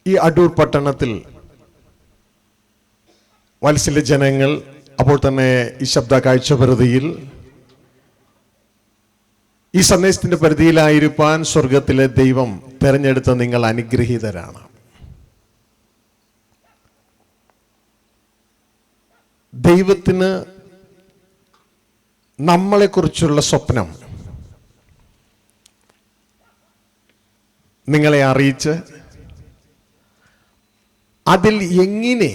ഈ അടൂർ പട്ടണത്തിൽ വാത്സല്യ ജനങ്ങൾ, അപ്പോൾ തന്നെ ഈ ശബ്ദ കാഴ്ചപരിധിയിൽ ഈ സന്ദേശത്തിന്റെ പരിധിയിലായിരിക്കാൻ സ്വർഗത്തിലെ ദൈവം തെരഞ്ഞെടുത്ത നിങ്ങൾ അനുഗ്രഹീതരാണ്. ദൈവത്തിന് നമ്മളെക്കുറിച്ചുള്ള സ്വപ്നം നിങ്ങളെ അറിയിച്ച് അതിൽ എങ്ങനെ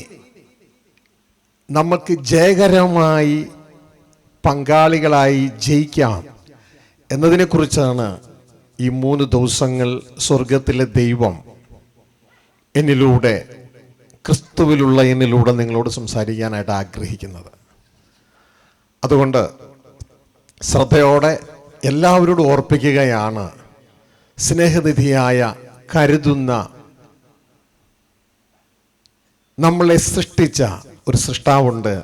നമുക്ക് ജയകരമായി പങ്കാളികളായി ജയിക്കാം എന്നതിനെക്കുറിച്ചാണ് ഈ 3 ദിവസങ്ങൾ സ്വർഗത്തിലെ ദൈവം എന്നിലൂടെ, ക്രിസ്തുവിലുള്ള എന്നിലൂടെ നിങ്ങളോട് സംസാരിക്കാനായിട്ട് ആഗ്രഹിക്കുന്നത്. അതുകൊണ്ട് ശ്രദ്ധയോടെ എല്ലാവരോടും ഓർപ്പിക്കുകയാണ്, സ്നേഹനിധിയായ, കരുതുന്ന, നമ്മളെ സൃഷ്ടിച്ച ഒരു സൃഷ്ടാവുണ്ട്.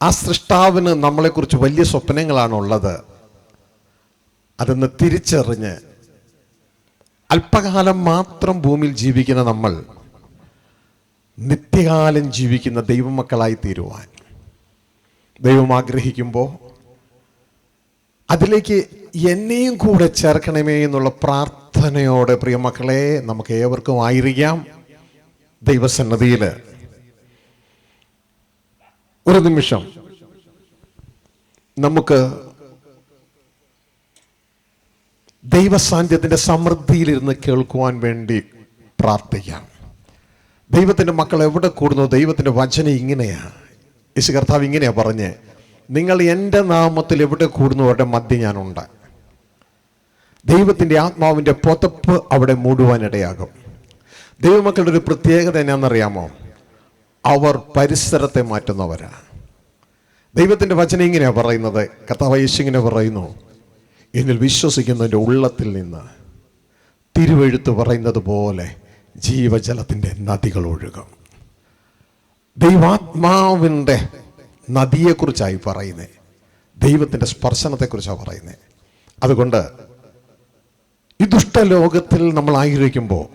ആ സൃഷ്ടാവിന് നമ്മളെക്കുറിച്ച് വലിയ സ്വപ്നങ്ങളാണുള്ളത്. അതൊന്ന് തിരിച്ചറിഞ്ഞ് അല്പകാലം മാത്രം ഭൂമിയിൽ ജീവിക്കുന്ന നമ്മൾ നിത്യകാലം ജീവിക്കുന്ന ദൈവമക്കളായി തീരുവാൻ ദൈവം ആഗ്രഹിക്കുമ്പോൾ അതിലേക്ക് എന്നെയും കൂടെ ചേർക്കണമേ എന്നുള്ള പ്രാർത്ഥനയോടെ പ്രിയമക്കളെ നമുക്ക് ഏവർക്കും ആയിരിക്കാം ദൈവസന്നിധിയിൽ. ഒരു നിമിഷം നമുക്ക് ദൈവസാന്നിധ്യത്തിന്റെ സമൃദ്ധിയിലിരുന്ന് കേൾക്കുവാൻ വേണ്ടി പ്രാർത്ഥിക്കാം. ദൈവത്തിന്റെ മക്കൾ എവിടെ കൂടുന്നു? ദൈവത്തിന്റെ വചനം ഇങ്ങനെയാണ്. യേശു കർത്താവ് ഇങ്ങനെയാ പറഞ്ഞ്, നിങ്ങൾ എൻ്റെ നാമത്തിൽ എവിടെ കൂടുന്നു അവരുടെ മധ്യ ഞാനുണ്ട്. ദൈവത്തിന്റെ ആത്മാവിന്റെ പുതപ്പ് അവിടെ മൂടുവാനിടയാകും. ദൈവമക്കളുടെ ഒരു പ്രത്യേകത എന്നാണെന്നറിയാമോ? അവർ പരിസരത്തെ മാറ്റുന്നവരാ. ദൈവത്തിന്റെ വചനം ഇങ്ങനെയാ പറയുന്നത്. കർത്താവ് യേശു ഇങ്ങനെ പറയുന്നു, എന്നിൽ വിശ്വസിക്കുന്നതിൻ്റെ ഉള്ളത്തിൽ നിന്ന് തിരുവെഴുത്ത് പറയുന്നത് പോലെ ജീവജലത്തിൻ്റെ നദികൾ ഒഴുകും. ദൈവാത്മാവിൻ്റെ നദിയെക്കുറിച്ചായി പറയുന്നത്, ദൈവത്തിൻ്റെ സ്പർശനത്തെക്കുറിച്ചാണ് പറയുന്നത്. അതുകൊണ്ട് ഈ ദുഷ്ടലോകത്തിൽ നമ്മളായിരിക്കുമ്പോൾ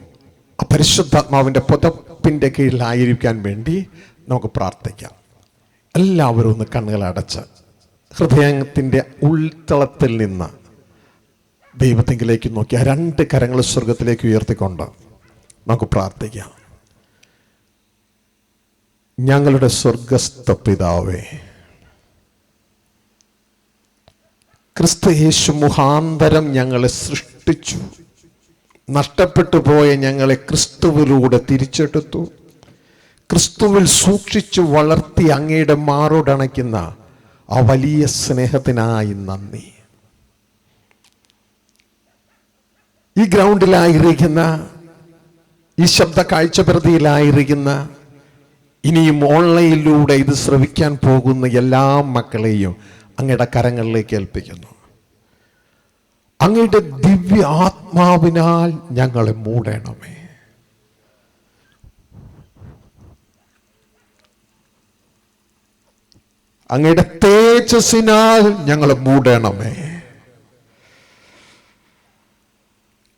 ആ പരിശുദ്ധാത്മാവിൻ്റെ പുതപ്പിൻ്റെ കീഴിലായിരിക്കാൻ വേണ്ടി നമുക്ക് പ്രാർത്ഥിക്കാം. എല്ലാവരും ഒന്ന് കണ്ണുകളടച്ച് ഹൃദയത്തിൻ്റെ ഉൾത്തളത്തിൽ നിന്ന് ദൈവത്തെങ്കിലേക്ക് നോക്കി ആ 2 കരങ്ങൾ സ്വർഗത്തിലേക്ക് ഉയർത്തിക്കൊണ്ട് നമുക്ക് പ്രാർത്ഥിക്കാം. ഞങ്ങളുടെ സ്വർഗസ്ഥ പിതാവേ, ക്രിസ്തു യേശു മുഖാന്തരം ഞങ്ങളെ സൃഷ്ടിച്ചു. നഷ്ടപ്പെട്ടു പോയ ഞങ്ങളെ ക്രിസ്തുവിലൂടെ തിരിച്ചെടുത്തു. ക്രിസ്തുവിൽ സൂക്ഷിച്ചു വളർത്തി അങ്ങയുടെ മാറോടണയ്ക്കുന്ന ആ വലിയ സ്നേഹത്തിനായി നന്ദി. ഈ ഗ്രൗണ്ടിലായിരിക്കുന്ന, ഈ ശബ്ദ കാഴ്ചപ്രതിയിലായിരിക്കുന്ന, ഇനിയും ഓൺലൈനിലൂടെ ഇത് ശ്രവിക്കാൻ പോകുന്ന എല്ലാ മക്കളെയും അങ്ങയുടെ കരങ്ങളിലേക്ക് ഏൽപ്പിക്കുന്നു. അങ്ങയുടെ ദിവ്യ ആത്മാവിനാൽ ഞങ്ങളെ മൂടണമേ. അങ്ങയുടെ തേജസ്സിനാൽ ഞങ്ങളെ മൂടണമേ.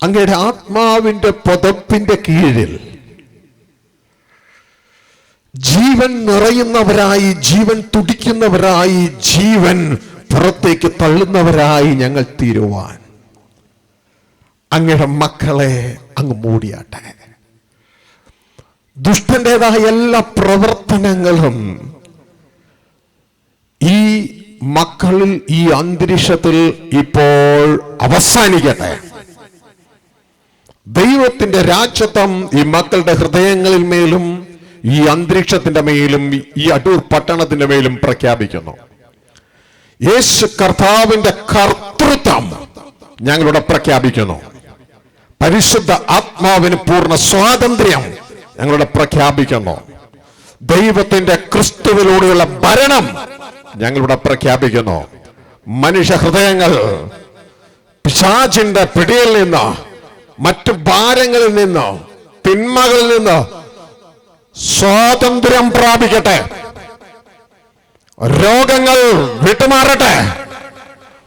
അങ്ങയുടെ ആത്മാവിന്റെ പുതപ്പിന്റെ കീഴിൽ ജീവൻ നിറയുന്നവരായി, ജീവൻ തുടിക്കുന്നവരായി, ജീവൻ പുറത്തേക്ക് തള്ളുന്നവരായി ഞങ്ങൾ തീരുവാൻ അങ്ങയുടെ മക്കളെ അങ്ങ് മൂടിയാട്ടെ. ദുഷ്ടന്റേതായ എല്ലാ പ്രവർത്തനങ്ങളും ഈ മക്കളിൽ, ഈ അന്തരീക്ഷത്തിൽ ഇപ്പോൾ അവസാനിക്കട്ടെ. ദൈവത്തിന്റെ രാജ്യത്വം ഈ മക്കളുടെ ഹൃദയങ്ങളിൽ മേലും, ഈ അന്തരീക്ഷത്തിന്റെ മേലും, ഈ അടൂർ പട്ടണത്തിന്റെ മേലും പ്രഖ്യാപിക്കുന്നു. യേശു കർത്താവിന്റെ കർത്തൃത്വം ഞങ്ങളുടെ പ്രഖ്യാപിക്കുന്നു. പരിശുദ്ധ ആത്മാവിന് പൂർണ്ണ സ്വാതന്ത്ര്യം ഞങ്ങളുടെ പ്രഖ്യാപിക്കുന്നു. ദൈവത്തിന്റെ ക്രിസ്തുവിലൂടെയുള്ള ഭരണം ഞങ്ങളുടെ പ്രഖ്യാപിക്കുന്നു. മനുഷ്യ ഹൃദയങ്ങൾ പിശാചിന്റെ പിടിയിൽ നിന്ന്, മറ്റു ഭാരങ്ങളിൽ നിന്ന്, തിന്മകളിൽ നിന്ന് സ്വാതന്ത്ര്യം പ്രാപിക്കട്ടെ. രോഗങ്ങൾ വിട്ടുമാറട്ടെ,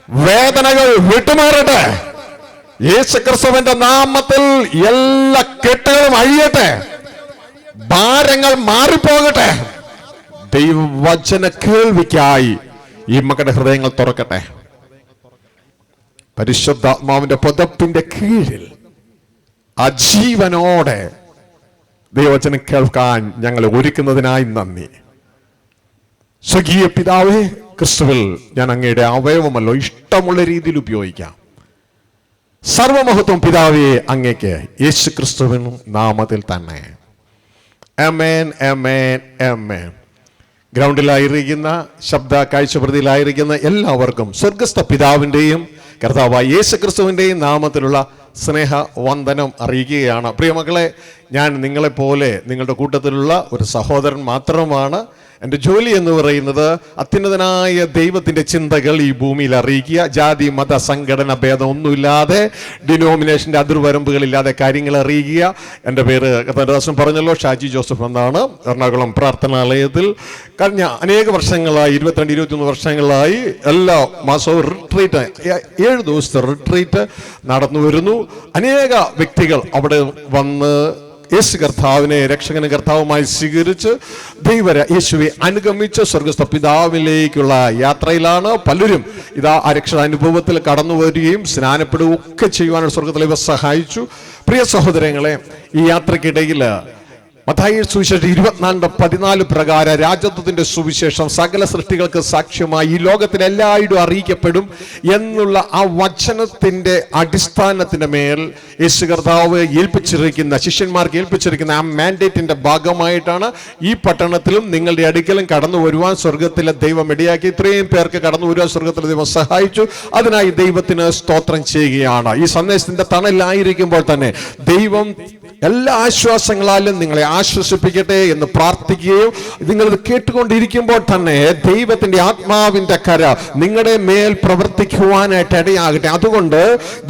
വേദനകൾ വിട്ടുമാറട്ടെ. യേശുക്രിസ്തുവിന്റെ നാമത്തിൽ എല്ലാ കെട്ടുകളും അഴിയട്ടെ, ഭാരങ്ങൾ മാറിപ്പോകട്ടെ. ദൈവവചന കേൾവിക്കായി ഈ മക്കളുടെ ഹൃദയങ്ങൾ തുറക്കട്ടെ. പരിശുദ്ധാത്മാവിന്റെ പുതപ്പിന്റെ കീഴിൽ അജീവനോടെ ദൈവവചനം കേൾക്കാൻ ഞങ്ങളെ ഒരുക്കുന്നതിനായി നന്ദി. സ്വർഗീയ പിതാവേ, ക്രിസ്തുവിൽ ഞാൻ അങ്ങയുടെ അവയവമല്ലോ, ഇഷ്ടമുള്ള രീതിയിൽ ഉപയോഗിക്കാം. സർവമഹത്വം പിതാവേ അങ്ങേക്ക്, യേശു ക്രിസ്തുവിനും നാമത്തിൽ തന്നെ. ആമേൻ, ആമേൻ, ആമേൻ. ഗ്രൗണ്ടിലായിരിക്കുന്ന, ശബ്ദ കാഴ്ചപ്രതിയിലായിരിക്കുന്ന എല്ലാവർക്കും സ്വർഗസ്ഥ പിതാവിൻ്റെയും കർത്താവായ യേശു ക്രിസ്തുവിൻ്റെയും നാമത്തിലുള്ള സ്നേഹ വന്ദനം അറിയിക്കുകയാണ്. പ്രിയമക്കളെ, ഞാൻ നിങ്ങളെപ്പോലെ നിങ്ങളുടെ കൂട്ടത്തിലുള്ള ഒരു സഹോദരൻ മാത്രമാണ്. എൻ്റെ ജോലി എന്ന് പറയുന്നത് അത്യുന്നതനായ ദൈവത്തിൻ്റെ ചിന്തകൾ ഈ ഭൂമിയിൽ അറിയിക്കുക. ജാതി മത സംഘടന ഭേദം ഒന്നുമില്ലാതെ, ഡിനോമിനേഷൻ്റെ അതിർവരമ്പുകളില്ലാതെ കാര്യങ്ങൾ അറിയിക്കുക. എൻ്റെ പേര് കർത്താദാസൻ പറഞ്ഞല്ലോ, ഷാജി ജോസഫ് എന്നാണ്. എറണാകുളം പ്രാർത്ഥനാലയത്തിൽ കഴിഞ്ഞ അനേക വർഷങ്ങളായി, 22-23 വർഷങ്ങളായി എല്ലാ മാസവും റിട്രീറ്റ്, 7 ദിവസത്തെ റിട്രീറ്റ് നടന്നു വരുന്നു. അനേക വ്യക്തികൾ അവിടെ വന്ന് യേശു കർത്താവിനെ രക്ഷകനും കർത്താവുമായി സ്വീകരിച്ച് യേശുവെ അനുഗമിച്ച് സ്വർഗസ്ഥ പിതാവിലേക്കുള്ള യാത്രയിലാണ്. പലരും ഇതാ ആ രക്ഷാനുഭവത്തിൽ കടന്നു വരികയും സ്നാനപ്പെടുകയും ഒക്കെ ചെയ്യുവാനുള്ള സ്വർഗത്തിലെ സഹായിച്ചു. പ്രിയ സഹോദരങ്ങളെ, ഈ യാത്രക്കിടയിൽ മത്തായി സുവിശേഷം 24:14 പ്രകാരം രാജത്വത്തിന്റെ സുവിശേഷം സകല സൃഷ്ടികൾക്ക് സാക്ഷ്യമായി ഈ ലോകത്തിൽ എല്ലായിടും അറിയിക്കപ്പെടും എന്നുള്ള ആ വചനത്തിന്റെ അടിസ്ഥാനത്തിന്റെ മേൽ യേശു കർത്താവ് ഏൽപ്പിച്ചിരിക്കുന്ന, ശിഷ്യന്മാർക്ക് ഏൽപ്പിച്ചിരിക്കുന്ന ആ മാൻഡേറ്റിന്റെ ഭാഗമായിട്ടാണ് ഈ പട്ടണത്തിലും നിങ്ങളുടെ അടുക്കലും കടന്നു വരുവാൻ സ്വർഗത്തിലെ ദൈവം ഇടയാക്കി. ഇത്രയും പേർക്ക് കടന്നു വരുവാൻ സ്വർഗത്തിലെ ദൈവം സഹായിച്ചു. അതിനായി ദൈവത്തിന് സ്തോത്രം ചെയ്യുകയാണ്. ഈ സന്ദേശത്തിന്റെ തണലായിരിക്കുമ്പോൾ തന്നെ ദൈവം എല്ലാ ആശ്വാസങ്ങളാലും നിങ്ങളെ ആശ്വസിപ്പിക്കട്ടെ എന്ന് പ്രാർത്ഥിക്കുകയും, നിങ്ങളിത് കേട്ടുകൊണ്ടിരിക്കുമ്പോൾ തന്നെ ദൈവത്തിന്റെ ആത്മാവിന്റെ കര നിങ്ങളുടെ മേൽ പ്രവർത്തിക്കുവാനായിട്ട് ഇടയാകട്ടെ. അതുകൊണ്ട്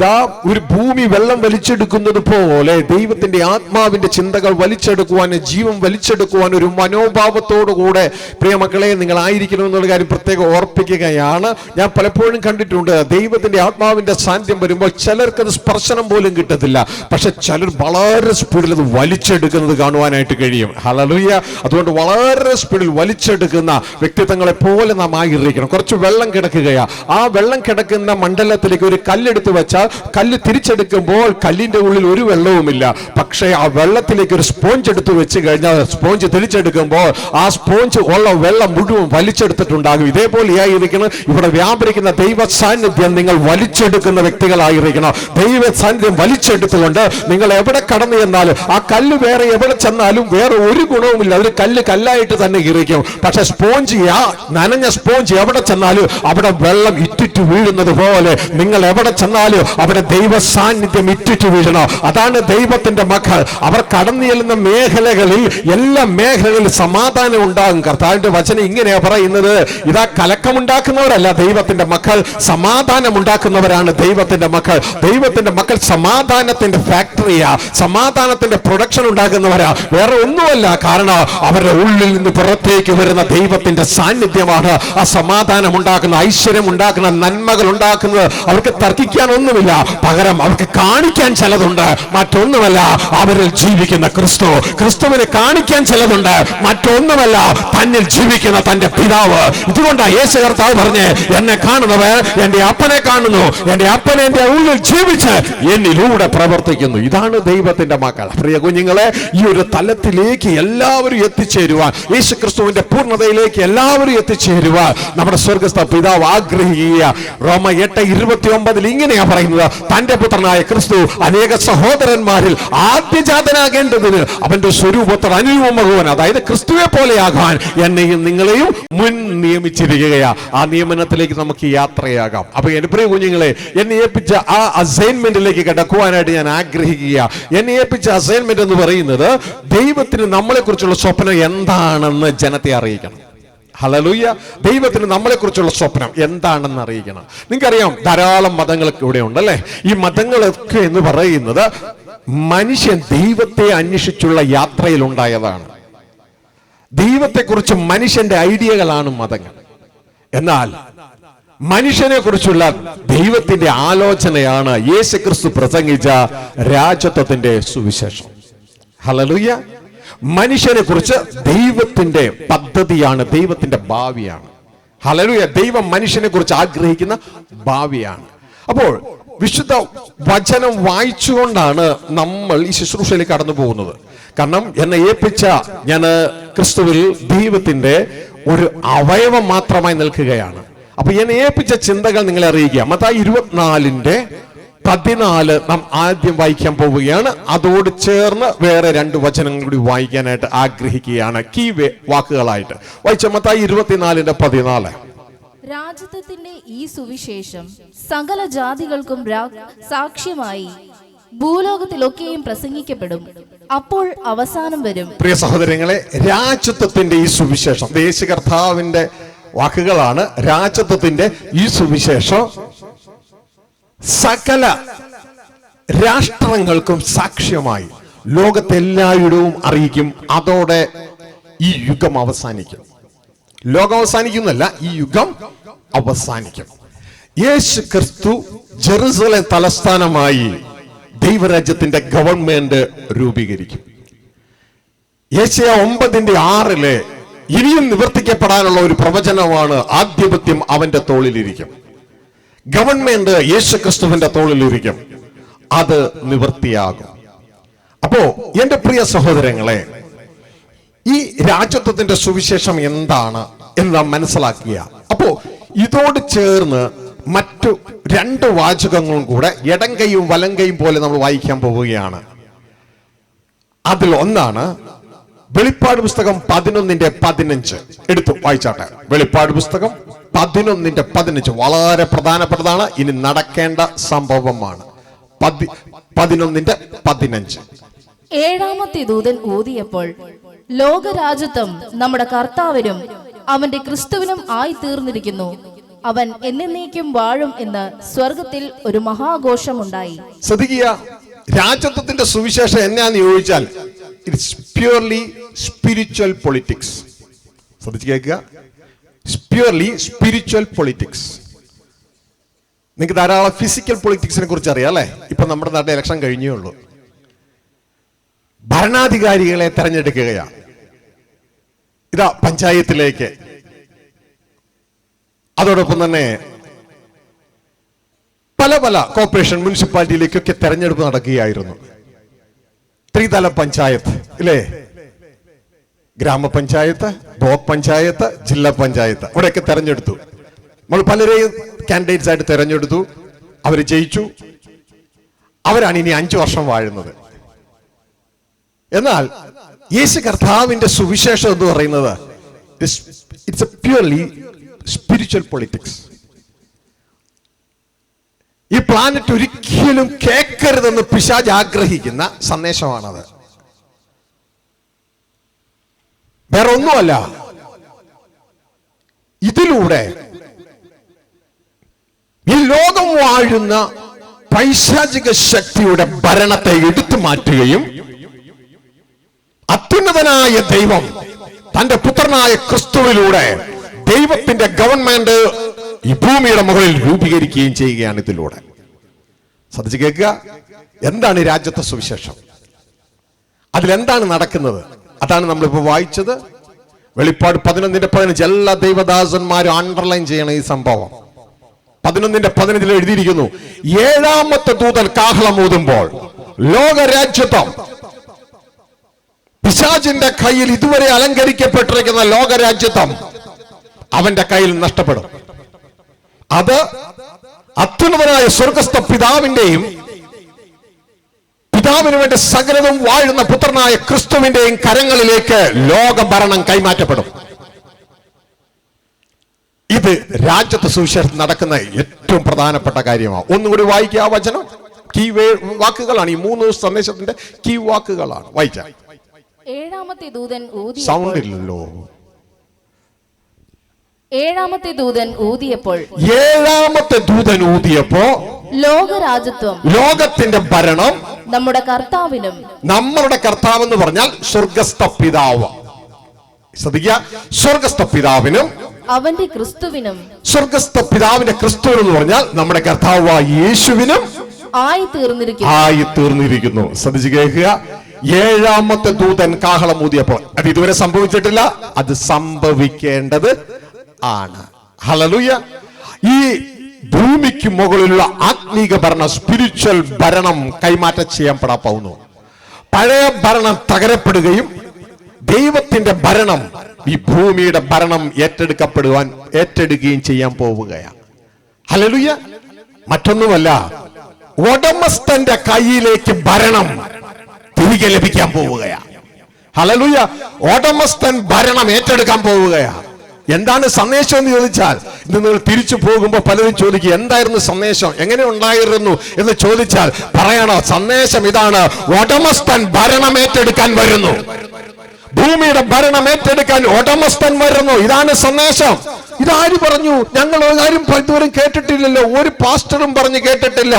ദാ ഒരു ഭൂമി വെള്ളം വലിച്ചെടുക്കുന്നത് പോലെ ദൈവത്തിന്റെ ആത്മാവിന്റെ ചിന്തകൾ വലിച്ചെടുക്കുവാൻ, ജീവൻ വലിച്ചെടുക്കുവാൻ ഒരു മനോഭാവത്തോടുകൂടെ പ്രിയമക്കളെ നിങ്ങളായിരിക്കണം എന്നുള്ള കാര്യം പ്രത്യേകം ഓർപ്പിക്കുകയാണ്. ഞാൻ പലപ്പോഴും കണ്ടിട്ടുണ്ട്, ദൈവത്തിന്റെ ആത്മാവിന്റെ സാന്നിധ്യം വരുമ്പോൾ ചിലർക്കത് സ്പർശനം പോലും കിട്ടത്തില്ല, പക്ഷെ ചിലർ വളരെ സ്പീഡിൽ അത് വലിച്ചെടുക്കുന്നത് കാണുവാനായിട്ട് കഴിയും. ഹല്ലേലൂയ. അതുകൊണ്ട് വളരെ സ്പീഡിൽ വലിച്ചെടുക്കുന്ന വ്യക്തിത്വങ്ങളെ പോലെ നാം ആയിരിക്കണം. കുറച്ച് വെള്ളം കിടക്കുകയാ, ആ വെള്ളം കിടക്കുന്ന മണ്ഡലത്തിലേക്ക് ഒരു കല്ലെടുത്ത് വെച്ചാൽ കല്ല് തിരിച്ചെടുക്കുമ്പോൾ കല്ലിന്റെ ഉള്ളിൽ ഒരു വെള്ളവുമില്ല. പക്ഷേ ആ വെള്ളത്തിലേക്ക് ഒരു സ്പോഞ്ച് എടുത്ത് വെച്ച് കഴിഞ്ഞാൽ സ്പോഞ്ച് തിരിച്ചെടുക്കുമ്പോൾ ആ സ്പോഞ്ച് ഉള്ള വെള്ളം മുഴുവൻ വലിച്ചെടുത്തിട്ടുണ്ടാകും. ഇതേപോലെയായിരിക്കണം ഇവിടെ വ്യാപരിക്കുന്ന ദൈവ സാന്നിധ്യം. നിങ്ങൾ വലിച്ചെടുക്കുന്ന വ്യക്തികളായിരിക്കണം. ദൈവ സാന്നിധ്യം വലിച്ചെടുത്തുകൊണ്ട് നിങ്ങൾ എവിടെ കടന്നു ചെന്നാലും, ആ കല്ല് വേറെ എവിടെ ചെന്നാലും വേറെ ഒരു ഗുണവുമില്ല, ഒരു കല്ല് കല്ലായിട്ട് തന്നെ ഇരിക്കും. പക്ഷെ സ്പോഞ്ച്, ആ നനഞ്ഞ സ്പോഞ്ച് എവിടെ ചെന്നാലും അവിടെ വെള്ളം ഇറ്റിറ്റ് വീഴുന്നത് പോലെ നിങ്ങൾ എവിടെ ചെന്നാലും അവിടെ ദൈവ സാന്നിധ്യം ഇറ്റിറ്റ് വീഴണം. അതാണ് ദൈവത്തിന്റെ മക്കൾ. അവർ കടന്നു ചെല്ലുന്ന മേഖലകളിൽ, എല്ലാ മേഖലകളിൽ സമാധാനം ഉണ്ടാകും. കർത്താവിന്റെ വചനം ഇങ്ങനെയാ പറയുന്നത്, ഇതാ കലക്കമുണ്ടാക്കുന്നവരല്ല ദൈവത്തിന്റെ മക്കൾ, സമാധാനം ഉണ്ടാക്കുന്നവരാണ് ദൈവത്തിന്റെ മക്കൾ. ദൈവത്തിന്റെ മക്കൾ സമാധാനത്തിന്റെ ഫാക്ടറിയാ, സമാധാനത്തിന്റെ പ്രൊഡക്ഷൻ ഉണ്ടാക്കുന്നവരാ, വേറെ ഒന്നുമല്ല. കാരണം അവരുടെ ഉള്ളിൽ നിന്ന് പുറത്തേക്ക് വരുന്ന ദൈവത്തിന്റെ സാന്നിധ്യമാണ് ആ സമാധാനം ഉണ്ടാക്കുന്ന, ഐശ്വര്യം ഉണ്ടാക്കുന്ന, നന്മകൾ ഉണ്ടാക്കുന്നത്. അവർക്ക് തർക്കിക്കാൻ ഒന്നുമില്ല, പകരം അവർക്ക് കാണിക്കാൻ ചിലതുണ്ട്. മറ്റൊന്നുമല്ല, അവരിൽ ജീവിക്കുന്ന ക്രിസ്തു. ക്രിസ്തുവിനെ കാണിക്കാൻ ചിലതുണ്ട്, മറ്റൊന്നുമല്ല, തന്നിൽ ജീവിക്കുന്ന തന്റെ പിതാവ്. ഇതുകൊണ്ടാണ് യേശു കർത്താവ് പറഞ്ഞ്, എന്നെ കാണുന്നവർ എന്റെ അപ്പനെ കാണുന്നു, എന്റെ അപ്പൻ എന്റെ ഉള്ളിൽ ജീവിച്ച് എന്നിലൂടെ പ്രവർത്തിക്കുന്നു. ഇതാണ് ദൈവത്തിന്റെ മക്കൾ. പ്രിയ കുഞ്ഞുങ്ങളെ, ഈ ഒരു തലത്തിലേക്ക് എല്ലാവരും എത്തിച്ചേരുവാൻ, യേശു ക്രിസ്തുവിന്റെ പൂർണ്ണതയിലേക്ക് എല്ലാവരും എത്തിച്ചേരുവാൻ നമ്മുടെ സ്വർഗസ്ഥ പിതാവ് ആഗ്രഹിക്കുക. റോമ 8:29 ഇങ്ങനെയാ പറയുന്നത്, തന്റെ പുത്രനായ ക്രിസ്തു അനേക സഹോദരന്മാരിൽ ആദ്യജാതനാകേണ്ടതിന് അവന്റെ സ്വരൂപത്തിൽ അനുരൂപമാകുവാൻ, അതായത് ക്രിസ്തുവെ പോലെയാകാൻ എന്നെയും നിങ്ങളെയും മുൻ നിയമിച്ചിരിക്കുകയാ. ആ നിയമനത്തിലേക്ക് നമുക്ക് യാത്രയാകാം. അപ്പൊ എന്റെ പ്രിയ കുഞ്ഞുങ്ങളെ, എന്നെ ഏൽപ്പിച്ച ആ അസൈൻമെന്റിലേക്ക് കിടക്കുവാനായിട്ട് ഞാൻ ആഗ്രഹിക്കുക. എന്നെ ഏൽപ്പിച്ച അസൈൻമെന്റ് എന്ന് പറയുന്നത്, ദൈവത്തിന് നമ്മളെ കുറിച്ചുള്ള സ്വപ്നം എന്താണെന്ന് ജനത്തെ അറിയിക്കണം. ഹല്ലേലൂയ. ദൈവത്തിന് നമ്മളെ കുറിച്ചുള്ള സ്വപ്നം എന്താണെന്ന് അറിയിക്കണം. നിങ്ങൾക്കറിയാം, ധാരാളം മതങ്ങളൊക്കെ ഇവിടെ ഉണ്ടല്ലേ. ഈ മതങ്ങളൊക്കെ എന്ന് പറയുന്നത് മനുഷ്യൻ ദൈവത്തെ അന്വേഷിച്ചുള്ള യാത്രയിൽ ഉണ്ടായതാണ്. ദൈവത്തെക്കുറിച്ച് മനുഷ്യന്റെ ഐഡിയകളാണ് മതങ്ങൾ. എന്നാൽ മനുഷ്യനെ കുറിച്ചുള്ള ദൈവത്തിന്റെ ആലോചനയാണ് യേശുക്രിസ്തു പ്രസംഗിച്ച രാജത്വത്തിന്റെ സുവിശേഷം. ഹല്ലേലൂയ. മനുഷ്യനെ കുറിച്ച് ദൈവത്തിന്റെ പദ്ധതിയാണ്, ദൈവത്തിന്റെ ഭാവിയാണ്. ഹല്ലേലൂയ. ദൈവം മനുഷ്യനെ കുറിച്ച് ആഗ്രഹിക്കുന്ന ഭാവിയാണ്. അപ്പോൾ വിശുദ്ധ വചനം വായിച്ചുകൊണ്ടാണ് നമ്മൾ ഈ ശുശ്രൂഷയിലേക്ക് കടന്നു പോകുന്നത്. കാരണം എന്നെ ഏൽപ്പിച്ച ഞാൻ ക്രിസ്തുവിൽ ദൈവത്തിന്റെ ഒരു അവയവം മാത്രമായി നിൽക്കുകയാണ്. അപ്പൊ എന്നെ ഏൽപ്പിച്ച ചിന്തകൾ നിങ്ങളെ അറിയിക്കുക. മത്തായി 24:14 നാം ആദ്യം വായിക്കാൻ പോവുകയാണ്. അതോട് ചേർന്ന് വേറെ 2 വചനങ്ങൾ കൂടി വായിക്കാനായിട്ട് ആഗ്രഹിക്കുകയാണ്, കീ വാക്കുകളായിട്ട്. വായിച്ച മത്തായി 24:14. രാജ്യത്വത്തിന്റെ ഈ സുവിശേഷം സകല ജാതികൾക്കും സാക്ഷ്യമായി ഭൂലോകത്തിലൊക്കെയും പ്രസംഗിക്കപ്പെടും, അപ്പോൾ അവസാനം വരും. പ്രിയ സഹോദരങ്ങളെ, രാജ്യത്വത്തിന്റെ ഈ സുവിശേഷം, യേശു കർത്താവിന്റെ വാക്കുകളാണ്. രാജ്യത്വത്തിന്റെ ഈ സുവിശേഷം സകല രാഷ്ട്രങ്ങൾക്കും സാക്ഷ്യമായി ലോകത്തെല്ലായിടവും അറിയിക്കും. അതോടെ ഈ യുഗം അവസാനിക്കും. ലോകം അവസാനിക്കുന്നല്ല, ഈ യുഗം അവസാനിക്കും. യേശു ക്രിസ്തു ജെറുസലേം തലസ്ഥാനമായി ദൈവരാജ്യത്തിന്റെ ഗവൺമെന്റ് രൂപീകരിക്കും. യെശയ്യാ 9:6 ഇനിയും നിവർത്തിക്കപ്പെടാനുള്ള ഒരു പ്രവചനമാണ്, ആധിപത്യം അവന്റെ തോളിലിരിക്കും. ഗവൺമെന്റ് യേശു ക്രിസ്തുവിന്റെ തോളിലിരിക്കും. അത് നിവൃത്തിയാകും. അപ്പോ എന്റെ പ്രിയ സഹോദരങ്ങളെ, ഈ രാജ്യത്വത്തിന്റെ സുവിശേഷം എന്താണ് എന്ന് നാം മനസ്സിലാക്കുക. അപ്പോ ഇതോട് ചേർന്ന് മറ്റു 2 വാചകങ്ങളും കൂടെ ഇടങ്കയും വലങ്കയും പോലെ നമ്മൾ വായിക്കാൻ പോവുകയാണ്. അതിൽ ഒന്നാണ് വെളിപ്പാട് പുസ്തകം 11:15. എടുത്തു വായിച്ചാട്ടെ. വെളിപ്പാട് പുസ്തകം 11:15 വളരെ പ്രധാനപ്പെട്ടതാണ്, ഇനി നടക്കേണ്ട സംഭവമാണ്. 11:15. ഏഴാമത്തെ ദൂതൻ ഊതിയപ്പോൾ ലോകരാജ്യത്വം നമ്മുടെ കർത്താവിനും അവന്റെ ക്രിസ്തുവിനും ആയി തീർന്നിരിക്കുന്നു, അവൻ എന്നേക്കും വാഴും എന്ന് സ്വർഗത്തിൽ ഒരു മഹാഘോഷമുണ്ടായി. ശ്രദ്ധിക്കുക, രാജ്യത്വത്തിന്റെ സുവിശേഷം എന്നാന്ന് ചോദിച്ചാൽ ഇറ്റ്സ് പ്യൂർലി സ്പിരിച്വൽ പൊളിറ്റിക്സ്. ശ്രദ്ധിച്ചു കേൾക്കുക, പ്യൂർലി സ്പിരിച്വൽ പൊളിറ്റിക്സ്. നിങ്ങൾക്ക് ധാരാളം ഫിസിക്കൽ പൊളിറ്റിക്സിനെ കുറിച്ച് അറിയാം അല്ലെ? ഇപ്പൊ നമ്മുടെ നാട്ടിൽ ഇലക്ഷൻ കഴിഞ്ഞേ ഉള്ളൂ. ഭരണാധികാരികളെ തെരഞ്ഞെടുക്കുകയാണ്. ഇതാ പഞ്ചായത്തിലേക്ക്, അതോടൊപ്പം തന്നെ പല പല കോർപ്പറേഷൻ മുനിസിപ്പാലിറ്റിയിലേക്കൊക്കെ തെരഞ്ഞെടുപ്പ് നടക്കുകയായിരുന്നു. ത്രിതല പഞ്ചായത്ത് ഇല്ലേ? ഗ്രാമപഞ്ചായത്ത്, ബ്ലോക്ക് പഞ്ചായത്ത്, ജില്ലാ പഞ്ചായത്ത്, അവിടെയൊക്കെ തെരഞ്ഞെടുത്തു. നമ്മൾ പലരെയും കാൻഡിഡേറ്റ്സ് ആയിട്ട് തെരഞ്ഞെടുത്തു. അവർ ജയിച്ചു. അവരാണ് ഇനി 5 വർഷം വാഴുന്നത്. എന്നാൽ യേശു കർത്താവിന്റെ സുവിശേഷം എന്ന് പറയുന്നത് it's A purely spiritual politics. ഈ പ്ലാനറ്റ് ഒരിക്കലും കേൾക്കരുതെന്ന് പിശാച് ആഗ്രഹിക്കുന്ന സന്ദേശമാണത്. വേറെ ഒന്നുമല്ല. ഇതിലൂടെ ഈ ലോകം വാഴുന്ന പൈശാചിക ശക്തിയുടെ ഭരണത്തെ എടുത്തു മാറ്റുകയും അത്യുന്നതനായ ദൈവം തന്റെ പുത്രനായ ക്രിസ്തുവിലൂടെ ദൈവത്തിന്റെ ഗവൺമെന്റ് ഈ ഭൂമിയുടെ മുകളിൽ രൂപീകരിക്കുകയും ചെയ്യുകയാണ് ഇതിലൂടെ. ശ്രദ്ധിച്ച് കേൾക്കുക, എന്താണ് ഈ രാജ്യത്തെ സുവിശേഷം? അതിലെന്താണ് നടക്കുന്നത്? അതാണ് നമ്മളിപ്പോ വായിച്ചത്. വെളിപ്പാട് 11:15. എല്ലാ ദൈവദാസന്മാരും അണ്ടർലൈൻ ചെയ്യണം ഈ സംഭവം. 11:15 എഴുതിയിരിക്കുന്നു, ഏഴാമത്തെ ദൂതൻ കാഹളം ഊതുമ്പോൾ ലോകരാജ്യത്വം, പിശാചിന്റെ കയ്യിൽ ഇതുവരെ അലങ്കരിക്കപ്പെട്ടിരിക്കുന്ന ലോകരാജ്യത്വം അവന്റെ കയ്യിൽ നഷ്ടപ്പെടും. അത് അത്യുന്നതനായ സ്വർഗസ്ഥ പിതാവിന്റെയും പിതാവിന് വേണ്ടി സകലതും വാഴുന്ന പുത്രനായ ക്രിസ്തുവിന്റെയും കരങ്ങളിലേക്ക് ലോകഭരണം കൈമാറ്റപ്പെടും. ഇത് രാജ്യത്തെ സുവിശേഷം നടക്കുന്ന ഏറ്റവും പ്രധാനപ്പെട്ട കാര്യമാണ്. ഒന്നുകൂടി വായിക്കുക ആ വചനം. കീ വാക്കുകളാണ് ഈ 3 സന്ദേശത്തിന്റെ കീ വാക്കുകളാണ്. വായിച്ച ഏഴാമത്തെ ദൂതൻ സൗണ്ട് ഇല്ലല്ലോ. ഏഴാമത്തെ ദൂതൻ ഊതിയപ്പോൾ ലോകരാജ്യത്വം, ലോകത്തിന്റെ ഭരണം നമ്മുടെ കർത്താവിനും, നമ്മളുടെ കർത്താവ് എന്ന് പറഞ്ഞാൽ സ്വർഗസ്ഥ പിതാവ്. ശ്രദ്ധിക്കുക, സ്വർഗസ്ഥ പിതാവിനും അവന്റെ ക്രിസ്തുവിനും, സ്വർഗസ്ഥ പിതാവിന്റെ ക്രിസ്തു എന്ന് പറഞ്ഞാൽ നമ്മുടെ കർത്താവായ യേശുവിനും ആയി തീർന്നിരിക്കുന്നു. ശ്രദ്ധിച്ചു കേൾക്കുക, ഏഴാമത്തെ ദൂതൻ കാഹളം ഊതിയപ്പോൾ, അത് ഇതുവരെ സംഭവിച്ചിട്ടില്ല, അത് സംഭവിക്കേണ്ടത് ആണ്. ഹല്ലേലൂയ. ഈ ഭൂമിക്ക് മുകളിലുള്ള ആത്മീക ഭരണം, സ്പിരിച്വൽ ഭരണം കൈമാറ്റം ചെയ്യപ്പെടാൻ പോകുന്നു. പഴയ ഭരണം തകരപ്പെടുകയും ദൈവത്തിന്റെ ഭരണം, ഈ ഭൂമിയുടെ ഭരണം ഏറ്റെടുക്കുകയും ചെയ്യാൻ പോവുകയാണ്. ഹല്ലേലൂയ. മറ്റൊന്നുമല്ല, ഉടമസ്ഥന്റെ കയ്യിലേക്ക് ഭരണം തിരികെ ലഭിക്കാൻ പോവുകയാണ്. ഹല്ലേലൂയ. ഉടമസ്ഥൻ ഭരണം ഏറ്റെടുക്കാൻ പോവുകയാണ്. എന്താണ് സന്ദേശം എന്ന് ചോദിച്ചാൽ, ഇന്ന് നിങ്ങൾ തിരിച്ചു പോകുമ്പോൾ പലരും ചോദിക്കും, എന്തായിരുന്നു സന്ദേശം, എങ്ങനെ ഉണ്ടായിരുന്നു എന്ന് ചോദിച്ചാൽ പറയണോ, സന്ദേശം ഇതാണ്: ഉടമസ്ഥൻ ഭരണം ഏറ്റെടുക്കാൻ വരുന്നു. ഭൂമിയുടെ ഭരണം ഏറ്റെടുക്കാൻ ഉടമസ്ഥൻ വരുന്നു. ഇതാണ് സന്ദേശം. ഇതാര് പറഞ്ഞു? ഞങ്ങൾ ആരും ഇതുവരെ കേട്ടിട്ടില്ലല്ലോ. ഒരു പാസ്റ്ററും പറഞ്ഞ് കേട്ടിട്ടില്ല,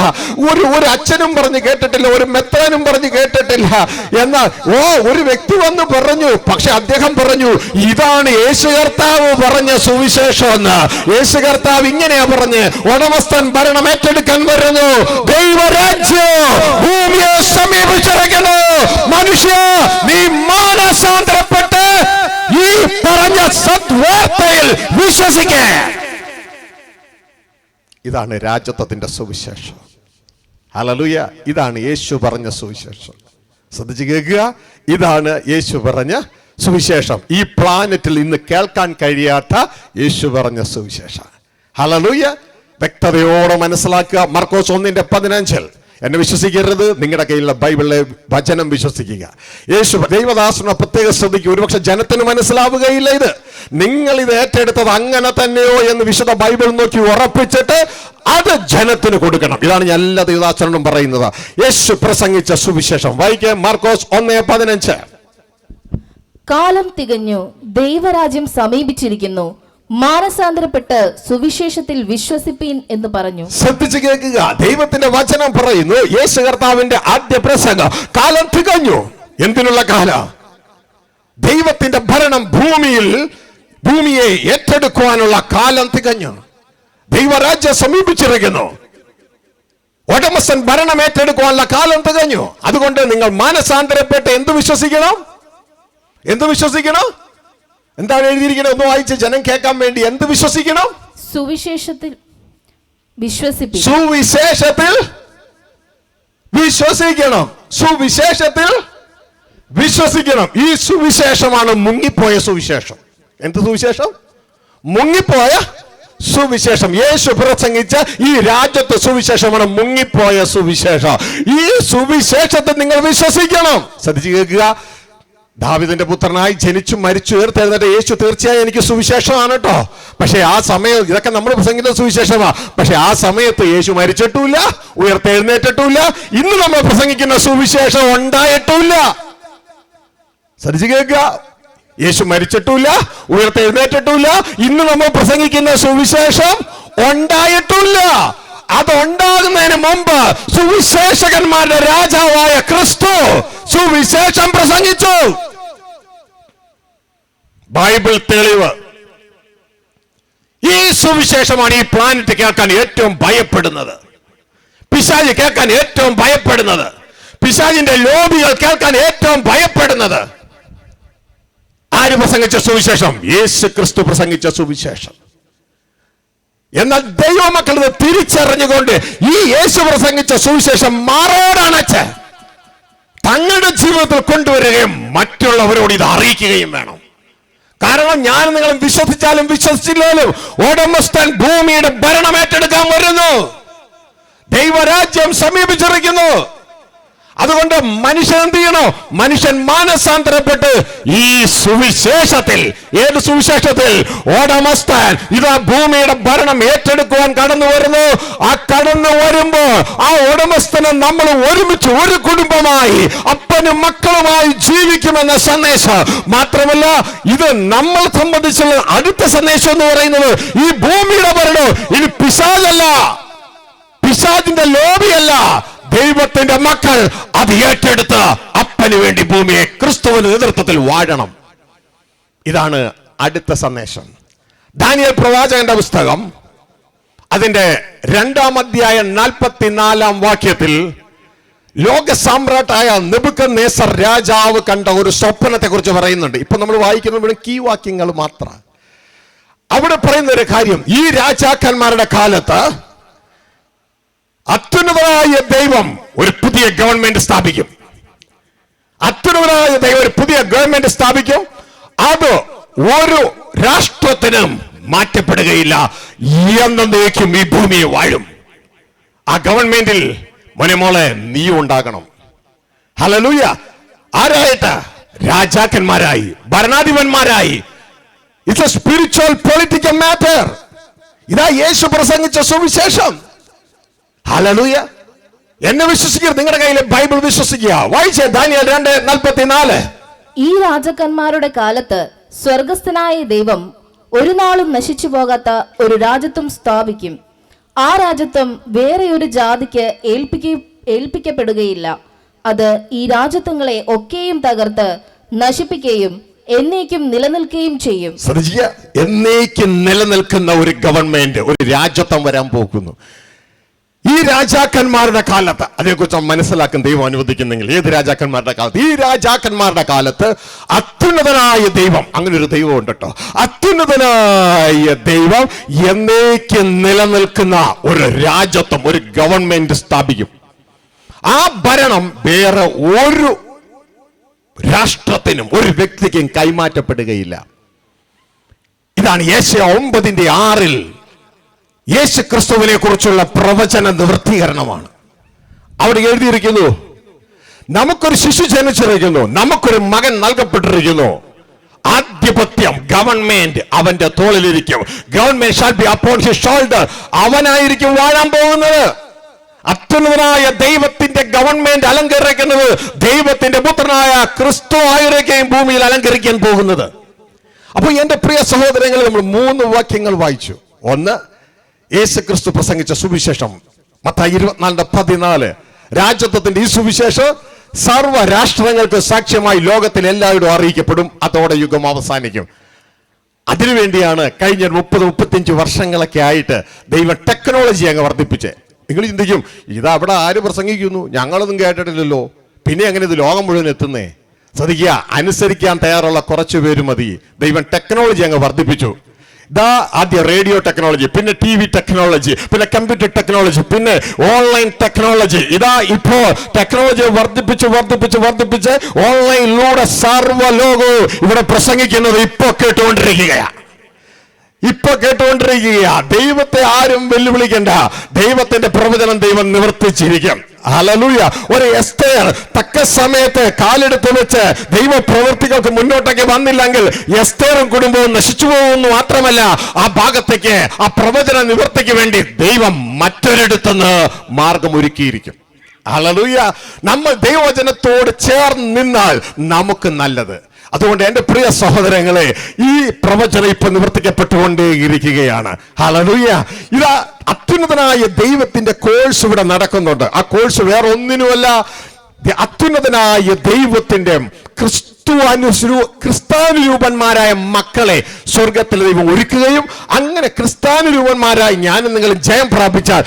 ഒരു അച്ഛനും പറഞ്ഞ് കേട്ടിട്ടില്ല, ഒരു മെത്രാനും പറഞ്ഞ് കേട്ടിട്ടില്ല. എന്നാൽ ഒരു വ്യക്തി വന്ന് പറഞ്ഞു, പക്ഷെ അദ്ദേഹം പറഞ്ഞു, ഇതാണ് യേശു കർത്താവ് പറഞ്ഞ സുവിശേഷം എന്ന്. യേശു കർത്താവ് ഇങ്ങനെയാ പറഞ്ഞ്, ഉടമസ്ഥൻ ഭരണം ഏറ്റെടുക്കാൻ വരുന്നു. ദൈവരാജ്യം ഭൂമിയെ സമീപിച്ചിരിക്കുന്നു. മനുഷ്യ, നീ മാനസാന്തരപ്പെട്ട് ഈ പറഞ്ഞ സദ്വാർത്തയിൽ വിശ്വസിക്ക. ഇതാണ് രാജത്വത്തിന്റെ സുവിശേഷം. ഹല്ലേലൂയ. ഇതാണ് യേശു പറഞ്ഞ സുവിശേഷം. ശ്രദ്ധിച്ച് കേൾക്കുക. ഇതാണ് യേശു പറഞ്ഞ സുവിശേഷം. ഈ പ്ലാനറ്റിൽ ഇന്ന് കേൾക്കാൻ കഴിയാത്ത യേശു പറഞ്ഞ സുവിശേഷം. ഹല്ലേലൂയ. വ്യക്തതയോടെ മനസ്സിലാക്കുക. മർക്കോസ് 1:15. എന്നെ വിശ്വസിക്കരുത്, നിങ്ങളുടെ കയ്യിലുള്ള ബൈബിളിലെ വചനം വിശ്വസിക്കുക. യേശു ദൈവദാസനെ പ്രത്യേകം ശ്രദ്ധിക്കുക. ഒരുപക്ഷെ ജനത്തിന് മനസ്സിലാവുകയില്ല ഇത്. നിങ്ങൾ ഇത് ഏറ്റെടുത്തത് അങ്ങനെ തന്നെയോ എന്ന് വിശുദ്ധ ബൈബിൾ നോക്കി ഉറപ്പിച്ചിട്ട് അത് ജനത്തിന് കൊടുക്കണം. ഇതാണ് ഞാൻ എല്ലാ ദൈവദാസനോടും പറയുന്നത്. യേശു പ്രസംഗിച്ച സുവിശേഷം വായിക്കുക. മാർക്കോസ് 1:15. കാലം തികഞ്ഞു, ദൈവരാജ്യം സമീപിച്ചിരിക്കുന്നു, മാനസാന്തരപ്പെട്ട് സുവിശേഷത്തിൽ വിശ്വസിപ്പീൻ എന്ന് പറഞ്ഞു. ശ്രദ്ധിച്ച് കേൾക്കുക. ദൈവത്തിന്റെ വചനം പറയുന്നു, യേശു കർത്താവിന്റെ ആദ്യ പ്രസംഗം, കാലം തികഞ്ഞു. എന്തിനുള്ള കാലം? ദൈവത്തിന്റെ ഭരണം ഭൂമിയെ ഏറ്റെടുക്കുവാനുള്ള കാലം തികഞ്ഞു. ദൈവരാജ്യം സമീപിച്ചിരിക്കുന്നു. ഉടമസ്ഥൻ ഭരണം ഏറ്റെടുക്കുവാനുള്ള കാലം തികഞ്ഞു. അതുകൊണ്ട് നിങ്ങൾ മാനസാന്തരപ്പെട്ട് എന്ത് വിശ്വസിക്കണം? എന്താണ് എഴുതിയിരിക്കുന്നത്? ഒന്ന് വായിച്ച് ജനം കേൾക്കാൻ വേണ്ടി. എന്ത് വിശ്വസിക്കണം? സുവിശേഷത്തിൽ വിശ്വസിക്കണം. ഈ സുവിശേഷമാണ് മുങ്ങിപ്പോയ സുവിശേഷം. എന്ത് സുവിശേഷം? മുങ്ങിപ്പോയ സുവിശേഷം. യേശു പ്രസംഗിച്ച ഈ രാജ്യത്തെ സുവിശേഷമാണ് മുങ്ങിപ്പോയ സുവിശേഷം. ഈ സുവിശേഷത്തെ നിങ്ങൾ വിശ്വസിക്കണം. ശ്രദ്ധിച്ച് കേൾക്കുക. ദാവീദിന്റെ പുത്രനായി ജനിച്ചു മരിച്ചു ഉയർത്തെഴുന്നേറ്റ യേശു തീർച്ചയായും എനിക്ക് സുവിശേഷമാണ് കേട്ടോ. പക്ഷെ ആ സമയം, ഇതൊക്കെ നമ്മൾ പ്രസംഗിക്കുന്ന സുവിശേഷമാണ്, പക്ഷെ ആ സമയത്ത് യേശു മരിച്ചിട്ടുമില്ല, ഉയർത്തെഴുന്നേറ്റിട്ടുമില്ല. ഇന്ന് നമ്മൾ പ്രസംഗിക്കുന്ന സുവിശേഷം ഉണ്ടായിട്ടുമില്ല. ശ്രദ്ധിച്ച് കേൾക്കുക. യേശു മരിച്ചിട്ടുമില്ല, ഉയർത്തെഴുന്നേറ്റിട്ടുമില്ല. ഇന്ന് നമ്മൾ പ്രസംഗിക്കുന്ന സുവിശേഷം ഉണ്ടായിട്ടുമില്ല. അതുണ്ടാകുന്നതിന് മുമ്പ് സുവിശേഷകന്മാരുടെ രാജാവായ ക്രിസ്തു സുവിശേഷം പ്രസംഗിച്ചു. ബൈബിൾ തെളിവ്. ഈ സുവിശേഷമാണ് ഈ പ്ലാനറ്റ് കേൾക്കാൻ ഏറ്റവും ഭയപ്പെടുന്നത്. പിശാച് കേൾക്കാൻ ഏറ്റവും ഭയപ്പെടുന്നത്. പിശാചിന്റെ ലോബികൾ കേൾക്കാൻ ഏറ്റവും ഭയപ്പെടുന്നത്. ആര് പ്രസംഗിച്ച സുവിശേഷം? യേശു ക്രിസ്തു പ്രസംഗിച്ച സുവിശേഷം. എന്നാൽ ദൈവമക്കൾ ഇത് തിരിച്ചറിഞ്ഞുകൊണ്ട് ഈ യേശു പ്രസംഗിച്ച സുവിശേഷം മാറോടണച്ച് തങ്ങളുടെ ജീവിതത്തിൽ കൊണ്ടുവരികയും മറ്റുള്ളവരോട് ഇത് അറിയിക്കുകയും വേണം. കാരണം ഞാൻ നിങ്ങളും വിശ്വസിച്ചാലും വിശ്വസിച്ചില്ലാലും ഉടമസ്ഥൻ ഭൂമിയുടെ ഭരണം ഏറ്റെടുക്കാൻ വരുന്നു. ദൈവരാജ്യം സമീപിച്ചിരിക്കുന്നു. അതുകൊണ്ട് മനുഷ്യൻ എന്ത് ചെയ്യണോ? മനുഷ്യൻ മാനസാന്തരപ്പെട്ട് ഈ സുവിശേഷത്തിൽ, ഏത് സുവിശേഷത്തിൽ? ഉടമസ്ഥൻ ഇതാ ഭൂമിയുടെ ഭരണം ഏറ്റെടുക്കുവാൻ കടന്നു വരുന്നു. ആ കടന്നു വരുമ്പോ ആ ഉടമസ്ഥനെ നമ്മൾ ഒരുമിച്ച് ഒരു കുടുംബമായി അപ്പനും മക്കളുമായി ജീവിക്കുമെന്ന സന്ദേശം മാത്രമല്ല, ഇത് നമ്മൾ സംബന്ധിച്ചുള്ള അടുത്ത സന്ദേശം എന്ന് പറയുന്നത് ഈ ഭൂമിയുടെ ഭരണം ഇത് പിശാചല്ല, പിശാചിന്റെ ലോബിയല്ല. ദൈവത്തിന്റെ മക്കൾ അത് ഏറ്റെടുത്ത് അപ്പന് വേണ്ടി ഭൂമിയെ ക്രിസ്തുവിന്റെ നേതൃത്വത്തിൽ വാഴണം. ഇതാണ് അടുത്ത സന്ദേശം. ദാനിയേൽ പ്രവാചകന്റെ പുസ്തകം അതിന്റെ 2-ാം അധ്യായം 44-ാം വാക്യത്തിൽ ലോക സാമ്രാട്ടായ നെബൂഖദ്നേസർ രാജാവ് കണ്ട ഒരു സ്വപ്നത്തെ കുറിച്ച് പറയുന്നുണ്ട്. ഇപ്പൊ നമ്മൾ വായിക്കുന്ന കീ വാക്യങ്ങൾ മാത്രം. അവിടെ പറയുന്ന ഒരു കാര്യം, ഈ രാജാക്കന്മാരുടെ കാലത്ത് അത്യുന്നതനായ ദൈവം ഒരു പുതിയ ഗവൺമെന്റ് സ്ഥാപിക്കും. അത്യുന്നതനായ ദൈവം ഒരു പുതിയ ഗവൺമെന്റ് സ്ഥാപിക്കും. അത് ഒരു രാഷ്ട്രത്തിനും മാറ്റപ്പെടുകയില്ല, എന്നേക്കും ഈ ഭൂമിയെ വാഴും. ആ ഗവൺമെന്റിൽ മോനെ നീ ഉണ്ടാകണം. ഹല്ലേലൂയ. ആരായിട്ട്? രാജാക്കന്മാരായി, ഭരണാധിപന്മാരായി. It's a spiritual political matter. ഇതാ യേശു പ്രസംഗിച്ച സുവിശേഷം. ഹല്ലേലൂയ. എന്നെ വിശ്വസിക്കുക, നിങ്ങളുടെ കയ്യിലെ ബൈബിൾ വിശ്വസിക്കുക. വായിച്ചേ ദാനിയേൽ 2:44. ഈ രാജാക്കന്മാരുടെ കാലത്ത് സ്വർഗസ്ഥനായ ദൈവം ഒരു നാളും നശിച്ചു പോകാത്ത ഒരു രാജത്വം സ്ഥാപിക്കും. ആ രാജത്വം വേറെ ഒരു ജാതിക്ക് ഏൽപ്പിക്കപ്പെടുകയില്ല. അത് ഈ രാജത്വങ്ങളെ ഒക്കെയും തകർത്ത് നശിപ്പിക്കുകയും എന്നേക്കും നിലനിൽക്കുകയും ചെയ്യും. എന്നേക്കും നിലനിൽക്കുന്ന ഒരു ഗവൺമെന്റ്, ഒരു രാജത്വം വരാൻ പോകുന്നു. ഈ രാജാക്കന്മാരുടെ കാലത്ത് അതേക്കുറിച്ച് മനസ്സിലാക്കാൻ ദൈവം അനുവദിക്കുന്നെങ്കിൽ, ഏത് രാജാക്കന്മാരുടെ കാലത്ത്? ഈ രാജാക്കന്മാരുടെ കാലത്ത് അത്യുന്നതനായ ദൈവം, അങ്ങനെ ഒരു ദൈവം ഉണ്ട് കേട്ടോ. അത്യുന്നതനായ ദൈവം എന്നേക്കും നിലനിൽക്കുന്ന ഒരു രാജത്വം, ഒരു ഗവൺമെന്റ് സ്ഥാപിക്കും. ആ ഭരണം വേറെ ഒരു രാഷ്ട്രത്തിനും ഒരു വ്യക്തിക്കും കൈമാറ്റപ്പെടുകയില്ല. ഇതാണ് യെശയ്യാ 9:6 യേശു ക്രിസ്തുവിനെ കുറിച്ചുള്ള പ്രവചന നിവൃത്തീകരണമാണ്. അവിടെ എഴുതിയിരിക്കുന്നു, നമുക്കൊരു ശിശു ജനിച്ചിരിക്കുന്നു, നമുക്കൊരു മകൻ നൽകപ്പെട്ടിരിക്കുന്നു. ആധിപത്യം, ഗവൺമെന്റ് അവന്റെ തോളിലിരിക്കും. Government shall be upon his shoulder. അവനായിരിക്കും വാഴാൻ പോകുന്നത്. അത്യുന്നതനായ ദൈവത്തിന്റെ ഗവൺമെന്റ് അലങ്കരിക്കുന്നത് ദൈവത്തിന്റെ പുത്രനായ ക്രിസ്തു ആയിരിക്കും ഭൂമിയിൽ അലങ്കരിക്കാൻ പോകുന്നത്. അപ്പൊ എന്റെ പ്രിയ സഹോദരങ്ങളെ, നമ്മൾ 3 വാക്യങ്ങൾ വായിച്ചു. ഒന്ന്, യേശു ക്രിസ്തു പ്രസംഗിച്ച സുവിശേഷം മത്തായി 24:14. രാജത്വത്തിന്റെ ഈ സുവിശേഷം സർവ്വ രാഷ്ട്രങ്ങൾക്ക് സാക്ഷ്യമായി ലോകത്തിൽ എല്ലാവരും അറിയിക്കപ്പെടും. അതോടെ യുഗം അവസാനിക്കും. അതിനുവേണ്ടിയാണ് കഴിഞ്ഞ 30-35 വർഷങ്ങളൊക്കെ ആയിട്ട് ദൈവം ടെക്നോളജി അങ്ങ് വർദ്ധിപ്പിച്ചേ. നിങ്ങൾ ചിന്തിക്കും, ഇത് അവിടെ ആര് പ്രസംഗിക്കുന്നു, ഞങ്ങളൊന്നും കേട്ടിട്ടില്ലല്ലോ, പിന്നെ എങ്ങനെ ഇത് ലോകം മുഴുവൻ എത്തുന്നേ? ശ്രദ്ധിക്കുക, അനുസരിക്കാൻ തയ്യാറുള്ള കുറച്ചു പേര് മതി. ദൈവം ടെക്നോളജി അങ്ങ് വർദ്ധിപ്പിച്ചു. ഇതാ ആദ്യം റേഡിയോ ടെക്നോളജി, പിന്നെ TV ടെക്നോളജി, പിന്നെ കമ്പ്യൂട്ടർ ടെക്നോളജി, പിന്നെ ഓൺലൈൻ ടെക്നോളജി. ഇതാ ഇപ്പോ ടെക്നോളജി വർദ്ധിപ്പിച്ച് ഓൺലൈനിലൂടെ സർവ്വ ലോകവും ഇവിടെ പ്രസംഗിക്കുന്നത് ഇപ്പൊ കേട്ടുകൊണ്ടിരിക്കുകയാണ്. ദൈവത്തെ ആരും വെല്ലുവിളിക്കണ്ട. ദൈവത്തിന്റെ പ്രവചനം ദൈവം നിവർത്തിച്ചിരിക്കും. ഹല്ലേലൂയ. ഒരു എസ്തേർ തക്ക സമയത്ത് കാലെടുത്ത് വെച്ച് ദൈവ പ്രവൃത്തികൾക്ക് മുന്നോട്ടേക്ക് വന്നില്ലെങ്കിൽ എസ്തേറും കുടുംബവും നശിച്ചു പോകുന്നു. മാത്രമല്ല, ആ ഭാഗത്തേക്ക്, ആ പ്രവചന നിവർത്തിക്ക് വേണ്ടി ദൈവം മറ്റൊരിടത്തുനിന്ന് മാർഗം ഒരുക്കിയിരിക്കും. ഹല്ലേലൂയ. നമ്മൾ ദൈവവചനത്തോട് ചേർന്ന് നിന്നാൽ നമുക്ക് നല്ലത്. അതുകൊണ്ട് എന്റെ പ്രിയ സഹോദരങ്ങളെ, ഈ പ്രവചനം ഇപ്പൊ നിവർത്തിക്കപ്പെട്ടുകൊണ്ടേയിരിക്കുകയാണ്. ഹല്ലേലൂയ. ഇതാ അത്യുന്നതനായ ദൈവത്തിന്റെ കോഴ്സ് ഇവിടെ നടക്കുന്നുണ്ട്. ആ കോഴ്സ് വേറെ ഒന്നിനുമല്ല, അത്യുന്നതനായ ദൈവത്തിന്റെ ക്രിസ്താനുരൂപന്മാരായ മക്കളെ സ്വർഗത്തിൽ ദൈവം ഒരുക്കുകയും അങ്ങനെ ക്രിസ്താനുരൂപന്മാരായി ഞാനും നിങ്ങളും ജയം പ്രാപിച്ചാൽ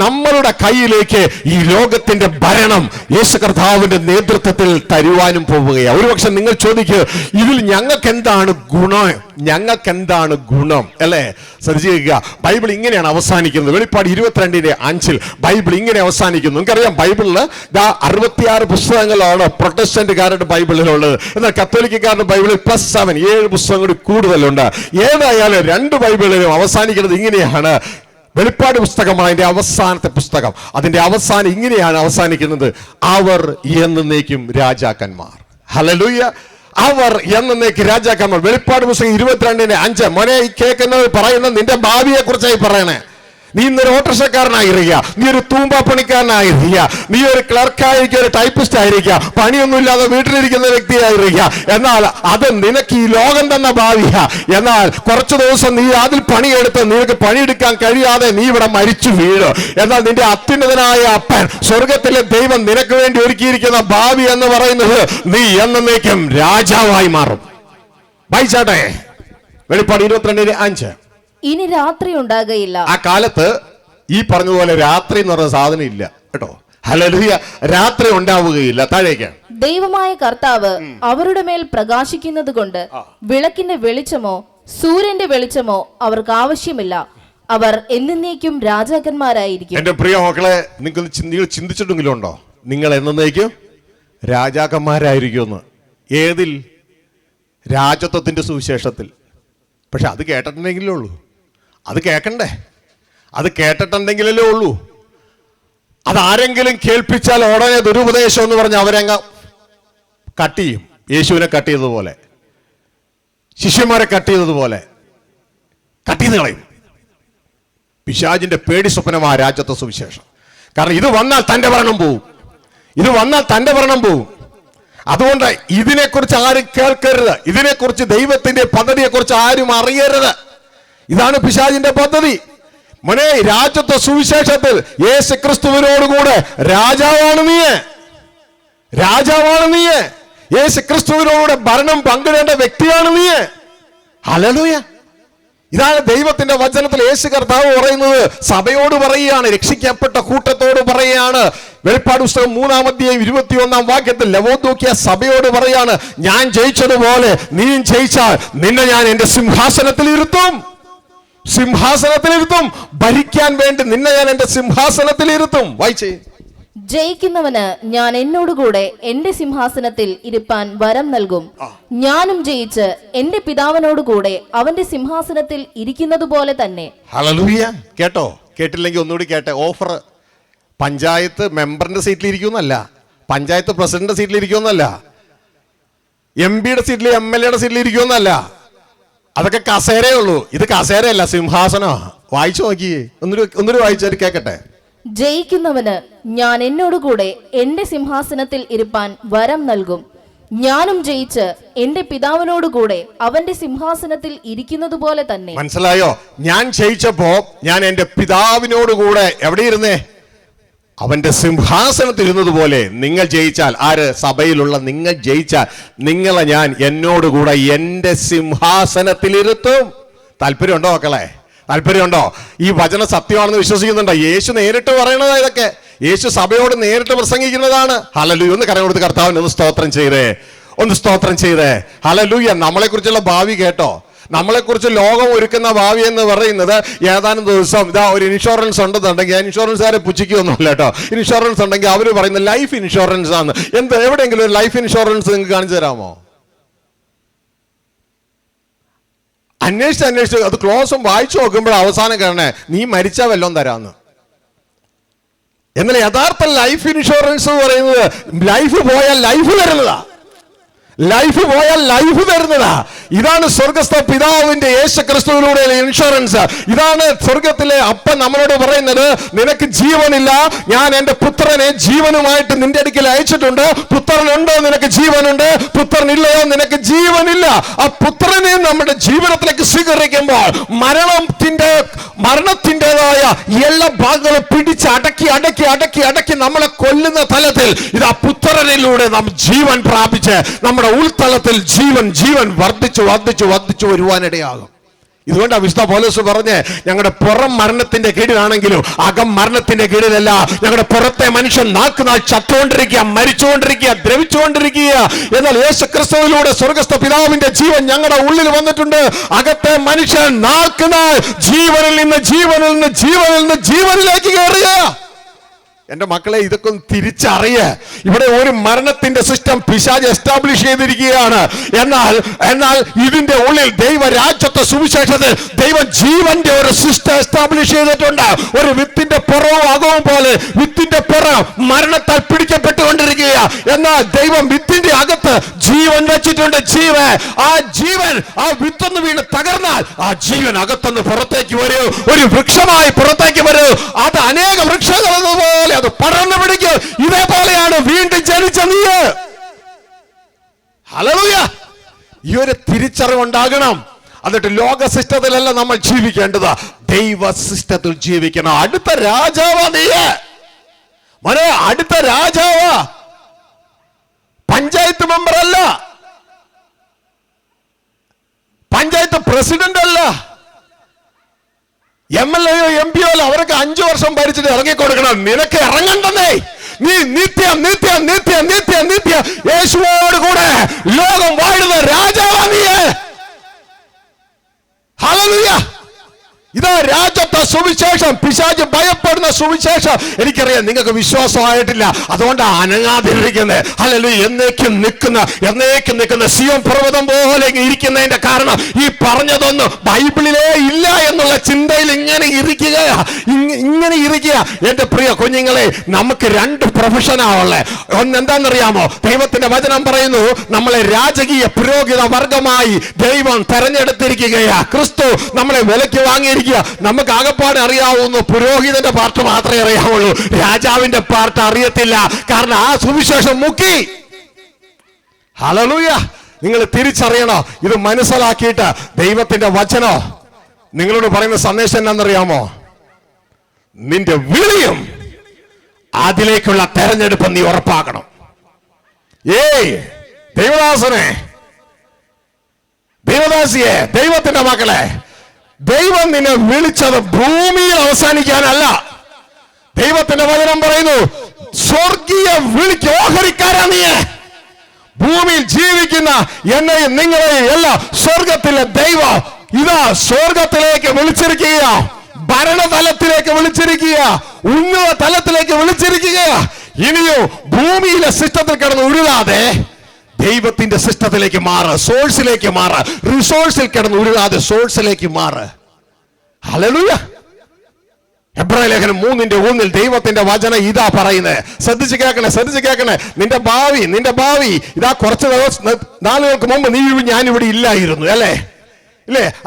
നമ്മളുടെ കയ്യിലേക്ക് ഈ ലോകത്തിന്റെ ഭരണം യേശു കർത്താവിന്റെ നേതൃത്വത്തിൽ തരുവാനും പോവുകയാണ്. ഒരുപക്ഷെ നിങ്ങൾ ചോദിക്കുക, ഇതിൽ ഞങ്ങൾക്ക് എന്താണ് ഗുണം അല്ലേ? ശ്രദ്ധിക്കുക, ബൈബിൾ ഇങ്ങനെയാണ് അവസാനിക്കുന്നത്. വെളിപ്പാട് 22:5 ബൈബിൾ ഇങ്ങനെ അവസാനിക്കുന്നു. നിങ്ങൾക്കറിയാം, ബൈബിളിൽ 66 പുസ്തകങ്ങളാണ് പ്രൊട്ടസ്റ്റന്റുകാരുടെ ബൈബിളിലുള്ളത്. എന്നാൽ കത്തോലിക്കക്കാരുടെ ബൈബിളിൽ +7 7 പുസ്തകം കൂടി കൂടുതലുണ്ട്. ഏതായാലും 2 ബൈബിളിലും അവസാനിക്കുന്നത് ഇങ്ങനെയാണ്. വെളിപ്പാട് പുസ്തകമാണ് അതിന്റെ അവസാനത്തെ പുസ്തകം. അതിന്റെ അവസാനം ഇങ്ങനെയാണ് അവസാനിക്കുന്നത്, അവർ എന്നേക്കും രാജാക്കന്മാർ. ഹല്ലേലൂയ. അവർ എന്നേക്ക് രാജാക്കന്മാർ. വെളിപ്പാട് പുസ്തകം 22:5. മോനെ, ഈ കേൾക്കുന്നത് പറയുന്നത് നിന്റെ ഭാവിയെ കുറിച്ചായി പറയണേ. നീ ഇന്നൊരു ഓട്ടോറിക്ഷക്കാരനായിരിക്കുക, നീ ഒരു തൂമ്പാ പണിക്കാരനായിരിക്കുക, നീ ഒരു ക്ലർക്കായിരിക്കുക, ഒരു ടൈപ്പിസ്റ്റ് ആയിരിക്കുക, പണിയൊന്നുമില്ലാതെ വീട്ടിലിരിക്കുന്ന വ്യക്തിയായിരിക്കുക. എന്നാൽ അത് നിനക്ക് ഈ ലോകം തന്നെ ഭാവിയാ. എന്നാൽ കുറച്ചു ദിവസം നീ അതിൽ പണിയെടുത്ത് നിനക്ക് പണിയെടുക്കാൻ കഴിയാതെ നീ ഇവിടെ മരിച്ചു വീഴും. എന്നാൽ നിന്റെ അത്യുന്നതനായ അപ്പൻ സ്വർഗത്തിലെ ദൈവം നിനക്ക് വേണ്ടി ഒരുക്കിയിരിക്കുന്ന ഭാവി എന്ന് പറയുന്നത് നീ എന്നേക്കും രാജാവായി മാറും. വായിച്ചാട്ടെ, വെളിപ്പാട് 22:5. ഇനി രാത്രി ഉണ്ടാകുകയില്ല. ആ കാലത്ത് ഈ പറഞ്ഞതുപോലെ രാത്രി എന്ന് പറയുന്ന സാധനം ഇല്ല കേട്ടോ. ഹല്ലേലൂയ. രാത്രി ഉണ്ടാവുകയില്ല. താഴേക്ക്. ദൈവമായ കർത്താവ് അവരുടെ മേൽ പ്രകാശിക്കുന്നത് കൊണ്ട് വിളക്കിന്റെ വെളിച്ചമോ സൂര്യന്റെ വെളിച്ചമോ അവർക്ക് ആവശ്യമില്ല. അവർ എന്നേക്കും രാജാക്കന്മാരായിരിക്കും. എന്റെ പ്രിയ മക്കളെ, നിങ്ങൾ ചിന്തിച്ചിട്ടെങ്കിലും ഉണ്ടോ നിങ്ങൾ എന്നേക്കും രാജാക്കന്മാരായിരിക്കുമെന്ന്? ഏതിൽ? രാജത്വത്തിന്റെ സുവിശേഷത്തിൽ. പക്ഷെ അത് കേട്ടിട്ടുണ്ടെങ്കിലേ ഉള്ളൂ. അത് കേൾക്കണ്ടേ? അത് കേട്ടിട്ടുണ്ടെങ്കിലല്ലേ ഉള്ളൂ. അതാരെങ്കിലും കേൾപ്പിച്ചാൽ ഉടനെ ദുരുപദേശം എന്ന് പറഞ്ഞ് അവരങ്ങ് കട്ട് ചെയ്യും. യേശുവിനെ കട്ട് ചെയ്തതുപോലെ, ശിഷ്യന്മാരെ കട്ട് ചെയ്തതുപോലെ കട്ട് ചെയ്ത് കളയും. പിശാചിന്റെ പേടി സ്വപ്നമായ രാജ്യത്വ സുവിശേഷം. കാരണം ഇത് വന്നാൽ തന്റെ ഭരണം പോവും. ഇത് വന്നാൽ തന്റെ ഭരണം പോവും. അതുകൊണ്ട് ഇതിനെക്കുറിച്ച് ആരും കേൾക്കരുത്. ഇതിനെക്കുറിച്ച്, ദൈവത്തിന്റെ പദ്ധതിയെക്കുറിച്ച് ആരും അറിയരുത്. ഇതാണ് പിശാചിന്റെ പദ്ധതി. മോനെ, രാജ്യത്വ സുവിശേഷത്തിൽ യേശു ക്രിസ്തുവിനോടുകൂടെ രാജാവാണ് നീ. രാജാവാണ് നീ. യേശു ക്രിസ്തുവിനോടുകൂടെ ഭരണം പങ്കിടേണ്ട വ്യക്തിയാണ് നീ. ഹല്ലേലൂയ. ഇതാണ് ദൈവത്തിന്റെ വചനത്തിൽ യേശു കർത്താവ് പറയുന്നത്. സഭയോട് പറയുകയാണ്, രക്ഷിക്കപ്പെട്ട കൂട്ടത്തോട് പറയുകയാണ്. വെളിപ്പാട് പുസ്തകം 3:21 ലവോദോക്കിയ സഭയോട് പറയാണ്, ഞാൻ ജയിച്ചതുപോലെ നീയും ജയിച്ചാൽ നിന്നെ ഞാൻ എന്റെ സിംഹാസനത്തിൽ ഇരുത്തും. സിംഹാസനത്തിലിരുത്തും. ഭരിക്കാൻ വേണ്ടി നിന്നെ ഞാൻ എന്റെ സിംഹാസനത്തിലിരുത്തും. വായിച്ചേ. ജയിക്കുന്നവന് ഞാൻ എന്നോടുകൂടെ എന്റെ സിംഹാസനത്തിൽ ഇരിപ്പാൻ വരം നൽകും. ഞാനും ജയിച്ച് എന്റെ പിതാവിനോടുകൂടെ അവന്റെ സിംഹാസനത്തിൽ ഇരിക്കുന്നത് പോലെ തന്നെ. ഹല്ലേലൂയ. കേട്ടോ? കേട്ടില്ലെങ്കിൽ ഒന്നുകൂടി കേട്ടെ. ഓഫർ പഞ്ചായത്ത് മെമ്പറിന്റെ സീറ്റിൽ ഇരിക്കുന്നല്ല, പഞ്ചായത്ത് പ്രസിഡന്റ് സീറ്റിൽ ഇരിക്കുന്നല്ല, MP-യുടെ സീറ്റിൽ, MLA-യുടെ സീറ്റിൽ ഇരിക്കുന്നല്ല. അതൊക്കെ കസേരയേ ഉള്ളൂ. ഇത് കസേരയല്ല, സിംഹാസനമാണ്. വായിച്ചു നോക്കിയേ. ഒന്നൊരു വായിച്ചാൽ കേക്കട്ടെ. ജയിക്കുന്നവന് ഞാൻ എന്നോടുകൂടെ എന്റെ സിംഹാസനത്തിൽ ഇരുപ്പാൻ വരം നൽകും. ഞാനും ജയിച്ച് എന്റെ പിതാവിനോടുകൂടെ അവന്റെ സിംഹാസനത്തിൽ ഇരിക്കുന്നത് പോലെ തന്നെ. മനസ്സിലായോ? ഞാൻ ജയിച്ചപ്പോ ഞാൻ എന്റെ പിതാവിനോടുകൂടെ എവിടെ ഇരുന്നേ? അവന്റെ സിംഹാസനത്തിൽ ഇരുന്നത് പോലെ നിങ്ങൾ ജയിച്ചാൽ, ആര്? സഭയിലുള്ള നിങ്ങൾ ജയിച്ചാൽ നിങ്ങളെ ഞാൻ എന്നോടുകൂടെ എന്റെ സിംഹാസനത്തിൽ ഇരുത്തും. താല്പര്യമുണ്ടോ മക്കളെ? താല്പര്യമുണ്ടോ? ഈ വചന സത്യമാണെന്ന് വിശ്വസിക്കുന്നുണ്ടോ? യേശു നേരിട്ട് പറയണതാ ഇതൊക്കെ. യേശു സഭയോട് നേരിട്ട് പ്രസംഗിക്കുന്നതാണ്. ഹല്ലേലൂയ. ഒന്ന് കരം കൊടുത്ത് കർത്താവിന് ഒന്ന് സ്തോത്രം ചെയ്തേ. ഒന്ന് സ്തോത്രം ചെയ്തേ. ഹല്ലേലൂയ. നമ്മളെ കുറിച്ചുള്ള ഭാവി കേട്ടോ. നമ്മളെക്കുറിച്ച് ലോകം ഒരുക്കുന്ന ഭാവി എന്ന് പറയുന്നത് ഏതാനും ദിവസം ഇതാ ഒരു ഇൻഷുറൻസ് ഉണ്ടെന്നുണ്ടെങ്കിൽ ആ ഇൻഷുറൻസുകാരെ പുച്ഛിക്കൊന്നുമില്ല കേട്ടോ. ഇൻഷുറൻസ് ഉണ്ടെങ്കിൽ അവർ പറയുന്നത് ലൈഫ് ഇൻഷുറൻസ് ആണ്. എവിടെയെങ്കിലും ഒരു ലൈഫ് ഇൻഷുറൻസ് നിങ്ങൾക്ക് കാണിച്ചു തരാമോ? അന്വേഷിച്ച് അത് ക്ലോസും വായിച്ചു നോക്കുമ്പോൾ അവസാനം കാണണേ നീ മരിച്ചാൽ വല്ലതും തരാമെന്ന്. എന്നാൽ യഥാർത്ഥ ലൈഫ് ഇൻഷുറൻസ് എന്ന് പറയുന്നത് ലൈഫ് പോയാൽ ലൈഫ് തരുന്നതാ. ലൈഫ് പോയാൽ ലൈഫ് തരുന്നതാ. ഇതാണ് സ്വർഗസ്ഥ പിതാവിന്റെ യേശു ക്രിസ്തുവിലൂടെ ഇൻഷുറൻസ്. ഇതാണ് സ്വർഗത്തിലെ അപ്പൻ നമ്മളോട് പറയുന്നത്, നിനക്ക് ജീവനില്ല, ഞാൻ എന്റെ പുത്രനെ ജീവനുമായിട്ട് നിന്റെ അടുക്കൽ അയച്ചിട്ടുണ്ട്. പുത്രനുണ്ടോ നിനക്ക് ജീവനുണ്ട്, പുത്രനില്ലയോ നിനക്ക് ജീവനില്ല. ആ പുത്രനെ നമ്മുടെ ജീവിതത്തിലേക്ക് സ്വീകരിക്കുമ്പോൾ മരണത്തിൻ്റെതായ എല്ലാ ഭാഗങ്ങളും പിടിച്ച് അടക്കി നമ്മളെ കൊല്ലുന്ന തലത്തിൽ ഇതാ പുത്രനിലൂടെ നാം ജീവൻ പ്രാപിച്ച് നമ്മുടെ ഉൾത്തലത്തിൽ ജീവൻ വർദ്ധിച്ചു വരുവാനിടയാകും. ഇതുകൊണ്ടാണ് വിശുദ്ധ പൗലോസ് പറഞ്ഞ്, ഞങ്ങളുടെ പുറം മരണത്തിന്റെ കീഴിലാണെങ്കിലും അകം മരണത്തിന്റെ കീഴിലല്ല. ഞങ്ങളുടെ പുറത്തെ മനുഷ്യൻ നാക്കുനാൾ ചത്തുകൊണ്ടിരിക്കുക, മരിച്ചുകൊണ്ടിരിക്കുക, ദ്രവിച്ചുകൊണ്ടിരിക്കുക. എന്നാൽ യേശു ക്രിസ്തുവിലൂടെ സ്വർഗസ്ഥ പിതാവിന്റെ ജീവൻ ഞങ്ങളുടെ ഉള്ളിൽ വന്നിട്ടുണ്ട്. അകത്തെ മനുഷ്യൻ നാക്കുനാൾ ജീവനിൽ നിന്ന് ജീവനിലേക്ക് കയറുക. എന്റെ മക്കളെ, ഇതൊക്കെ ഒന്ന് തിരിച്ചറിയ. ഇവിടെ ഒരു മരണത്തിന്റെ സിസ്റ്റം പിശാച് എസ്റ്റാബ്ലിഷ് ചെയ്തിരിക്കുകയാണ്. എന്നാൽ ഇതിന്റെ ഉള്ളിൽ ദൈവരാജ്യത്വ സുവിശേഷത്തിൽ ദൈവം ജീവന്റെ ഒരു സിസ്റ്റം എസ്റ്റാബ്ലിഷ് ചെയ്തിട്ടുണ്ട്. ഒരു വിത്തിന്റെ പുറവും അകവും പോലെ വിത്തിന്റെ പുറം മരണത്താൽ പിടിക്കപ്പെട്ടുകൊണ്ടിരിക്കുക. എന്നാൽ ദൈവം വിത്തിന്റെ അകത്ത് ജീവൻ വെച്ചിട്ടുണ്ട്. ആ വിത്തൊന്ന് വീണ് തകർന്നാൽ ആ ജീവൻ അകത്തുനിന്ന് പുറത്തേക്ക് വരൂ, ഒരു വൃക്ഷമായി പുറത്തേക്ക് വരൂ. അത് അനേക വൃക്ഷങ്ങൾ എന്നതുപോലെ അത് പടർന്നു പിടിക്കും. ഇതേപോലെയാണ് വീണ്ടും ജനിച്ച നീ. ഹല്ലേലൂയ. ഈ ഒരു തിരിച്ചറിവുണ്ടാകണം. എന്നിട്ട് ലോക സിസ്റ്റത്തിലല്ല നമ്മൾ ജീവിക്കേണ്ടത്, ദൈവ സിസ്റ്റത്തിൽ ജീവിക്കണം. അടുത്ത രാജാവാ നീ. മോനെ, അടുത്ത രാജാവാ. പഞ്ചായത്ത് മെമ്പർ അല്ല, പഞ്ചായത്ത് പ്രസിഡന്റ് അല്ല, MLA-യോ MP-യോ അല്ല. അവരൊക്കെ 5 വർഷം ഭരിച്ചിട്ട് ഇറങ്ങിക്കൊടുക്കണം. നിനക്ക് ഇറങ്ങണ്ടെന്നേ. നീ നിത്യം നിത്യം നിത്യം നിത്യം നിത്യം യേശുവോട് കൂടെ ലോകം വാഴുന്ന രാജാവാ നീ. ഹല്ലേലൂയ. ഇതാ രാജ്യത്തെ സുവിശേഷം, പിശാച് ഭയപ്പെടുന്ന സുവിശേഷം. എനിക്കറിയാം നിങ്ങൾക്ക് വിശ്വാസമായിട്ടില്ല, അതുകൊണ്ടാണ് അനങ്ങാതിരിക്കുന്നത്. ഹല്ലേലൂയ. എന്നേക്കും നിൽക്കുന്ന സിയോൻ പർവ്വതം പോലെ ഇരിക്കുന്നതിന്റെ കാരണം ഈ പറഞ്ഞതൊന്നും ബൈബിളിലേ ഇല്ല എന്നുള്ള ചിന്തയിൽ ഇങ്ങനെ ഇരിക്കുക. എന്റെ പ്രിയ കുഞ്ഞുങ്ങളെ, നമുക്ക് രണ്ട് പ്രൊഫഷനാവുള്ളേ. ഒന്നെന്താണെന്നറിയാമോ? ദൈവത്തിന്റെ വചനം പറയുന്നു, നമ്മളെ രാജകീയ പുരോഹിത വർഗമായി ദൈവം തെരഞ്ഞെടുത്തിരിക്കുകയാ. ക്രിസ്തു നമ്മളെ വിലയ്ക്ക് വാങ്ങിയിരിക്കുക. നമുക്ക് ആകപ്പാട് അറിയാവുന്നു പുരോഹിതന്റെ പാർട്ട് മാത്രമേ അറിയാവുള്ളൂ, രാജാവിന്റെ പാർട്ട് അറിയത്തില്ല. കാരണം ആ സുവിശേഷം മുക്കി. ഹല്ലേലൂയ. നിങ്ങൾ തിരിച്ചറിയണോ? ഇത് മനസ്സിലാക്കിയിട്ട് ദൈവത്തിന്റെ വചനോ നിങ്ങളോട് പറയുന്ന സന്ദേശം എന്താണെന്നറിയാമോ? നിന്റെ വിളിയും അതിലേക്കുള്ള തെരഞ്ഞെടുപ്പ് നീ ഉറപ്പാക്കണം. ദൈവദാസനെ, ദൈവദാസിയെ, ദൈവത്തിന്റെ മക്കളെ, ദൈവം നിന്നെ വിളിച്ചത് ഭൂമിയിൽ അവസാനിക്കാനല്ല. ദൈവത്തിന്റെ വചനം പറയുന്നു, സ്വർഗീയ വിളിക്ക് ഓഹരിക്കാരാ നീ. ഭൂമിയിൽ ജീവിക്കുന്ന എന്നെയും നിങ്ങളെയും എല്ലാം സ്വർഗത്തിലെ ദൈവം ഇതാ സ്വർഗത്തിലേക്ക് വിളിച്ചിരിക്കുക, ഭരണതലത്തിലേക്ക് വിളിച്ചിരിക്കുക, ഉന്നത തലത്തിലേക്ക് വിളിച്ചിരിക്കുക. ഇനിയോ ഭൂമിയിലെ സിസ്റ്റത്തിൽ കിടന്ന് ഉരുളാതെ ദൈവത്തിന്റെ സിസ്റ്റത്തിലേക്ക് മാറ്, സോഴ്സിലേക്ക് മാറ്. റിസോഴ്സിൽ കിടന്ന് ഉരുളാതെ സോഴ്സിലേക്ക് മാറ്. ഹല്ലേലൂയ. എബ്രായ ലേഖനം 3:1 ദൈവത്തിന്റെ വചനം ഇതാ പറയുന്നത്. ശ്രദ്ധിച്ച് കേൾക്കണേ. നിന്റെ ഭാവി ഇതാ കുറച്ച് നാളുകൾക്ക് മുമ്പ് ഞാനിവിടെ ഇല്ലായിരുന്നു, അല്ലേ?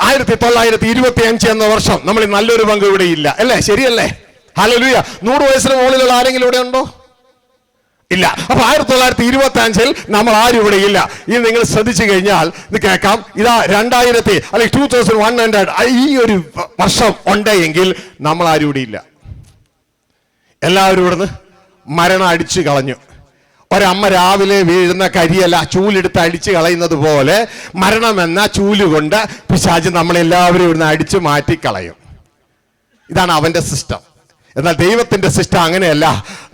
1925 എന്ന വർഷം നമ്മൾ നല്ലൊരു പങ്ക് ഇവിടെ ഇല്ല, അല്ലേ? ശരിയല്ലേ? ഹല്ലേലൂയ. 100 വയസ്സിന് മുകളിലുള്ള ആരെങ്കിലും ഇവിടെ ഉണ്ടോ? ഇല്ല. അപ്പൊ 1925 നമ്മൾ ആരും ഇവിടെ ഇല്ല. ഇത് നിങ്ങൾ ശ്രദ്ധിച്ചു കഴിഞ്ഞാൽ ഇത് കേൾക്കാം. ഇതാ 2000 അല്ലെങ്കിൽ 2100 ഈ ഒരു വർഷം ഉണ്ടെങ്കിൽ നമ്മൾ ആരും ഇവിടെ ഇല്ല. എല്ലാവരും ഇവിടുന്ന് മരണം അടിച്ചു കളഞ്ഞു. ഒരമ്മ രാവിലെ വീഴുന്ന കരിയല്ല ചൂലെടുത്ത് അടിച്ചു കളയുന്നത് പോലെ മരണമെന്ന ചൂലുകൊണ്ട് പിശാച് നമ്മളെല്ലാവരും ഇവിടുന്ന് അടിച്ചു മാറ്റി കളയും. ഇതാണ് അവന്റെ സിസ്റ്റം. എന്നാൽ ദൈവത്തിന്റെ സിസ്റ്റം അങ്ങനെയല്ല.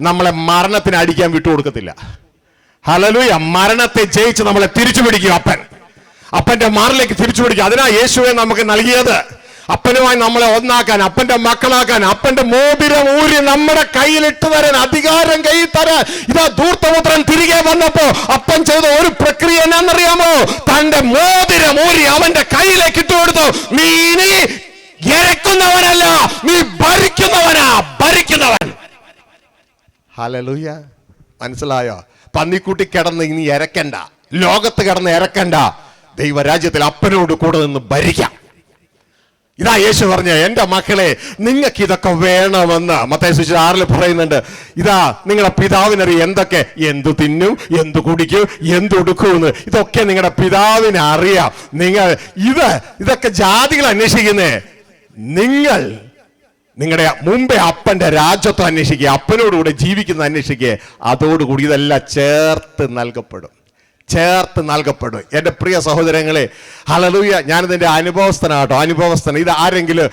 നമ്മളെ മരണത്തിന് അടിക്കാൻ വിട്ടുകൊടുക്കത്തില്ല. ഹല്ലേലൂയ. മരണത്തെ ജയിച്ച് നമ്മളെ തിരിച്ചു പിടിക്കും. അപ്പന്റെ മാറിലേക്ക് തിരിച്ചു പിടിക്കും. അതിനാ യേശുവെ നമുക്ക് നൽകിയത്. അപ്പനുമായി നമ്മളെ ഒന്നാക്കാൻ, അപ്പന്റെ മക്കളാക്കാൻ, അപ്പന്റെ മോതിരം ഊരി നമ്മുടെ കയ്യിലിട്ട് തരാൻ, അധികാരം കയ്യിൽ തരാൻ. ഇതാ ധൂർത്തപുത്രൻ തിരികെ വന്നപ്പോ അപ്പൻ ചെയ്ത ഒരു പ്രക്രിയ എന്നാന്നറിയാമോ? തന്റെ മോതിരം ഊരി അവന്റെ കയ്യിലേക്ക് ഇട്ടുകൊടുത്തു. നീ ഇരക്കുന്നവനല്ല, നീ ഭരിക്കുന്നവൻ. ഹല്ലേലൂയ. മനസ്സിലായോ? പന്നിക്കുട്ടി കിടന്ന് ഇനി ഇരക്കണ്ട, ലോകത്ത് കിടന്ന് ഇരക്കണ്ട. ദൈവരാജ്യത്തിൽ അപ്പനോട് കൂടെ നിന്ന് ഭരിക്കാം. ഇതാ യേശു പറഞ്ഞ, എന്റെ മക്കളെ, നിങ്ങൾക്ക് ഇതൊക്കെ വേണമെന്ന് മത്തായി സുവിശേഷം 6 പറയുന്നുണ്ട്. ഇതാ നിങ്ങളുടെ പിതാവിനറിയാം എന്തൊക്കെ, എന്തു തിന്നും, എന്തു കുടിക്കും, എന്തുടുക്കുമെന്ന്. ഇതൊക്കെ നിങ്ങളുടെ പിതാവിനെ അറിയാം. ഇതൊക്കെ ജാതികൾ അന്വേഷിക്കുന്നേ. നിങ്ങൾ നിങ്ങളുടെ മുമ്പേ അപ്പന്റെ രാജ്യത്വം അന്വേഷിക്കുക, അപ്പനോടുകൂടെ ജീവിക്കുന്ന അന്വേഷിക്കുക. അതോടുകൂടി ഇതെല്ലാം ചേർത്ത് നൽകപ്പെടും. എൻ്റെ പ്രിയ സഹോദരങ്ങളെ, ഹല്ലേലൂയ. ഞാനിതിൻ്റെ അനുഭവസ്ഥൻ. ഇത് ആരെങ്കിലും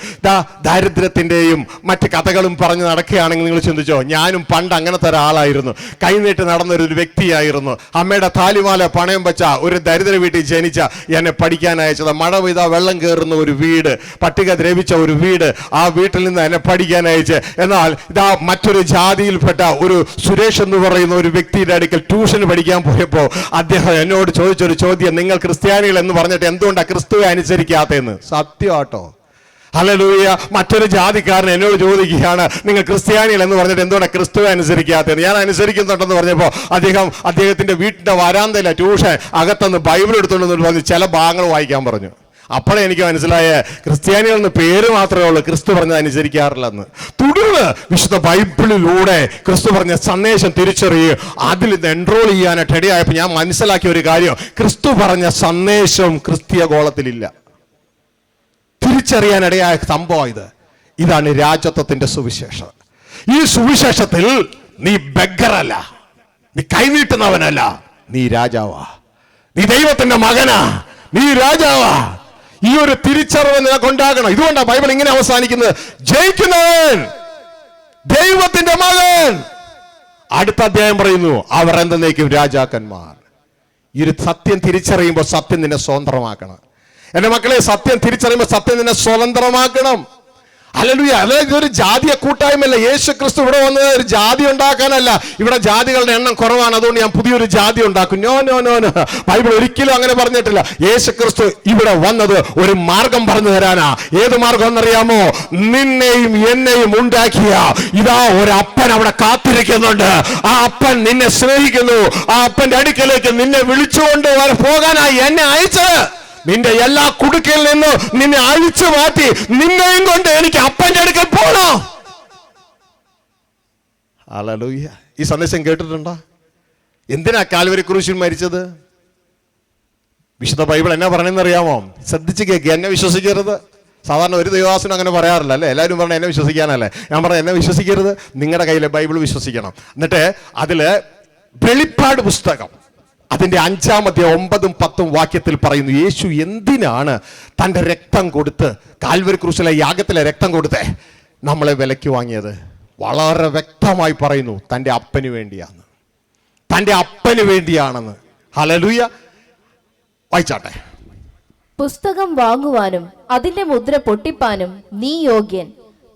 ദാരിദ്ര്യത്തിൻ്റെയും മറ്റ് കഥകളും പറഞ്ഞ് നടക്കുകയാണെങ്കിൽ നിങ്ങൾ ചിന്തിച്ചോ, ഞാനും പണ്ട് അങ്ങനത്തെ ഒരാളായിരുന്നു. കൈനീട്ട് നടന്നൊരു വ്യക്തിയായിരുന്നു. അമ്മയുടെ താലിമാല പണയം വെച്ച ഒരു ദരിദ്ര വീട്ടിൽ ജനിച്ച എന്നെ പഠിക്കാൻ അയച്ചത്. മഴ പെയ്ത വെള്ളം കയറുന്ന ഒരു വീട്, പട്ടിക ദ്രവിച്ച ഒരു വീട്, ആ വീട്ടിൽ നിന്ന് എന്നെ പഠിക്കാൻ അയച്ച്. എന്നാൽ ഇതാ മറ്റൊരു ജാതിയിൽപ്പെട്ട ഒരു സുരേഷ് എന്ന് പറയുന്ന ഒരു വ്യക്തിയുടെ അടുക്കൽ ട്യൂഷൻ പഠിക്കാൻ പോയപ്പോൾ അദ്ദേഹം എന്നോട് ചോദിച്ചൊരു ചോദ്യം, നിങ്ങൾ ക്രിസ്ത്യാനികൾ എന്ന് പറഞ്ഞിട്ട് എന്തുകൊണ്ടാണ് ക്രിസ്തുവെ അനുസരിക്കാത്തതെന്ന്. സത്യമാട്ടോ. ഹല്ലേലൂയ. മറ്റൊരു ജാതിക്കാരൻ എന്നോട് ചോദിക്കുകയാണ്, നിങ്ങൾ ക്രിസ്ത്യാനികൾ എന്ന് പറഞ്ഞിട്ട് എന്തുകൊണ്ടാണ് ക്രിസ്തുവെ അനുസരിക്കാത്തതെന്ന്. ഞാൻ അനുസരിക്കുന്നുണ്ടെന്ന് പറഞ്ഞപ്പോൾ അദ്ദേഹത്തിന്റെ വീട്ടിന്റെ വരാന്തയിലെ ട്യൂഷൻ അകത്തുനിന്ന് ബൈബിൾ എടുത്തുകൊണ്ടെന്ന് പറഞ്ഞ് ചില ഭാഗങ്ങൾ വായിക്കാൻ പറഞ്ഞു. അപ്പോഴേ എനിക്ക് മനസ്സിലായ ക്രിസ്ത്യാനികൾ എന്ന് പേര് മാത്രമേ ഉള്ളൂ, ക്രിസ്തു പറഞ്ഞത് അനുസരിക്കാറില്ലെന്ന്. തുടർന്ന് വിശുദ്ധ ബൈബിളിലൂടെ ക്രിസ്തു പറഞ്ഞ സന്ദേശം തിരിച്ചറിയുക, അതിൽ നിന്ന് എൻറോൾ ചെയ്യാനായിട്ട് ഇടയായപ്പോൾ ഞാൻ മനസ്സിലാക്കിയ ഒരു കാര്യം, ക്രിസ്തു പറഞ്ഞ സന്ദേശം ക്രിസ്തീയ ഗോളത്തിലില്ല. തിരിച്ചറിയാനിടയായ സംഭവം ഇതാണ് രാജത്വത്തിന്റെ സുവിശേഷം. ഈ സുവിശേഷത്തിൽ നീ ബെഗറല്ല, നീ കൈനീട്ടുന്നവനല്ല, നീ രാജാവാ. നീ ദൈവത്തിന്റെ മകനാ, നീ രാജാവാ. ഈ ഒരു തിരിച്ചറിവ് നിനക്കുണ്ടാകണം. ഇതുകൊണ്ടാണ് ബൈബിൾ ഇങ്ങനെ അവസാനിക്കുന്നത്, ജയിക്കുന്നവൻ ദൈവത്തിന്റെ മകൻ, അടുത്ത അധ്യായം പറയുന്നു, അവർ എന്നേക്കും രാജാക്കന്മാർ. ഈ ഒരു സത്യം തിരിച്ചറിയുമ്പോൾ സത്യം നിന്നെ സ്വതന്ത്രമാക്കണം. എന്റെ മക്കളെ, സത്യം തിരിച്ചറിയുമ്പോൾ സത്യം നിന്നെ സ്വതന്ത്രമാക്കണം. ഹല്ലേലൂയ. അതായത് ഇതൊരു ജാതിയ കൂട്ടായ്മയല്ല. യേശു ക്രിസ്തു ഇവിടെ വന്നത് ഒരു ജാതി ഉണ്ടാക്കാനല്ല. ഇവിടെ ജാതികളുടെ എണ്ണം കുറവാണ്, അതുകൊണ്ട് ഞാൻ പുതിയൊരു ജാതി ഉണ്ടാക്കും. No no no no, Bible ഒരിക്കലും അങ്ങനെ പറഞ്ഞിട്ടില്ല. യേശു ക്രിസ്തു ഇവിടെ വന്നത് ഒരു മാർഗം പറഞ്ഞു തരാനാ. ഏത് മാർഗം എന്നറിയാമോ? നിന്നെയും എന്നെയും ഉണ്ടാക്കിയ ഇതാ ഒരു അപ്പൻ അവിടെ കാത്തിരിക്കുന്നുണ്ട്. ആ അപ്പൻ നിന്നെ സ്നേഹിക്കുന്നു. ആ അപ്പന്റെ അടുക്കലേക്ക് നിന്നെ വിളിച്ചുകൊണ്ട് പോകാനായി എന്നെ അയച്ചത്. നിന്റെ എല്ലാ കുടുക്കയിൽ നിന്ന് നിന്നെ അഴിച്ചു മാറ്റി നിന്നെയും കൊണ്ട് എനിക്ക് അപ്പന്റെ അടുക്കൽ പോണോ? ഹല്ലേലൂയ. ഈ സന്ദേശം കേട്ടിട്ടുണ്ടോ? എന്തിനാ കാൽവരി ക്രൂശിൽ മരിച്ചത്? വിശുദ്ധ ബൈബിൾ എന്നാ പറയണെന്നറിയാമോ? ശ്രദ്ധിച്ച് കേൾക്കുക, എന്നെ വിശ്വസിക്കരുത്. സാധാരണ ഒരു ദൈവദാസനും അങ്ങനെ പറയാറില്ല അല്ലേ? എല്ലാവരും പറഞ്ഞ എന്നെ വിശ്വസിക്കാനല്ലേ. ഞാൻ പറഞ്ഞ എന്നെ വിശ്വസിക്കരുത്, നിങ്ങളുടെ കയ്യിലെ ബൈബിൾ വിശ്വസിക്കണം. എന്നിട്ട് അതില് വെളിപ്പാട് പുസ്തകം അതിന്റെ 5-ാം അധ്യായം 9-10 വാക്യത്തിൽ പറയുന്നു, യേശു എന്തിനാണ് തൻ്റെ രക്തം കൊടുത്ത്, കാൽവരി ക്രൂശിലെ യാഗത്തിലെ രക്തം കൊടുത്ത് നമ്മളെ വിലയ്ക്ക് വാങ്ങിയത്? വളരെ വ്യക്തമായി പറയുന്നു, തൻ്റെ അപ്പന് വേണ്ടിയാണ്. തൻ്റെ അപ്പന് വേണ്ടിയാണെന്ന്. ഹല്ലേലൂയ. വായിച്ചാട്ടെ. പുസ്തകം വാങ്ങുവാനും അതിന്റെ മുദ്ര പൊട്ടിപ്പാനും നീ യോഗ്യൻ.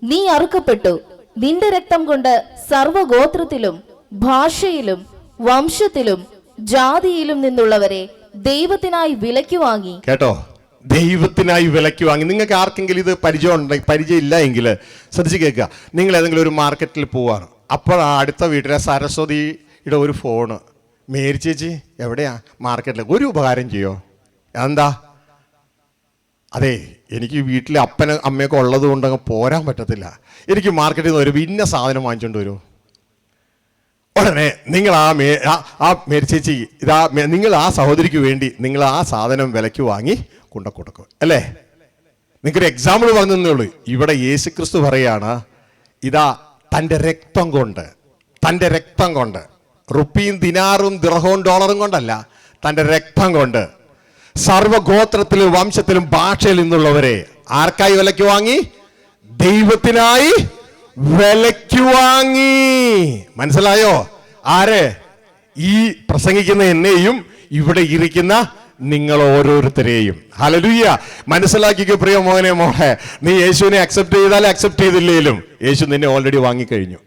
നീ അറുക്കപ്പെട്ടു. നിന്റെ രക്തം കൊണ്ട് സർവ്വഗോത്രത്തിലും ഭാഷയിലും വംശത്തിലും ജാതിയിലും നിന്നുള്ളവരെ ദൈവത്തിനായി വിലയ്ക്ക് വാങ്ങി. കേട്ടോ, ദൈവത്തിനായി വിലയ്ക്ക് വാങ്ങി. നിങ്ങൾക്ക് ആർക്കെങ്കിലും ഇത് പരിചയം ഇല്ല എങ്കിൽ ശ്രദ്ധിച്ച് കേൾക്കുക. നിങ്ങൾ ഏതെങ്കിലും ഒരു മാർക്കറ്റിൽ പോവാണ്. അപ്പോൾ അടുത്ത വീട്ടിലെ സരസ്വതിയുടെ ഒരു ഫോണ്, മേരി ചേച്ചി എവിടെയാ മാർക്കറ്റിൽ, ഒരു ഉപകാരം ചെയ്യോ? എന്താ? അതെ, എനിക്ക് വീട്ടിൽ അപ്പനും അമ്മയൊക്കെ ഉള്ളത് കൊണ്ട് അങ്ങ് പോരാൻ പറ്റത്തില്ല, എനിക്ക് മാർക്കറ്റിൽ നിന്ന് ഒരു ഇന്ന സാധനം വാങ്ങിച്ചുകൊണ്ട് വരുമോ? ഉടനെ നിങ്ങൾ ആ മേരി ചേച്ചി നിങ്ങൾ ആ സഹോദരിക്ക് വേണ്ടി നിങ്ങൾ ആ സാധനം വിലയ്ക്ക് വാങ്ങി കൊടുക്കും അല്ലേ? നിങ്ങൾക്കൊരു എക്സാമ്പിൾ പറഞ്ഞു തന്നേ ഉള്ളൂ. ഇവിടെ യേശു ക്രിസ്തു പറയാണ്, ഇതാ തൻ്റെ രക്തം കൊണ്ട് റുപ്പിയും ദിനാറും ദിർഹവും ഡോളറും കൊണ്ടല്ല, തൻ്റെ രക്തം കൊണ്ട് സർവഗോത്രത്തിലും വംശത്തിലും ഭാഷയിൽ നിന്നുള്ളവരെ ആർക്കായി വിലയ്ക്ക് വാങ്ങി? ദൈവത്തിനായി വിലയ്ക്ക് വാങ്ങി. മനസ്സിലായോ? ആര്? ഈ പ്രസംഗിക്കുന്ന എന്നെയും ഇവിടെ ഇരിക്കുന്ന നിങ്ങൾ ഓരോരുത്തരെയും. ഹല്ലേലൂയ. മനസ്സിലാക്കിക്കോ പ്രിയ മോനെ മോളെ, നീ യേശുവിനെ അക്സെപ്റ്റ് ചെയ്താലും അക്സെപ്റ്റ് ചെയ്തില്ലേലും യേശു നിന്നെ ഓൾറെഡി വാങ്ങിക്കഴിഞ്ഞു.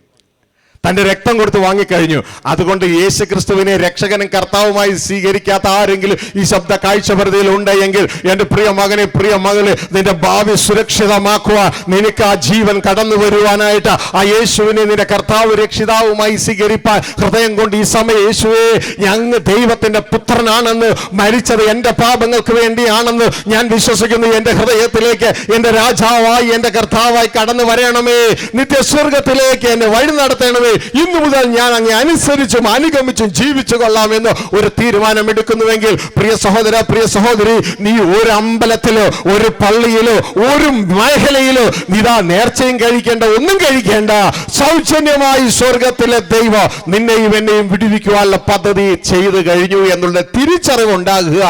തൻ്റെ രക്തം കൊടുത്ത് വാങ്ങിക്കഴിഞ്ഞു. അതുകൊണ്ട് യേശു ക്രിസ്തുവിനെ രക്ഷകനും കർത്താവുമായി സ്വീകരിക്കാത്ത ആരെങ്കിലും ഈ ശബ്ദ കാഴ്ചപരിധിയിൽ ഉണ്ടെങ്കിൽ എൻ്റെ പ്രിയ മകനെ, പ്രിയ മകളെ, നിന്റെ ഭാവി സുരക്ഷിതമാക്കുക. നിനക്ക് ആ ജീവൻ കടന്നു വരുവാനായിട്ട് ആ യേശുവിനെ നിന്റെ കർത്താവ് രക്ഷിതാവുമായി സ്വീകരിപ്പാൻ ഹൃദയം കൊണ്ട് ഈ സമയം യേശുവേ, ഞങ്ങൾ ദൈവത്തിന്റെ പുത്രനാണെന്ന്, മരിച്ചത് എൻ്റെ പാപങ്ങൾക്ക് വേണ്ടിയാണെന്ന് ഞാൻ വിശ്വസിക്കുന്നു. എൻ്റെ ഹൃദയത്തിലേക്ക് എൻ്റെ രാജാവായി, എൻ്റെ കർത്താവായി കടന്നു വരണമേ. നിത്യസ്വർഗത്തിലേക്ക് എന്നെ വഴി നടത്തണമേ. ഇന്നു മുതൽ ഞാൻ അങ്ങ് അനുസരിച്ചും അനുഗമിച്ചും ജീവിച്ചു കൊള്ളാമെന്ന് ഒരു തീരുമാനം എടുക്കുന്നുവെങ്കിൽ പ്രിയ സഹോദര, പ്രിയ സഹോദരി, നീ ഒരു അമ്പലത്തിലോ ഒരു പള്ളിയിലോ ഒരു മേഖലയിലോ ഇതാ നേർച്ചയും കഴിക്കേണ്ട, ഒന്നും കഴിക്കേണ്ട. സൗജന്യമായി സ്വർഗത്തിലെ ദൈവം നിന്നെയും എന്നെയും വിടുവിക്കുവാനുള്ള പദ്ധതി ചെയ്തു കഴിഞ്ഞു എന്നുള്ള തിരിച്ചറിവ് ഉണ്ടാകുക.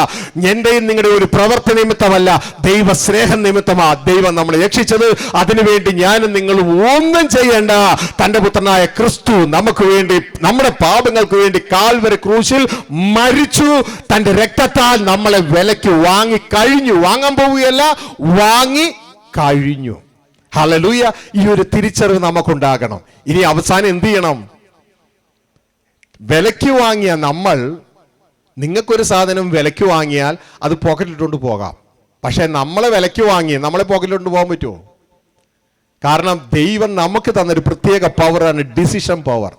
എന്റെയും നിങ്ങളുടെ ഒരു പ്രവർത്തി നിമിത്തമല്ല, ദൈവ സ്നേഹം നിമിത്തമാ ദൈവം നമ്മളെ രക്ഷിച്ചത്. അതിനുവേണ്ടി ഞാനും നിങ്ങളും ഒന്നും ചെയ്യേണ്ട. തന്റെ പുത്രനായ ക്രിസ്തു നമുക്ക് വേണ്ടി, നമ്മുടെ പാപങ്ങൾക്ക് വേണ്ടി കാൽവരി ക്രൂശിൽ മരിച്ചു. തന്റെ രക്തത്താൽ നമ്മളെ വിലയ്ക്ക് വാങ്ങി കഴിഞ്ഞു. വാങ്ങാൻ പോവുകയല്ല, വാങ്ങി കഴിഞ്ഞു. ഹല്ലേലൂയ. ഈ ഒരു തിരിച്ചറിവ് നമുക്കുണ്ടാകണം. ഇനി അവസാനം എന്ത് ചെയ്യണം? വിലയ്ക്ക് വാങ്ങിയ നമ്മൾ, നിങ്ങൾക്കൊരു സാധനം വിലയ്ക്ക് വാങ്ങിയാൽ അത് പോക്കറ്റിലിട്ടുകൊണ്ട് പോകാം. പക്ഷെ നമ്മളെ വിലയ്ക്ക് വാങ്ങി നമ്മളെ പോക്കറ്റിലിട്ട് പോകാൻ പറ്റുമോ? കാരണം ദൈവം നമുക്ക് തന്നൊരു പ്രത്യേക പവറാണ് ഡിസിഷൻ പവർ,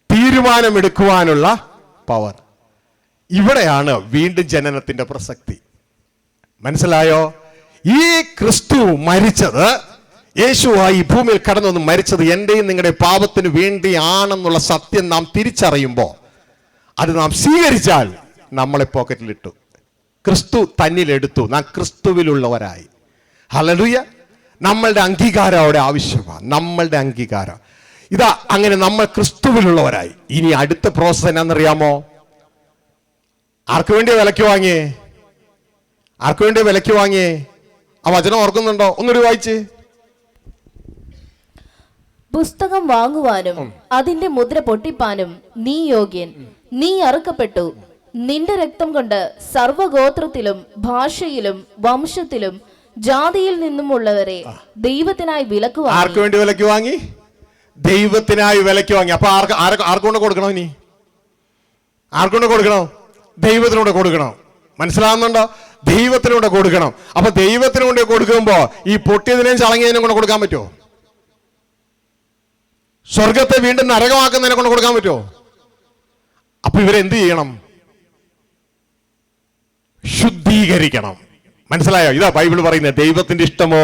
തീരുമാനമെടുക്കുവാനുള്ള പവർ. ഇവിടെയാണ് വീണ്ടും ജനനത്തിന്റെ പ്രസക്തി. മനസ്സിലായോ? ഈ ക്രിസ്തു മരിച്ചത്, യേശുവായി ഭൂമിയിൽ കടന്നു വന്ന് മരിച്ചത് എന്റെയും നിങ്ങളുടെ പാപത്തിന് വേണ്ടിയാണെന്നുള്ള സത്യം നാം തിരിച്ചറിയുമ്പോൾ, അത് നാം സ്വീകരിച്ചാൽ നമ്മളെ പോക്കറ്റിലിട്ടു, ക്രിസ്തു തന്നിലെടുത്തു, നാം ക്രിസ്തുവിലുള്ളവരായി. ഹല്ലേലൂയ. നമ്മളുടെ അംഗീകാരം അവിടെ ആവശ്യമാണ്. നമ്മളുടെ അംഗീകാരം ഇതാ, അങ്ങനെ നമ്മൾ ക്രിസ്തുവിലുള്ളവരായി. ഇനി അടുത്ത പ്രോസസ് എന്നാന്നറിയാമോ? ആർക്കു വേണ്ടി വിലയ്ക്ക് വാങ്ങിയേ? ആർക്കു വേണ്ടി വിലയ്ക്ക് വാങ്ങിയേ? ആ വചനം ഓർക്കുന്നുണ്ടോ? ഒന്നൊരു വായിച്ച്. പുസ്തകം വാങ്ങുവാനും അതിന്റെ മുദ്ര പൊട്ടിപ്പാനും നീ യോഗ്യൻ. നീ അറുക്കപ്പെട്ടു. നിന്റെ രക്തം കൊണ്ട് സർവഗോത്രത്തിലും ഭാഷയിലും വംശത്തിലും ജാതിയിൽ നിന്നുമുള്ളവരെ ദൈവത്തിനായി വിലക്ക് വാങ്ങി. ആർക്ക് വേണ്ടി വിലക്ക് വാങ്ങി? ദൈവത്തിനായി വിലക്ക് വാങ്ങി. അപ്പൊ ആർക്കൊണ്ട് കൊടുക്കണം? ഇനി ആർക്കൊണ്ട് കൊടുക്കണം? ദൈവത്തിനൂടെ കൊടുക്കണം. മനസ്സിലാവുന്നുണ്ടോ? ദൈവത്തിനൂടെ കൊടുക്കണം. അപ്പൊ ദൈവത്തിനൂടെ കൊടുക്കുമ്പോ ഈ പൊട്ടിയതിനെയും ചളങ്ങിയതിനും കൊണ്ട് കൊടുക്കാൻ പറ്റുമോ? സ്വർഗത്തെ വീണ്ടും നരകമാക്കുന്നതിനെ കൊണ്ട് കൊടുക്കാൻ പറ്റുമോ? അപ്പൊ ഇവരെന്ത് ചെയ്യണം? ശുദ്ധീകരിക്കണം. മനസ്സിലായോ? ഇതാ ബൈബിൾ പറയുന്നത്. ദൈവത്തിന്റെ ഇഷ്ടമോ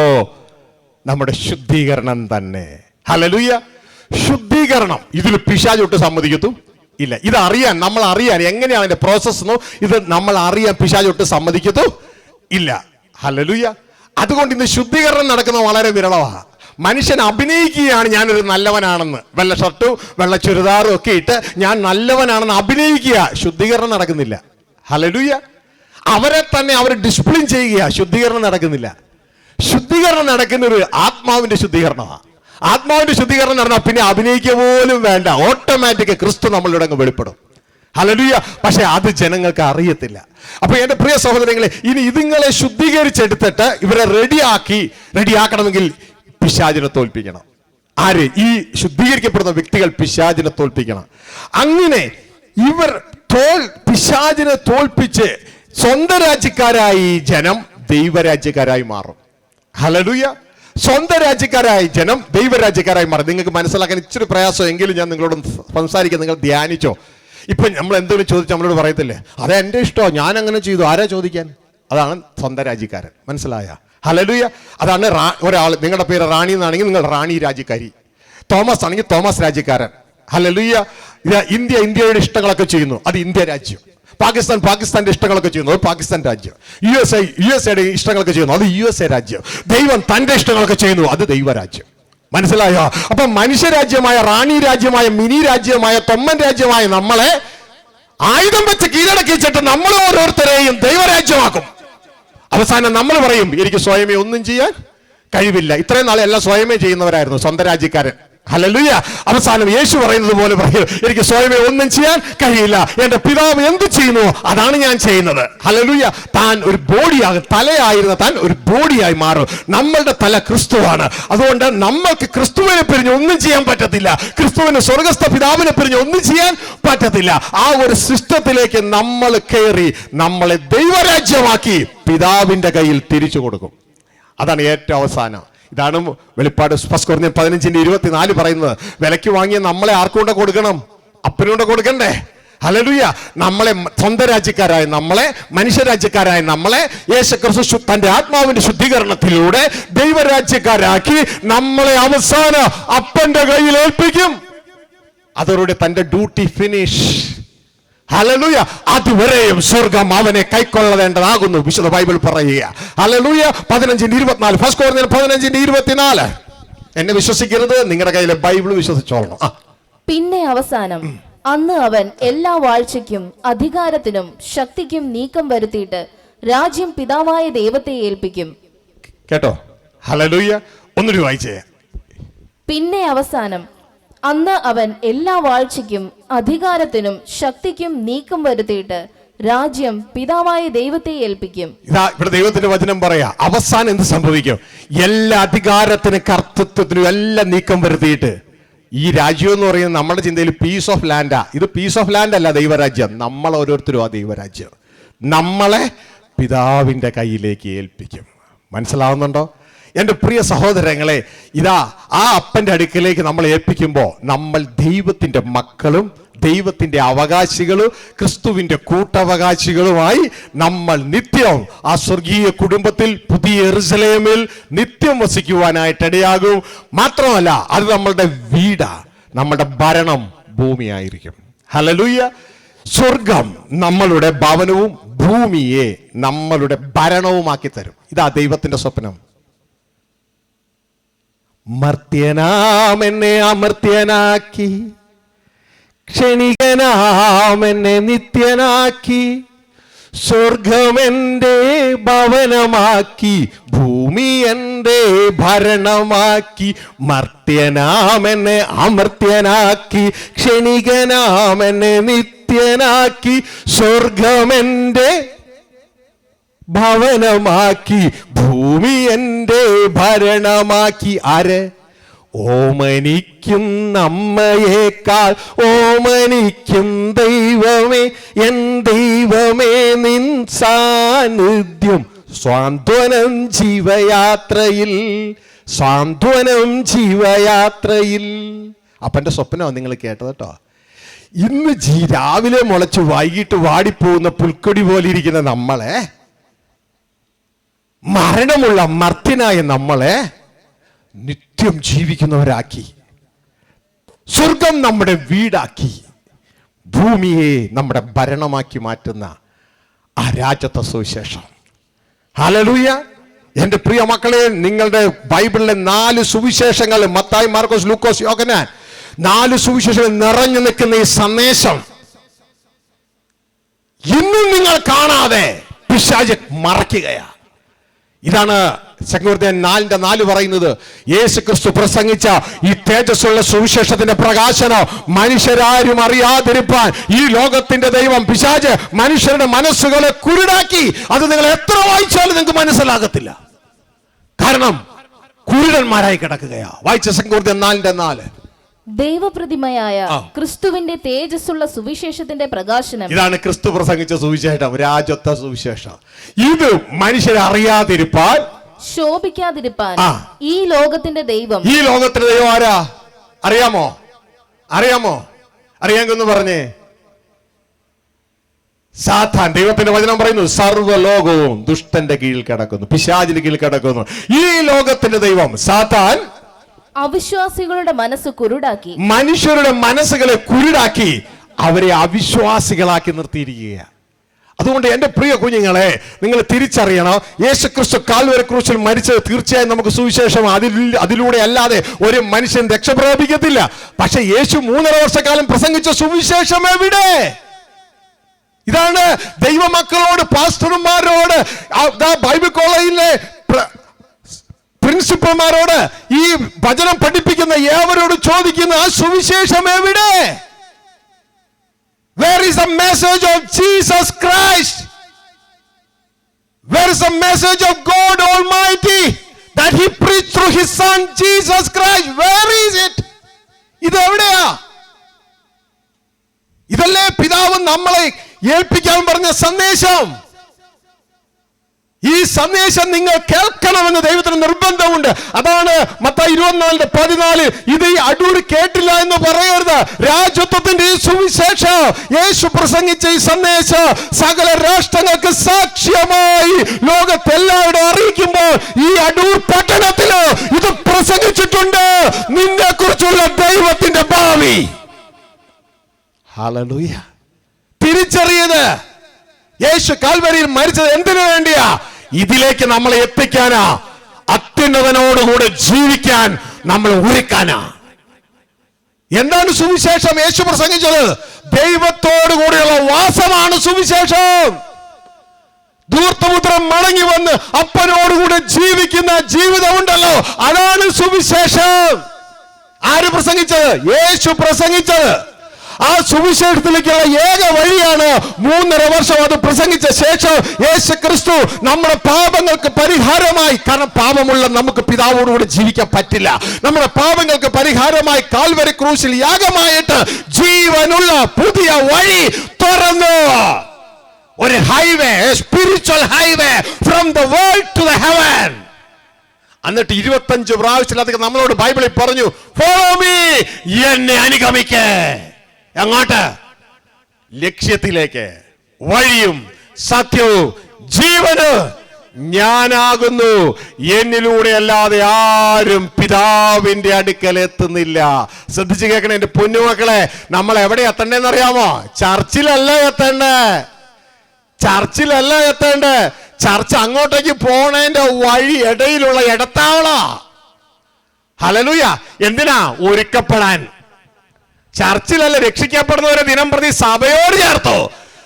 നമ്മുടെ ശുദ്ധീകരണം തന്നെ. ഹല്ലേലൂയ. ശുദ്ധീകരണം. ഇതിൽ പിശാചൊട്ട് സമ്മതിക്കത്തു ഇല്ല. ഇത് അറിയാൻ, നമ്മൾ അറിയാൻ എങ്ങനെയാണ് അതിന്റെ പ്രോസസ്, ഇത് നമ്മൾ അറിയാൻ പിശാചൊട്ട് സമ്മതിക്കത്തു ഇല്ല. ഹല്ലേലൂയ. അതുകൊണ്ട് ഇന്ന് ശുദ്ധീകരണം നടക്കുന്നത് വളരെ വിരളമാണ്. മനുഷ്യൻ അഭിനയിക്കുകയാണ് ഞാനൊരു നല്ലവനാണെന്ന്. വെള്ള ഷർട്ടും വെള്ള ചുരിദാറും ഒക്കെ ഇട്ട് ഞാൻ നല്ലവനാണെന്ന് അഭിനയിക്കുക. ശുദ്ധീകരണം നടക്കുന്നില്ല. ഹല്ലേലൂയ. അവരെ തന്നെ അവർ ഡിസിപ്ലിൻ ചെയ്യുക. ശുദ്ധീകരണം നടക്കുന്നില്ല. ശുദ്ധീകരണം നടക്കുന്ന ഒരു ആത്മാവിന്റെ ശുദ്ധീകരണമാണ്. ആത്മാവിന്റെ ശുദ്ധീകരണം നടന്നാൽ പിന്നെ അഭിനയിക്കുക പോലും വേണ്ട. ഓട്ടോമാറ്റിക് ക്രിസ്തു നമ്മളുടെ അങ്ങ് വെളിപ്പെടും. ഹല്ലേലൂയ. പക്ഷെ അത് ജനങ്ങൾക്ക് അറിയത്തില്ല. അപ്പൊ എന്റെ പ്രിയ സഹോദരങ്ങളെ, ഇനി ഇതുങ്ങളെ ശുദ്ധീകരിച്ചെടുത്തിട്ട് ഇവരെ റെഡിയാക്കണമെങ്കിൽ പിശാചിനെ തോൽപ്പിക്കണം. ആര്? ഈ ശുദ്ധീകരിക്കപ്പെടുന്ന വ്യക്തികൾ പിശാചിനെ തോൽപ്പിക്കണം. അങ്ങനെ ഇവർ പിശാചിനെ തോൽപ്പിച്ച് സ്വന്തം രാജ്യക്കാരായി ജനം ദൈവരാജ്യക്കാരായി മാറും. ഹല്ലേലൂയ. സ്വന്തം രാജ്യക്കാരായി ജനം ദൈവരാജ്യക്കാരായി മാറും. നിങ്ങൾക്ക് മനസ്സിലാക്കാൻ ഇച്ചിരി പ്രയാസം എങ്കിലും ഞാൻ നിങ്ങളോട് സംസാരിക്കാൻ, നിങ്ങൾ ധ്യാനിച്ചോ. ഇപ്പൊ നമ്മൾ എന്തെങ്കിലും ചോദിച്ചാൽ നമ്മളോട് പറയത്തില്ലേ, അതെ എന്റെ ഇഷ്ടമോ, ഞാൻ അങ്ങനെ ചെയ്തു, ആരാ ചോദിക്കാൻ? അതാണ് സ്വന്തം രാജ്യക്കാരൻ. മനസ്സിലായ? ഹല്ലേലൂയ. അതാണ് ഒരാൾ, നിങ്ങളുടെ പേര് റാണി എന്നാണെങ്കിൽ നിങ്ങൾ റാണി രാജ്യക്കാരി, തോമസ് ആണെങ്കിൽ തോമസ് രാജ്യക്കാരൻ. ഹല്ലേലൂയ. ഇന്ത്യയുടെ ഇഷ്ടങ്ങളൊക്കെ ചെയ്യുന്നു, അത് ഇന്ത്യ രാജ്യം. പാകിസ്ഥാന്റെ ഇഷ്ടങ്ങളൊക്കെ ചെയ്യുന്നു, അത് പാകിസ്ഥാൻ രാജ്യം. യുഎസ്എയുടെ ഇഷ്ടങ്ങളൊക്കെ ചെയ്യുന്നു, അത് യുഎസ്എ രാജ്യം. ദൈവം തന്റെ ഇഷ്ടങ്ങളൊക്കെ ചെയ്യുന്നു, അത് ദൈവരാജ്യം. മനസ്സിലായോ? അപ്പൊ മനുഷ്യരാജ്യമായ, റാണി രാജ്യമായ, മിനി രാജ്യമായ, തൊമ്മൻ രാജ്യമായ നമ്മളെ ആയുധം വെച്ച് കീഴടക്കിച്ചിട്ട് നമ്മൾ ഓരോരുത്തരെയും ദൈവരാജ്യമാക്കും. അവസാനം നമ്മൾ പറയും, എനിക്ക് സ്വയമേ ഒന്നും ചെയ്യാൻ കഴിവില്ല. ഇത്രയും നാളെ എല്ലാം സ്വയമേ ചെയ്യുന്നവരായിരുന്നു സ്വന്തം രാജ്യക്കാരൻ. ഹല്ലേലൂയ. അവസാനം യേശു പറയുന്നത് പോലെ പറയും, എനിക്ക് സ്വയമേ ഒന്നും ചെയ്യാൻ കഴിയില്ല, എന്റെ പിതാവ് എന്ത് ചെയ്യുന്നു അതാണ് ഞാൻ ചെയ്യുന്നത്. ഹല്ലേലൂയ. താൻ ഒരു ബോഡിയാകും, തലയായിരുന്ന താൻ ഒരു ബോഡിയായി മാറും. നമ്മളുടെ തല ക്രിസ്തുവാണ്. അതുകൊണ്ട് നമ്മൾക്ക് ക്രിസ്തുവിനെ പിരിഞ്ഞ് ഒന്നും ചെയ്യാൻ പറ്റത്തില്ല. ക്രിസ്തുവിന് സ്വർഗസ്ഥ പിതാവിനെ പിരിഞ്ഞ് ഒന്നും ചെയ്യാൻ പറ്റത്തില്ല. ആ ഒരു സിസ്റ്റത്തിലേക്ക് നമ്മൾ കയറി നമ്മളെ ദൈവരാജ്യമാക്കി പിതാവിന്റെ കയ്യിൽ തിരിച്ചു കൊടുക്കും. അതാണ് ഏറ്റവും അവസാനം. ഇതാണ് വെളിപ്പാട് 15:24 പറയുന്നത്. വിലയ്ക്ക് വാങ്ങിയ നമ്മളെ ആർക്കൊണ്ട് കൊടുക്കണം? അപ്പനോട് കൊടുക്കണ്ടേ? ഹല്ലേലൂയ. നമ്മളെ സ്വന്തം രാജ്യക്കാരായ നമ്മളെ, മനുഷ്യരാജ്യക്കാരായ നമ്മളെ യേശുക്രിസ്തു തന്റെ ആത്മാവിന്റെ ശുദ്ധീകരണത്തിലൂടെ ദൈവരാജ്യക്കാരാക്കി നമ്മളെ അവസാനം അപ്പന്റെ കയ്യിൽ ഏൽപ്പിക്കും. അതോടെ തന്റെ ഡ്യൂട്ടി ഫിനിഷ്. ഹല്ലേലൂയ. അതുവരെയും സ്വർഗം അവനെ കൈക്കൊള്ളേണ്ടതാകുന്നു വിശുദ്ധ ബൈബിൾ പറയുക. ഹല്ലേലൂയ. 15:24 ഫസ്റ്റ് കൊരിന്ത്യർ 15:24. എന്നെ വിശ്വസിക്കരുത്, നിങ്ങളുടെ കയ്യിലെ ബൈബിൾ വിശ്വസിച്ചോളണം. പിന്നെ അവസാനം അന്ന് അവൻ എല്ലാ വാഴ്ചയ്ക്കും അധികാരത്തിനും ശക്തിക്കും നീക്കം വരുത്തിയിട്ട് രാജ്യം പിതാവായ ദൈവത്തെ ഏൽപ്പിക്കും. കേട്ടോ? ഹല്ലേലൂയ. ഒന്നുകൂടി വായിച്ചേ. പിന്നെ അവസാനം അന്ന് അവൻ എല്ലാ വാഴ്ചയ്ക്കും അധികാരത്തിനും ശക്തിക്കും നീക്കം വരുത്തിയിട്ട് രാജ്യം പിതാവായ ദൈവത്തെ ഏൽപ്പിക്കും. ഇതാ ഇവിടെ ദൈവത്തിന്റെ വചനം പറയാ, അവസാനം എന്ത് സംഭവിക്കും? എല്ലാ അധികാരത്തിനും കർത്തൃത്വത്തിനും എല്ലാം നീക്കം വരുത്തിയിട്ട് ഈ രാജ്യം എന്ന് പറയുന്നത് നമ്മുടെ ചിന്തയിൽ പീസ് ഓഫ് ലാൻഡാ. ഇത് പീസ് ഓഫ് ലാൻഡ് അല്ല, ദൈവരാജ്യം. നമ്മൾ ഓരോരുത്തരും ആ ദൈവരാജ്യം നമ്മളെ പിതാവിന്റെ കയ്യിലേക്ക് ഏൽപ്പിക്കും. മനസ്സിലാവുന്നുണ്ടോ എൻ്റെ പ്രിയ സഹോദരങ്ങളെ? ഇതാ ആ അപ്പന്റെ അടുക്കലേക്ക് നമ്മൾ ഏൽപ്പിക്കുമ്പോൾ നമ്മൾ ദൈവത്തിന്റെ മക്കളും ദൈവത്തിന്റെ അവകാശികളും ക്രിസ്തുവിന്റെ കൂട്ടവകാശികളുമായി നമ്മൾ നിത്യം ആ സ്വർഗീയ കുടുംബത്തിൽ പുതിയ യെരൂശലേമിൽ നിത്യം വസിക്കുവാനായിട്ട് ഇടയാകും. മാത്രമല്ല അത് നമ്മളുടെ വീടാ, നമ്മളുടെ ഭരണം ഭൂമിയായിരിക്കും. ഹല്ലേലൂയ. സ്വർഗം നമ്മളുടെ ഭവനവും ഭൂമിയെ നമ്മളുടെ ഭരണവുമാക്കി തരും. ഇതാ ദൈവത്തിന്റെ സ്വപ്നം. മർത്യനാം എന്നെ അമർത്യനാക്കി, ക്ഷണികനാം എന്നെ നിത്യനാക്കി, സ്വർഗമെന്റെ ഭവനമാക്കി ഭൂമി എന്റെ ഭരണമാക്കി മർത്യനാമെന്നെ അമർത്യനാക്കി ക്ഷണികനാമെന്നെ നിത്യനാക്കി സ്വർഗമെന്റെ ഭവനമാക്കി ഭൂമി എന്റെ ഭരണമാക്കി. ആര്? ഓമനിക്കും നമ്മയേക്കാൾ ഓമനിക്കും ദൈവമേ, എൻ ദൈവമേ നിൻ സാന്നിധ്യം സ്വാന്തനം ജീവയാത്രയിൽ, സ്വാന്തനം ജീവയാത്രയിൽ. അപ്പൻ്റെ സ്വപ്നമാണ് നിങ്ങൾ കേട്ടത് കേട്ടോ. ഇന്ന് രാവിലെ മുളച്ച് വൈകിട്ട് വാടിപ്പോകുന്ന പുൽക്കൊടി പോലെ ഇരിക്കുന്ന നമ്മളെ, മരണമുള്ള മർത്യനായ നമ്മളെ നിത്യം ജീവിക്കുന്നവരാക്കി, സ്വർഗം നമ്മുടെ വീടാക്കി, ഭൂമിയെ നമ്മുടെ ഭരണമാക്കി മാറ്റുന്ന ആ രാജ്യത്തെ സുവിശേഷം. ഹല്ലേലൂയ. എൻ്റെ പ്രിയ മക്കളെ, നിങ്ങളുടെ ബൈബിളിലെ 4 സുവിശേഷങ്ങൾ, മത്തായി, മാർക്കോസ്, ലൂക്കോസ്, യോഹന്നാൻ, 4 സുവിശേഷങ്ങൾ നിറഞ്ഞു നിൽക്കുന്ന ഈ സന്ദേശം ഇന്നും നിങ്ങൾ കാണാതെ പിശാച് മറയ്ക്കുകയാണ്. ഇതാണ് 2 Corinthians 4:4 പറയുന്നത്. യേശു ക്രിസ്തു പ്രസംഗിച്ച ഈ തേജസ്സുള്ള സുവിശേഷത്തിന്റെ പ്രകാശനം മനുഷ്യരാരും അറിയാതിരിപ്പാൻ ഈ ലോകത്തിന്റെ ദൈവം പിശാച് മനുഷ്യരുടെ മനസ്സുകളെ കുരുടാക്കി. അത് നിങ്ങൾ എത്ര വായിച്ചാലും നിങ്ങൾക്ക് മനസ്സിലാകത്തില്ല. കാരണം കുരുടന്മാരായി കിടക്കുകയാ. വായിച്ച 2 Corinthians 4:4. ദൈവപ്രതിമയായ ക്രിസ്തുവിന്റെ തേജസ്സുള്ള സുവിശേഷത്തിന്റെ പ്രകാശനം. ഇതാണ് ക്രിസ്തു പ്രസംഗിച്ച സുവിശേഷം, രാജ്യത്തെ സുവിശേഷം. ഇത് മനുഷ്യരെ അറിയാതിരിപ്പാൻ, ശോഭിക്കാതിരിപ്പാൻ ഈ ലോകത്തിന്റെ ദൈവം. ഈ ലോകത്തിന്റെ ദൈവം ആരാ? അറിയാമോ? അറിയാമെന്ന് പറഞ്ഞേ. സാത്താൻ. ദൈവത്തിന്റെ വചനം പറയുന്നു സർവ്വലോകവും ദുഷ്ടന്റെ കീഴിൽ കിടക്കുന്നു, പിശാചിന്റെ കീഴിൽ കിടക്കുന്നു. ഈ ലോകത്തിന്റെ ദൈവം സാത്താൻ അവിശ്വാസികളുടെ മനസ്സ് കുരുടാക്കി, മനുഷ്യരുടെ മനസ്സുകളെ കുരുടാക്കി അവരെ അവിശ്വാസികളാക്കി നിർത്തിയിരിക്കുകയാണ്. അതുകൊണ്ട് എൻ്റെ പ്രിയ കുഞ്ഞുങ്ങളെ, നിങ്ങൾ തിരിച്ചറിയണം, യേശുക്രിസ്തു കാൽവരി ക്രൂശിൽ മരിച്ചത് തീർച്ചയായും നമുക്ക് സുവിശേഷം. അതിലൂടെ അല്ലാതെ ഒരു മനുഷ്യൻ രക്ഷ പ്രാപിക്കത്തില്ല. പക്ഷെ യേശു 3.5 വർഷക്കാലം പ്രസംഗിച്ച സുവിശേഷം എവിടെ? ഇതാണ് ദൈവമക്കളോട്, പാസ്റ്റർമാരോട്, ബൈബിൾ കോളേജിലെ പ്രിൻസിപ്പൽമാരോട്, ഈ വചനം പഠിപ്പിക്കുന്ന ഏവരോട് ചോദിക്കുന്ന ആ സുവിശേഷം എവിടെ? Where is the message of Jesus Christ? Where is the message of God Almighty that He preached through His Son Jesus Christ? Where is it? ഇത് എവിടെയാ? ഇതല്ലേ പിതാവ് നമ്മളെ ഏൽപ്പിക്കാൻ പറഞ്ഞ സന്ദേശം. ഈ സന്ദേശം നിങ്ങൾ കേൾക്കണമെന്ന് ദൈവത്തിന് നിർബന്ധമുണ്ട്. അതാണ് മത്തായി 24:14. ഇത് ഈ അടൂർ കേട്ടില്ല എന്ന് പറയരുത്. രാജ്യത്വത്തിന്റെ ഈ സുവിശേഷം, യേശു പ്രസംഗിച്ച ഈ സന്ദേശം സകല രാഷ്ട്രങ്ങൾക്ക് സാക്ഷ്യമായി ലോകത്തെല്ലാവരും അറിയിക്കുമ്പോൾ ഈ അടൂർ പട്ടണത്തില് ഇത് പ്രസംഗിച്ചിട്ടുണ്ട്. നിന്നെ കുറിച്ചുള്ള ദൈവത്തിന്റെ ഭാവി. ഹല്ലേലൂയ. തിരിച്ചറിയത് യേശു കാൽവരിയിൽ മരിച്ചത് എന്തിനു വേണ്ടിയാ? ഇതിലേക്ക് നമ്മളെ എത്തിക്കാനാ, അത്യുന്നതനോടുകൂടെ ജീവിക്കാൻ നമ്മൾ ഒരുക്കാനാ. എന്താണ് സുവിശേഷം? യേശു പ്രസംഗിച്ചത് ദൈവത്തോടു കൂടിയുള്ള വാസമാണ് സുവിശേഷം. ധൂർത്തപുത്രൻ മടങ്ങി വന്ന് അപ്പനോടുകൂടെ ജീവിക്കുന്ന ജീവിതമുണ്ടല്ലോ, അതാണ് സുവിശേഷം. ആര് പ്രസംഗിച്ചത്? യേശു പ്രസംഗിച്ചത്. ആ സുവിശേഷത്തിലേക്കുള്ള ഏക വഴിയാണ് 3.5 വർഷം അത് പ്രസംഗിച്ച ശേഷം യേശു ക്രിസ്തു നമ്മുടെ പാപങ്ങൾക്ക് പരിഹാരമായി, കാരണം പാപമുള്ള നമുക്ക് പിതാവോടുകൂടി ജീവിക്കാൻ പറ്റില്ല, നമ്മുടെ പാപങ്ങൾക്ക് പരിഹാരമായി കാൽവരി ക്രൂശിൽ യാഗമായിട്ട് ജീവനുള്ള പുതിയ വഴി തുറന്നു. ഒരു highway, spiritual highway from the world to the heaven. എന്നിട്ട് 25 പ്രാവശ്യത്തിലധികം നമ്മളോട് ബൈബിളിൽ പറഞ്ഞു, ഫോളോ മീ, എന്നെ അനുഗമിക്കേ. എങ്ങോട്ട്? ലക്ഷ്യത്തിലേക്ക്. വഴിയും സത്യവും ജീവനും ഞാനാകുന്നു, എന്നിലൂടെ അല്ലാതെ ആരും പിതാവിന്റെ അടുക്കൽ എത്തുന്നില്ല. ശ്രദ്ധിച്ചു കേൾക്കണേ എന്റെ പൊന്നുമക്കളെ, നമ്മൾ എവിടെ എത്തണ്ടേന്ന് അറിയാമോ? ചർച്ചിലല്ല എത്തേണ്ടേ. ചർച്ച് അങ്ങോട്ടേക്ക് പോണേന്റെ വഴി ഇടയിലുള്ള ഇടത്താവളാ. ഹല്ലേലൂയ. എന്തിനാ? ഒരുക്കപ്പെടാൻ. ചർച്ചിലല്ല രക്ഷിക്കപ്പെടുന്നവരെ ദിനം പ്രതി സഭയോട് ചേർത്തോ.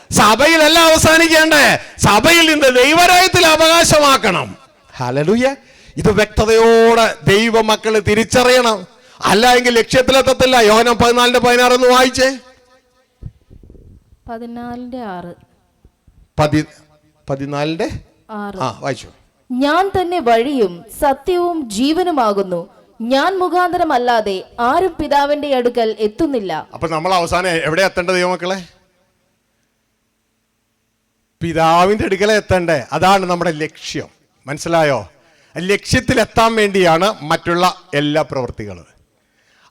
സഭയിലല്ല അവസാനിക്കേണ്ടേ, സഭയിൽ നിന്ന് ദൈവരാജ്യത്തിൽ അവകാശമാക്കണം. ഹല്ലേലൂയ. ഇത് വ്യക്തതയോടെ ദൈവമക്കള് തിരിച്ചറിയണം, അല്ല എങ്കിൽ ലക്ഷ്യത്തിലെത്തത്തില്ല. യോഹന്നാൻ 14:16 ഒന്ന് വായിച്ചേ. 14:6. 14:6 വായിച്ചു. ഞാൻ തന്നെ വഴിയും സത്യവും ജീവനുമാകുന്നു, ഞാൻ മുഖാന്തരമല്ലാതെ ആരും പിതാവിന്റെ അടുക്കൽ എത്തുന്നില്ല. അപ്പൊ നമ്മൾ അവസാനം എവിടെ എത്തേണ്ടത് ദൈവമക്കളെ? പിതാവിന്റെ അടുക്കൽ എത്തണ്ടേ. അതാണ് നമ്മുടെ ലക്ഷ്യം. മനസ്സിലായോ? ലക്ഷ്യത്തിലെത്താൻ വേണ്ടിയാണ് മറ്റുള്ള എല്ലാ പ്രവൃത്തികളും.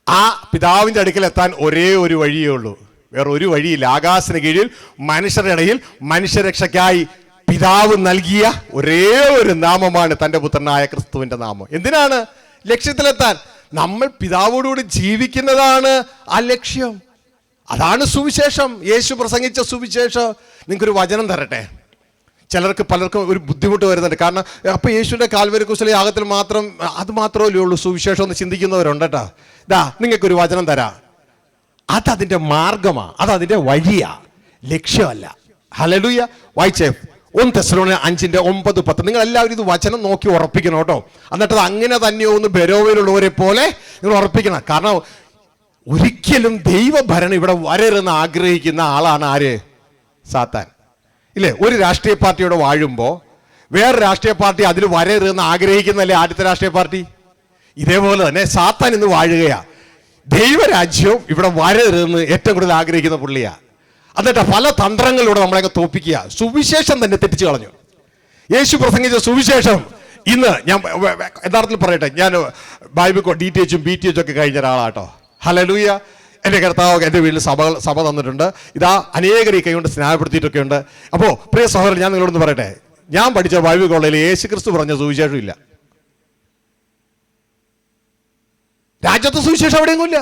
ആ പിതാവിന്റെ അടുക്കൽ എത്താൻ ഒരേ ഒരു വഴിയേ ഉള്ളൂ, വേറെ ഒരു വഴിയില്ല. ആകാശത്തിന് കീഴിൽ മനുഷ്യരുടെ ഇടയിൽ മനുഷ്യരക്ഷയ്ക്കായി പിതാവ് നൽകിയ ഒരേ ഒരു നാമമാണ് തൻ്റെ പുത്രനായ ക്രിസ്തുവിന്റെ നാമം. എന്തിനാണ്? ലക്ഷ്യത്തിലെത്താൻ. നമ്മൾ പിതാവോടുകൂടി ജീവിക്കുന്നതാണ് ആ ലക്ഷ്യം. അതാണ് സുവിശേഷം. യേശു പ്രസംഗിച്ച സുവിശേഷം. നിങ്ങൾക്കൊരു വചനം തരട്ടെ. പലർക്കും ഒരു ബുദ്ധിമുട്ട് വരുന്നുണ്ട്. കാരണം അപ്പൊ യേശുവിന്റെ കാൽവരി കുരിശിലെ യാഗത്തിൽ മാത്രം അത് മാത്രമല്ലേ ഉള്ളൂ സുവിശേഷം എന്ന് ചിന്തിക്കുന്നവരുണ്ട് കേട്ടോ. ഇതാ നിങ്ങൾക്കൊരു വചനം തരാം. അതതിന്റെ മാർഗമാ, അതതിന്റെ വഴിയാ, ലക്ഷ്യമല്ല. ഹല്ലേലൂയ. വായിച്ചേ 1 തെസ്സലോനിക്കർ 5:9-10. നിങ്ങൾ എല്ലാവരും ഇത് വചനം നോക്കി ഉറപ്പിക്കണം കേട്ടോ. എന്നിട്ട് അത് അങ്ങനെ തന്നെയോ ഒന്ന് ബെരോവയിലുള്ളവരെ പോലെ നിങ്ങൾ ഉറപ്പിക്കണം. കാരണം ഒരിക്കലും ദൈവഭരണം ഇവിടെ വരരുതെന്ന് ആഗ്രഹിക്കുന്ന ആളാണ് ആര്? സാത്താൻ. ഇല്ലേ? ഒരു രാഷ്ട്രീയ പാർട്ടിയോട് വാഴുമ്പോൾ വേറെ രാഷ്ട്രീയ പാർട്ടി അതിൽ വരരുതെന്ന് ആഗ്രഹിക്കുന്നല്ലേ ആദ്യത്തെ രാഷ്ട്രീയ പാർട്ടി? ഇതേപോലെ തന്നെ സാത്താൻ ഇന്ന് വാഴുകയാ. ദൈവരാജ്യവും ഇവിടെ വരരുതെന്ന് ഏറ്റവും കൂടുതൽ ആഗ്രഹിക്കുന്ന പുള്ളിയാ. എന്നിട്ട് പല തന്ത്രങ്ങളിലൂടെ നമ്മളെയൊക്കെ തോപ്പിക്കുക. സുവിശേഷം തന്നെ തെറ്റിച്ചു കളഞ്ഞു. യേശു പ്രസംഗിച്ച സുവിശേഷം ഇന്ന് ഞാൻ യഥാർത്ഥത്തിൽ പറയട്ടെ, ഞാൻ ബൈബിൾ DTH BTH ഒക്കെ കഴിഞ്ഞ ഒരാളാട്ടോ. ഹല്ലേലൂയ. എൻ്റെ കർത്താവ് എൻ്റെ വീട്ടിൽ സഭ തന്നിട്ടുണ്ട്. ഇതാ അനേകർ ഈ കൈകൊണ്ട് സ്നാനപ്പെടുത്തിയിട്ടൊക്കെ ഉണ്ട്. അപ്പോൾ പ്രിയ സഹോദരൻ, ഞാൻ നിങ്ങളോടൊന്ന് പറയട്ടെ, ഞാൻ പഠിച്ച ബൈബിൾ കോളേജിൽ യേശു ക്രിസ്തു പറഞ്ഞ സുവിശേഷം ഇല്ല. രാജ്യത്തെ സുവിശേഷം എവിടെയെങ്കില്ല.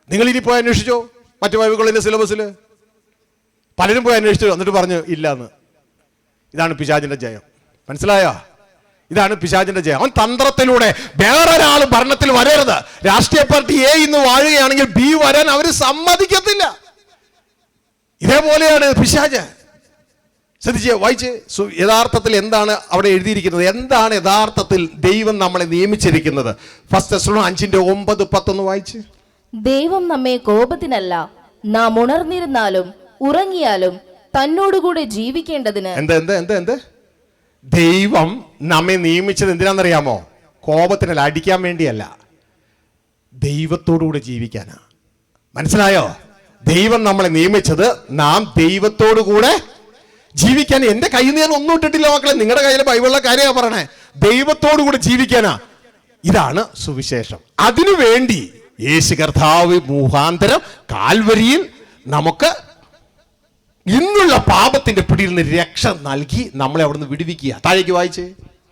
നിങ്ങൾ ഇനി പോയി അന്വേഷിച്ചോ മറ്റു ബൈബിൾ കോളേജിന്റെ സിലബസിൽ. പലരും പോയി അന്വേഷിച്ചു എന്നിട്ട് പറഞ്ഞു ഇല്ലാന്ന്. ഇതാണ് പിശാചിന്റെ ജയം. മനസ്സിലായോ? ഇതാണ് പിശാചിന്റെ ജയം. അവൻ തന്ത്രത്തിലൂടെ വേറൊരാൾ ഭരണത്തിൽ വരരുത്. രാഷ്ട്രീയ പാർട്ടി A ഇന്ന് വാഴുകയാണെങ്കിൽ B വരാൻ അവർ സമ്മതിക്കത്തില്ല. ഇതേപോലെയാണ് പിശാച്. ശ്രദ്ധിച്ച് വായിച്ച് യഥാർത്ഥത്തിൽ എന്താണ് അവിടെ എഴുതിയിരിക്കുന്നത്, എന്താണ് യഥാർത്ഥത്തിൽ ദൈവം നമ്മളെ നിയമിച്ചിരിക്കുന്നത്. 1 തെസ്സലോനിക്കർ 5:9-10 വായിച്ച്. ദൈവം നമ്മെ കോപത്തിനല്ല, നാം ഉണർന്നിരുന്നാലും ഉറങ്ങിയാലും തന്നോടുകൂടെ ജീവിക്കേണ്ടതിന്. എന്ത് ദൈവം നമ്മെ നിയമിച്ചത് എന്തിനാണെന്നറിയാമോ? കോപത്തിനല്ല, അടിക്കാൻ വേണ്ടിയല്ല, ദൈവത്തോടുകൂടെ ജീവിക്കാനാ. മനസ്സിലായോ? ദൈവം നമ്മളെ നിയമിച്ചത് നാം ദൈവത്തോടുകൂടെ ജീവിക്കാൻ. എന്റെ കയ്യിൽ നിന്ന് ഞാൻ ഒന്നും ഇട്ടിട്ടില്ല മക്കളെ, നിങ്ങളുടെ കയ്യിലെ ബൈബിളിലെ കാര്യമാണ് പറയണേ. ദൈവത്തോടുകൂടെ ജീവിക്കാനാ. ഇതാണ് സുവിശേഷം. അതിനുവേണ്ടി യേശു കർത്താവ് മുഖാന്തരം കാൽവരിയിൽ നമുക്ക് ഇന്നുള്ള പാപത്തിന്റെ പിടിയിൽ നിന്ന് രക്ഷ നൽകി നമ്മളെ അവിടുന്ന് വിടുവിക്കുക. താഴേക്ക് വായിച്ചേ.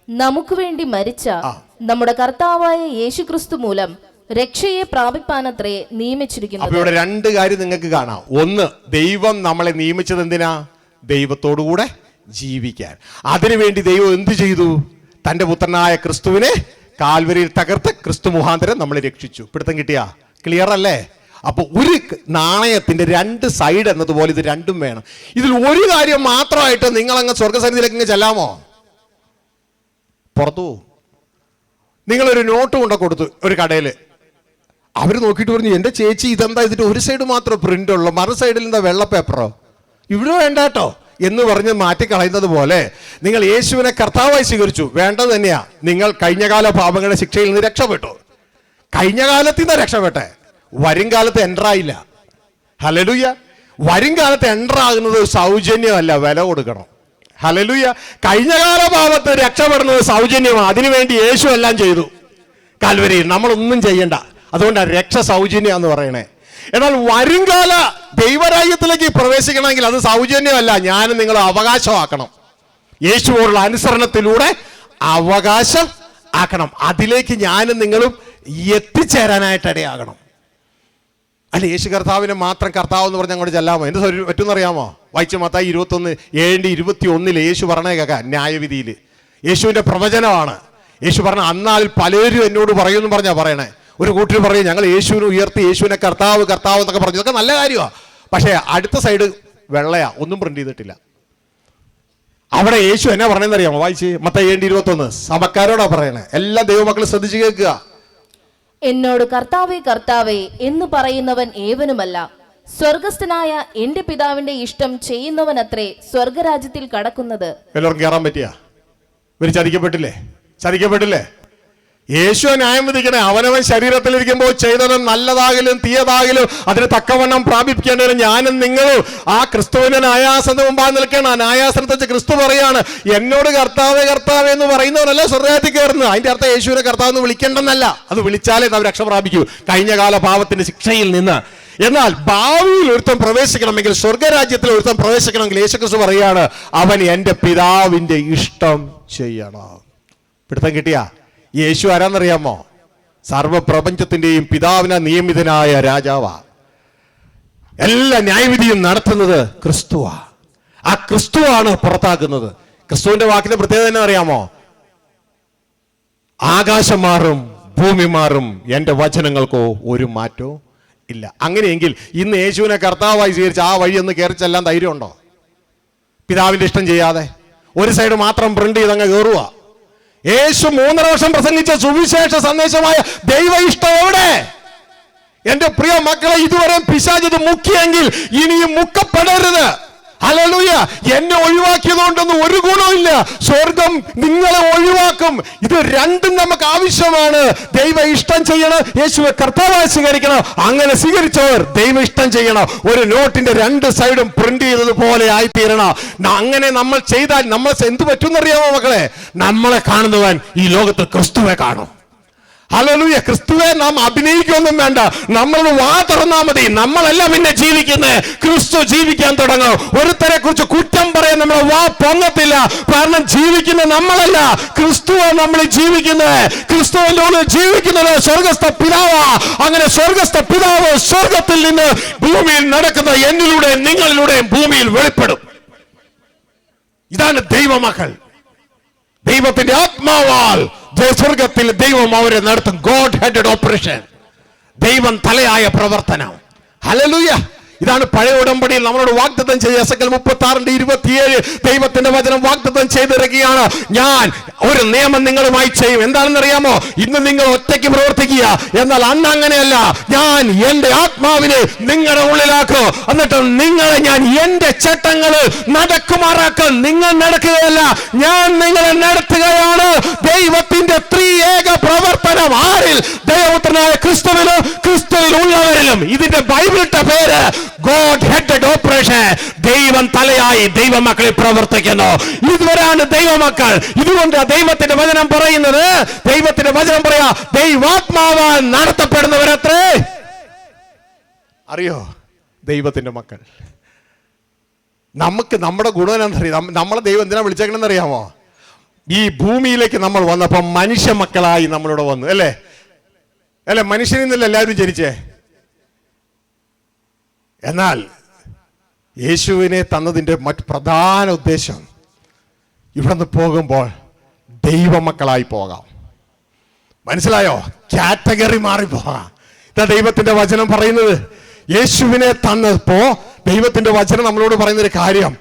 നമുക്ക് വേണ്ടി മരിച്ച നമ്മുടെ കർത്താവായ യേശുക്രിസ്തു മൂലം രക്ഷയെ പ്രാപിപ്പാനത്രേ നിയമിച്ചിരിക്കുന്നത്. അപ്പൊ ഇവിടെ രണ്ട് കാര്യം നിങ്ങൾക്ക് കാണാം. ഒന്ന്, ദൈവം നമ്മളെ നിയമിച്ചത് എന്തിനാ? ദൈവത്തോടുകൂടെ ജീവിക്കാൻ. അതിനുവേണ്ടി ദൈവം എന്ത് ചെയ്തു? തന്റെ പുത്രനായ ക്രിസ്തുവിനെ കാൽവരിയിൽ തകർത്ത് ക്രിസ്തു മുഖാന്തരം നമ്മളെ രക്ഷിച്ചു. പിടുത്തം കിട്ടിയാ? ക്ലിയർ അല്ലേ? അപ്പൊ ഒരു നാണയത്തിന്റെ രണ്ട് സൈഡ് എന്നതുപോലെ ഇത് രണ്ടും വേണം. ഇതിൽ ഒരു കാര്യം മാത്രമായിട്ട് നിങ്ങൾ അങ്ങ് സ്വർഗസന്നിധിയിലേക്ക് ചെല്ലാമോ? പുറത്തു നിങ്ങളൊരു നോട്ട് കൊണ്ട കൊടുത്തു ഒരു കടയിൽ. അവർ നോക്കിയിട്ട് പറഞ്ഞു, എൻ്റെ ചേച്ചി ഇതെന്താ ഇതിന്റെ ഒരു സൈഡ് മാത്രം പ്രിന്റ് ഉള്ളു, മറു സൈഡിൽ എന്താ വെള്ള പേപ്പറോ? ഇവിടെ വേണ്ട കേട്ടോ എന്ന് പറഞ്ഞ് മാറ്റിക്കളയുന്നത് പോലെ നിങ്ങൾ യേശുവിനെ കർത്താവായി സ്വീകരിച്ചു, വേണ്ടത് തന്നെയാ. നിങ്ങൾ കഴിഞ്ഞകാല പാപങ്ങളുടെ ശിക്ഷയിൽ നിന്ന് രക്ഷപ്പെട്ടു. കഴിഞ്ഞ കാലത്തിൽ നിന്ന് രക്ഷപ്പെട്ടെ, വരും കാലത്ത് എൻ്റർ ആയില്ല. ഹല്ലേലൂയ. വരും കാലത്ത് എൻ്റർ ആകുന്നത് സൗജന്യമല്ല, വില കൊടുക്കണം. ഹല്ലേലൂയ. കഴിഞ്ഞകാല പാപത്ത് രക്ഷപ്പെടുന്നത് സൗജന്യമാണ്. അതിനുവേണ്ടി യേശു എല്ലാം ചെയ്തു കാൽവരിയിൽ, നമ്മളൊന്നും ചെയ്യണ്ട. അതുകൊണ്ടാണ് രക്ഷ സൗജന്യം എന്ന് പറയണേ. എന്നാൽ വരുംകാല ദൈവരാജ്യത്തിലേക്ക് പ്രവേശിക്കണമെങ്കിൽ അത് സൗജന്യമല്ല, ഞാനും നിങ്ങൾ അവകാശമാക്കണം. യേശുവോടുള്ള അനുസരണത്തിലൂടെ അവകാശം ആക്കണം. അതിലേക്ക് ഞാനും നിങ്ങളും എത്തിച്ചേരാനായിട്ട് ഇടയാകണം. അല്ല, യേശു കർത്താവിനെ മാത്രം കർത്താവ് എന്ന് പറഞ്ഞ് അങ്ങോട്ട് ചെല്ലാമോ? എന്ത് പറ്റുമെന്നറിയാമോ? വായിച്ച മത്തായി 21:7-21 യേശു പറഞ്ഞേ കേൾക്കാം. ന്യായവിധിയിൽ യേശുവിന്റെ പ്രവചനമാണ്. യേശു പറഞ്ഞ അന്നാളിൽ പലരും എന്നോട് പറയുമെന്ന് പറഞ്ഞാ പറയണേ. ഒരു കൂട്ടർ പറയും ഞങ്ങൾ യേശുവിനെ ഉയർത്തി, യേശുവിനെ കർത്താവ് കർത്താവ് എന്നൊക്കെ പറഞ്ഞു. ഇതൊക്കെ നല്ല കാര്യമാണ്. പക്ഷേ അടുത്ത സൈഡ് വെള്ളയാ, ഒന്നും പ്രിന്റ് ചെയ്തിട്ടില്ല. അവിടെ യേശു എന്നാ പറഞ്ഞെന്നറിയാമോ? വായിച്ച് മത്തായി 7:21. സഭക്കാരോടാ പറയണേ. എല്ലാ ദൈവമക്കളും ശ്രദ്ധിച്ചു കേൾക്കുക. എന്നോട് കർത്താവേ കർത്താവേ എന്ന് പറയുന്നവൻ ഏവനുമല്ല, സ്വർഗസ്ഥനായ എന്റെ പിതാവിന്റെ ഇഷ്ടം ചെയ്യുന്നവനത്രേ സ്വർഗരാജ്യത്തിൽ കടക്കുന്നത്. എല്ലാവർക്കും കയറാൻ പറ്റിയ? ഇവര് ചതിക്കപ്പെട്ടില്ലേ? യേശു ന്യായം വിധിക്കണേ. അവനവൻ ശരീരത്തിലിരിക്കുമ്പോൾ ചെയ്തതും നല്ലതാകലും തീയതാകലും അതിന് തക്കവണ്ണം പ്രാപിക്കേണ്ടതിന് ഞാനും നിങ്ങളും ആ ക്രിസ്തുവിന്റെ ന്യായാസനത്തിന് മുമ്പാകെ നിൽക്കണം. ആ ന്യായാസനത്തെ വെച്ച് ക്രിസ്തു പറയാണ്, എന്നോട് കർത്താവേ കർത്താവേ എന്ന് പറയുന്നവരല്ല സ്വർഗ്ഗരാജ്യത്തിൽ കയറുന്നത്. അതിന്റെ അർത്ഥം യേശുവിനെ കർത്താവ് എന്ന് വിളിക്കേണ്ടെന്നല്ല. അത് വിളിച്ചാലേ നാം രക്ഷ പ്രാപിക്കൂ കഴിഞ്ഞകാല പാപത്തിന്റെ ശിക്ഷയിൽ നിന്ന്. എന്നാൽ ഭാവിയിൽ ഒരുത്തം പ്രവേശിക്കണമെങ്കിൽ, സ്വർഗരാജ്യത്തിൽ ഒരുത്തം പ്രവേശിക്കണമെങ്കിൽ യേശുക്രിസ്തു പറയാണ്, അവൻ എൻ്റെ പിതാവിന്റെ ഇഷ്ടം ചെയ്യണം. പിടുത്തം കിട്ടിയ? യേശു ആരാന്നറിയാമോ? സർവപ്രപഞ്ചത്തിന്റെയും പിതാവിനെ നിയമിതനായ രാജാവാ. എല്ലാ ന്യായവിധിയും നടത്തുന്നത് ക്രിസ്തുവാ. ആ ക്രിസ്തുവാണ് പുറത്താക്കുന്നത്. ക്രിസ്തുവിന്റെ വാക്കിന്റെ പ്രത്യേകത തന്നെ അറിയാമോ? ആകാശം മാറും, ഭൂമി മാറും, എൻ്റെ വചനങ്ങൾക്കോ ഒരു മാറ്റവും ഇല്ല. അങ്ങനെയെങ്കിൽ ഇന്ന് യേശുവിനെ കർത്താവായി സ്വീകരിച്ച് ആ വഴി ഒന്ന് കയറി ചെല്ലാൻ ധൈര്യമുണ്ടോ? പിതാവിന്റെ ഇഷ്ടം ചെയ്യാതെ ഒരു സൈഡ് മാത്രം പ്രിന്റ് ചെയ്തങ്ങ് കയറുക. യേശു 3 വർഷം പ്രസംഗിച്ച സുവിശേഷ സന്ദേശമായ ദൈവ ഇഷ്ടം എവിടെ? എന്റെ പ്രിയ മക്കളെ, ഇതുവരെ പിശാച് ഇത് മുക്കിയെങ്കിൽ ഇനിയും മുക്കപ്പെടരുത്. ഹല്ലേലൂയ. എന്നെ ഒഴിവാക്കിയതുകൊണ്ടൊന്നും ഒരു ഗുണമില്ല. സ്വർഗം നിങ്ങളെ ഒഴിവാക്കും. ഇത് രണ്ടും നമുക്ക് ആവശ്യമാണ്. ദൈവ ഇഷ്ടം ചെയ്യണം, യേശുവെ കർത്താവായി സ്വീകരിക്കണം. അങ്ങനെ സ്വീകരിച്ചവർ ദൈവ ഇഷ്ടം ചെയ്യണം. ഒരു നോട്ടിന്റെ 2 സൈഡും പ്രിന്റ് ചെയ്തതുപോലെ ആയിത്തീരണം. അങ്ങനെ നമ്മൾ ചെയ്താൽ നമ്മൾ എന്ത് പറ്റുമെന്നറിയാമോ മക്കളെ? നമ്മളെ കാണുന്നവൻ ഈ ലോകത്ത് ക്രിസ്തുവെ കാണും. ഹല്ലേലൂയ. ക്രിസ്തുവെ നാം അഭിനയിക്കൊന്നും വേണ്ട, നമ്മൾ വാ തുറന്നാ മതി. നമ്മളല്ല പിന്നെ ജീവിക്കുന്നത്, ക്രിസ്തു ജീവിക്കാൻ തുടങ്ങും. ഒരുത്തരെ കുറിച്ച് കുറ്റം പറയാൻ നമ്മളെ വാ പൊങ്ങത്തില്ല. കാരണം ജീവിക്കുന്ന നമ്മളല്ല, ക്രിസ്തുവാണ് നമ്മൾ ജീവിക്കുന്നത്. ക്രിസ്തുവിന്റെ ഉള്ളിൽ ജീവിക്കുന്നത് സ്വർഗസ്ഥ പിതാവാ. അങ്ങനെ സ്വർഗസ്ഥ പിതാവ് സ്വർഗത്തിൽ നിന്ന് ഭൂമിയിൽ നടക്കുന്ന എന്നിലൂടെയും നിങ്ങളിലൂടെയും ഭൂമിയിൽ വെളിപ്പെടും. ഇതാണ് ദൈവമക്കൾ. ദൈവത്തിന്റെ ആത്മാവാൽ സ്വർഗത്തിൽ ദൈവം അവരെ നടത്തും. ഗോഡ് ഹെഡഡ് ഓപ്പറേഷൻ, ദൈവം തലയായ പ്രവർത്തനം. ഹല്ലേലൂയ. ഇതാണ് പഴയ ഉടമ്പടിയിൽ നമ്മളോട് വാഗ്ദത്തം ചെയ്ത എസെക്കിയേൽ 36:27 ദൈവത്തിന്റെ വചനം വാഗ്ദത്തം ചെയ്തിരിക്കുകയാണ്. ഞാൻ ഒരു നിയമം നിങ്ങളുമായി ചെയ്യും. എന്താണെന്നറിയാമോ? ഇന്ന് നിങ്ങൾ ഒറ്റയ്ക്ക് പ്രവർത്തിക്കുക, എന്നാൽ അന്ന് അങ്ങനെയല്ല. ഞാൻ എന്റെ ആത്മാവിനെ നിങ്ങളുടെ ഉള്ളിലാക്കും. എന്നിട്ട് നിങ്ങളെ ഞാൻ എന്റെ ചട്ടങ്ങളിൽ നടക്കുമാറാക്കും. നിങ്ങൾ നടക്കുകയല്ല, ഞാൻ നിങ്ങളെ നടത്തുകയാണ്. ദൈവത്തിന്റെ ത്രിയേക പ്രവർത്തനം ആരിൽ? ദൈവപുത്രനായ ക്രിസ്തുവിലും ക്രിസ്തുവിൽ ഉള്ളവരിലും. ഇതിന്റെ ബൈബിളിന്റെ പേര് ഗോഡ് ഹെഡഡ് ഓപ്പറേഷൻ. ദൈവം തലയായി ദൈവമക്കളിൽ പ്രവർത്തിക്കുന്നു. ഇതുവരാണ് ദൈവമക്കൾ. ഇതുകൊണ്ട് ദൈവത്തിന്റെ വചനം പറയുന്നത്, ദൈവത്തിന്റെ വചനം പറയാ, ദൈവാത്മാവാൽ നടത്തപ്പെടുന്നവരത്രേ. അറിയോ ദൈവത്തിന്റെ മക്കൾ? നമുക്ക് നമ്മുടെ ഗുണം എന്നറിയാം. നമ്മളെ ദൈവം എന്തിനാ വിളിച്ചേക്കണെന്ന് അറിയാമോ? ഈ ഭൂമിയിലേക്ക് നമ്മൾ വന്നപ്പോൾ മനുഷ്യ മക്കളായി നമ്മളിവിടെ വന്നു, അല്ലേ? മനുഷ്യനിൽ നിന്നല്ല എല്ലാവരും ജനിച്ചേ. എന്നാൽ യേശുവിനെ തന്നതിൻ്റെ മറ്റ് പ്രധാന ഉദ്ദേശം ഇവിടെ നിന്ന് പോകുമ്പോൾ ദൈവമക്കളായി പോകാം. മനസ്സിലായോ? കാറ്റഗറി മാറിപ്പോകാം. ഇതാ ദൈവത്തിന്റെ വചനം പറയുന്നത്. യേശുവിനെ തന്നപ്പോ ദൈവത്തിന്റെ വചനം നമ്മളോട് പറയുന്നൊരു കാര്യം,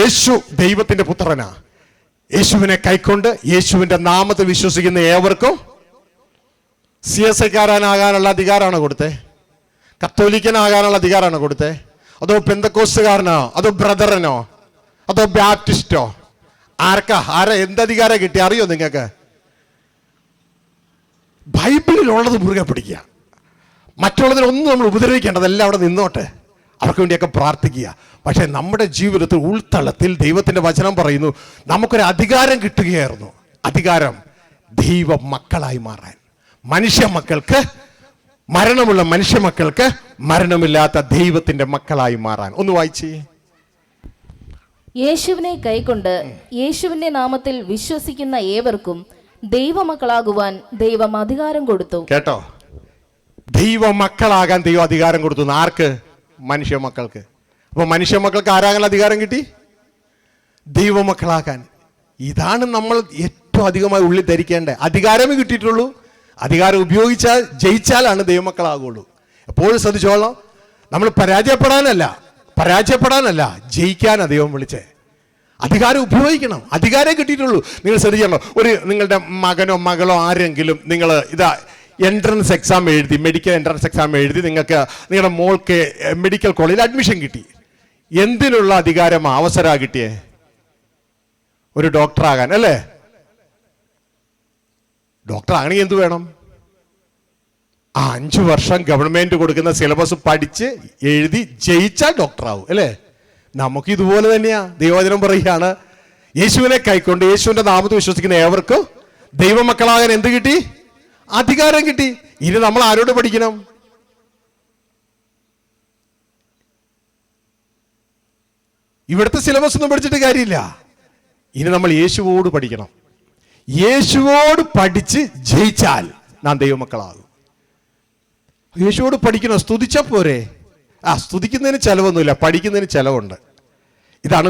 യേശു ദൈവത്തിന്റെ പുത്രനാ. യേശുവിനെ കൈക്കൊണ്ട് യേശുവിന്റെ നാമത്തിൽ വിശ്വസിക്കുന്ന ഏവർക്കും CSIക്കാരനാകാനുള്ള അധികാരമാണ് കൊടുത്തേ? കത്തോലിക്കനാകാനുള്ള അധികാരമാണ് കൊടുത്തേ? അതോ പെന്തക്കോസ്തുകാരനോ, അതോ ബ്രദറിനോ, അതോ ബാപ്റ്റിസ്റ്റോ? എന്തധികാരം കിട്ടി അറിയോ നിങ്ങൾക്ക്? ബൈബിളിലുള്ളത് മുറുകെ പിടിക്കുക. മറ്റുള്ളതിനൊന്നും നമ്മൾ ഉപദ്രവിക്കേണ്ടതെല്ലാം അവിടെ നിന്നോട്ടെ. അവർക്ക് വേണ്ടിയൊക്കെ പ്രാർത്ഥിക്കുക. പക്ഷേ നമ്മുടെ ജീവിതത്തിൽ ഉൾത്തളത്തിൽ ദൈവത്തിന്റെ വചനം പറയുന്നു, നമുക്കൊരു അധികാരം കിട്ടുകയായിരുന്നു. അധികാരം ദൈവ മക്കളായി മാറാൻ. മനുഷ്യ മക്കൾക്ക്, മരണമുള്ള മനുഷ്യ മക്കൾക്ക് മരണമില്ലാത്ത ദൈവത്തിന്റെ മക്കളായി മാറാൻ. ഒന്ന് വായിച്ചേ. യേശുവിനെ കൈക്കൊണ്ട് യേശുവിന്റെ നാമത്തിൽ വിശ്വസിക്കുന്ന ഏവർക്കും ദൈവമക്കളാകുവാൻ ദൈവം അധികാരം കൊടുത്തു. കേട്ടോ? ദൈവ മക്കളാകാൻ ദൈവം അധികാരം കൊടുത്തു. ആർക്ക്? മനുഷ്യ മക്കൾക്ക്. അപ്പൊ മനുഷ്യ മക്കൾക്ക് ആരാകാൻ അധികാരം കിട്ടി? ദൈവമക്കളാകാൻ. ഇതാണ് നമ്മൾ ഏറ്റവും അധികമായി ഉള്ളിൽ ധരിക്കേണ്ടത്. അധികാരമേ കിട്ടിയിട്ടുള്ളൂ. അധികാരം ഉപയോഗിച്ചാൽ ജയിച്ചാലാണ് ദൈവമക്കളാകുള്ളൂ. എപ്പോഴും ശ്രദ്ധിച്ചോളാം. നമ്മൾ പരാജയപ്പെടാനല്ല, പരാജയപ്പെടാനല്ല, ജയിക്കാനാ ദൈവം വിളിച്ചേ. അധികാരം ഉപയോഗിക്കണം. അധികാരം കിട്ടിയിട്ടുള്ളൂ. നിങ്ങൾ ശ്രദ്ധിക്കണം, നിങ്ങളുടെ മകനോ മകളോ ആരെങ്കിലും നിങ്ങൾ എൻട്രൻസ് എക്സാം എഴുതി, മെഡിക്കൽ എൻട്രൻസ് എക്സാം എഴുതി, നിങ്ങളുടെ മോൾക്ക് മെഡിക്കൽ കോളേജിൽ അഡ്മിഷൻ കിട്ടി. എന്തിനുള്ള അധികാരമാ, അവസരമാണ് കിട്ടിയേ? ഒരു ഡോക്ടറാകാൻ അല്ലേ? ഡോക്ടറാണെങ്കിൽ എന്ത് വേണം? 5 വർഷം ഗവൺമെന്റ് കൊടുക്കുന്ന സിലബസ് പഠിച്ച് എഴുതി ജയിച്ചാൽ ഡോക്ടറാവും അല്ലേ? നമുക്ക് ഇതുപോലെ തന്നെയാ. ദൈവവചനം പറയുകയാണ്, യേശുവിനെ കൈക്കൊണ്ട് യേശുവിന്റെ നാമത്തിൽ വിശ്വസിക്കുന്ന ഏവർക്കും ദൈവമക്കളാകാൻ എന്ത് കിട്ടി? അധികാരം കിട്ടി. ഇനി നമ്മൾ ആരോട് പഠിക്കണം? ഇവിടുത്തെ സിലബസ് ഒന്നും പഠിച്ചിട്ട് കാര്യമില്ല. ഇനി നമ്മൾ യേശുവോട് പഠിക്കണം. യേശുവോട് പഠിച്ച് ജയിച്ചാൽ നാം ദൈവമക്കളാകും. യേശുവോട് പഠിക്കണം. സ്തുതിച്ചാൽ പോരെ? സ്തുതിക്കുന്നതിന് ചെലവൊന്നുമില്ല, പഠിക്കുന്നതിന് ചെലവുണ്ട്. ഇതാണ്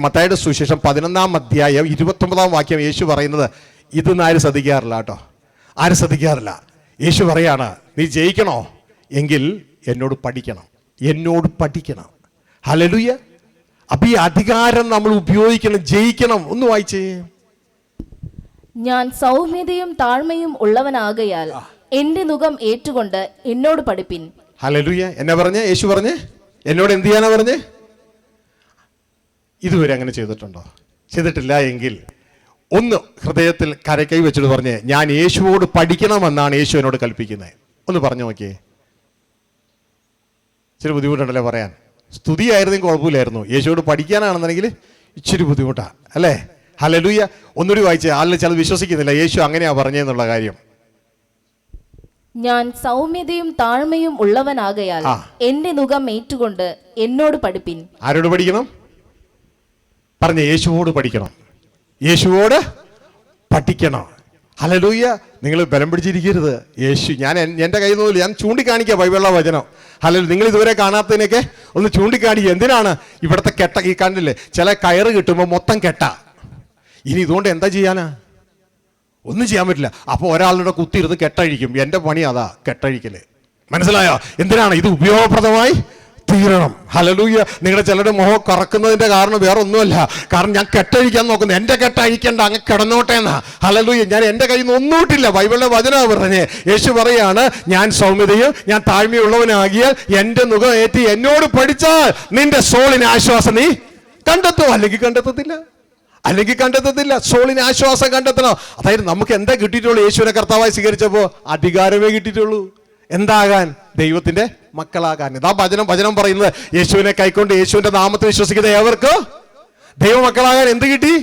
മത്തായിയുടെ സുവിശേഷം 11-ാം അധ്യായം 29-ാം വാക്യം. യേശു പറയുന്നത് ഇതൊന്നും ആരും ശ്രദ്ധിക്കാറില്ല കേട്ടോ, ആരും ശ്രദ്ധിക്കാറില്ല. യേശു പറയാണ്, നീ ജയിക്കണോ എങ്കിൽ എന്നോട് പഠിക്കണം, എന്നോട് പഠിക്കണം. ഹല്ലേലൂയ. അപ്പൊ ഈ അധികാരം നമ്മൾ ഉപയോഗിക്കണം, ജയിക്കണം. ഒന്ന് വായിച്ചേ. ഞാൻ സൗമ്യതയും താഴ്മയും ഉള്ളവനാകയാൽ എന്റെ നുകം ഏറ്റുകൊണ്ട് എന്നോട് പഠിപ്പിൻ. ഹല്ലേലൂയ. എന്നെ പറഞ്ഞേ, യേശു പറഞ്ഞേ, എന്നോട് എന്ത് ചെയ്യാനാ പറഞ്ഞേ? ഇതുവരെ അങ്ങനെ ചെയ്തിട്ടുണ്ടോ? ചെയ്തിട്ടില്ല എങ്കിൽ ഒന്ന് ഹൃദയത്തിൽ കരക്കൈ വെച്ചിട്ട് പറഞ്ഞേ, ഞാൻ യേശുവോട് പഠിക്കണമെന്നാണ് യേശു എന്നോട് കൽപ്പിക്കുന്നത്. ഒന്ന് പറഞ്ഞു നോക്കിയേ. ഇച്ചിരി ബുദ്ധിമുട്ടുണ്ടല്ലേ പറയാൻ? സ്തുതിയായിരുന്നെങ്കിൽ കുഴപ്പമില്ലായിരുന്നു, യേശുവോട് പഠിക്കാനാണെന്നുണ്ടെങ്കിൽ ഇച്ചിരി ബുദ്ധിമുട്ടാ അല്ലേ? ഹല്ലേലൂയ. ഒന്നുകൂടി വായിച്ചേ. ആളിൽ ചിലത് വിശ്വസിക്കുന്നില്ല യേശു അങ്ങനെയാ പറഞ്ഞെന്നുള്ള കാര്യം. ഞാൻ സൗമ്യതയും താഴ്മയും ഉള്ളവനാകയാൽ എന്റെ നുകം ഏറ്റുകൊണ്ട് എന്നോട് പഠിപ്പിൻ. ആരോട് പഠിക്കണം? പറഞ്ഞ യേശുവോട് പഠിക്കണം, യേശുവോട് പഠിക്കണം. ഹല്ലേലൂയ. നിങ്ങൾ ബലം പിടിച്ചിരിക്കരുത്. യേശു എൻ്റെ കയ്യിൽ നിന്നില്ല, ഞാൻ ചൂണ്ടിക്കാണിക്കുക ബൈബിളിലെ വചനം. ഹല്ലേലൂയ. നിങ്ങൾ ഇതുവരെ കാണാത്തതിനൊക്കെ ഒന്ന് ചൂണ്ടിക്കാണിക്കുക. എന്തിനാണ്? ഇവിടുത്തെ കെട്ട ഈ കണ്ടില്ലേ, ചില കയറ് കിട്ടുമ്പോൾ മൊത്തം കെട്ട. ഇനി ഇതുകൊണ്ട് എന്താ ചെയ്യാനാ? ഒന്നും ചെയ്യാൻ പറ്റില്ല. അപ്പോൾ ഒരാളുടെ കുത്തിയിരുന്ന് കെട്ടഴിക്കും. എൻ്റെ പണി അതാ, കെട്ടഴിക്കല്. മനസ്സിലായോ? എന്തിനാണ്? ഇത് ഉപയോഗപ്രദമായി തീരണം. ഹല്ലേലൂയ. നിങ്ങളുടെ ചിലരുടെ മുഖം കറക്കുന്നതിന്റെ കാരണം വേറെ ഒന്നുമല്ല, കാരണം ഞാൻ കെട്ടഴിക്കാൻ നോക്കുന്നു. എൻ്റെ കെട്ടഴിക്കണ്ട, അങ്ങ് കിടന്നോട്ടെ എന്നാ. ഹല്ലേലൂയ. ഞാൻ എൻ്റെ കയ്യിൽ നിന്ന് ഒന്നുമിട്ടില്ല. ബൈബിളിലെ വചനം പറഞ്ഞേ. യേശു പറയാണ്, ഞാൻ സൗമ്യതയും ഞാൻ താഴ്മയുള്ളവനാകിയാൽ എൻ്റെ നുകം ഏറ്റി എന്നോട് പഠിച്ചാൽ നിന്റെ സോളിന് ആശ്വാസം നീ കണ്ടെത്തും. അല്ലെങ്കിൽ കണ്ടെത്തത്തില്ല. സോളിന് ആശ്വാസം കണ്ടെത്തണം. അതായത് നമുക്ക് എന്താ കിട്ടിയിട്ടുള്ളൂ? യേശുവിനെ കർത്താവായി സ്വീകരിച്ചപ്പോൾ അധികാരമേ കിട്ടിയിട്ടുള്ളൂ. എന്താകാൻ? ദൈവത്തിന്റെ മക്കളാകാൻ. ഇതാ വചനം പറയുന്നത്, യേശുവിനെ കൈക്കൊണ്ട് യേശുവിന്റെ നാമത്തിൽ വിശ്വസിക്കുന്ന ഏവർക്ക് ദൈവമക്കളാകാൻ എന്ത് കിട്ടി?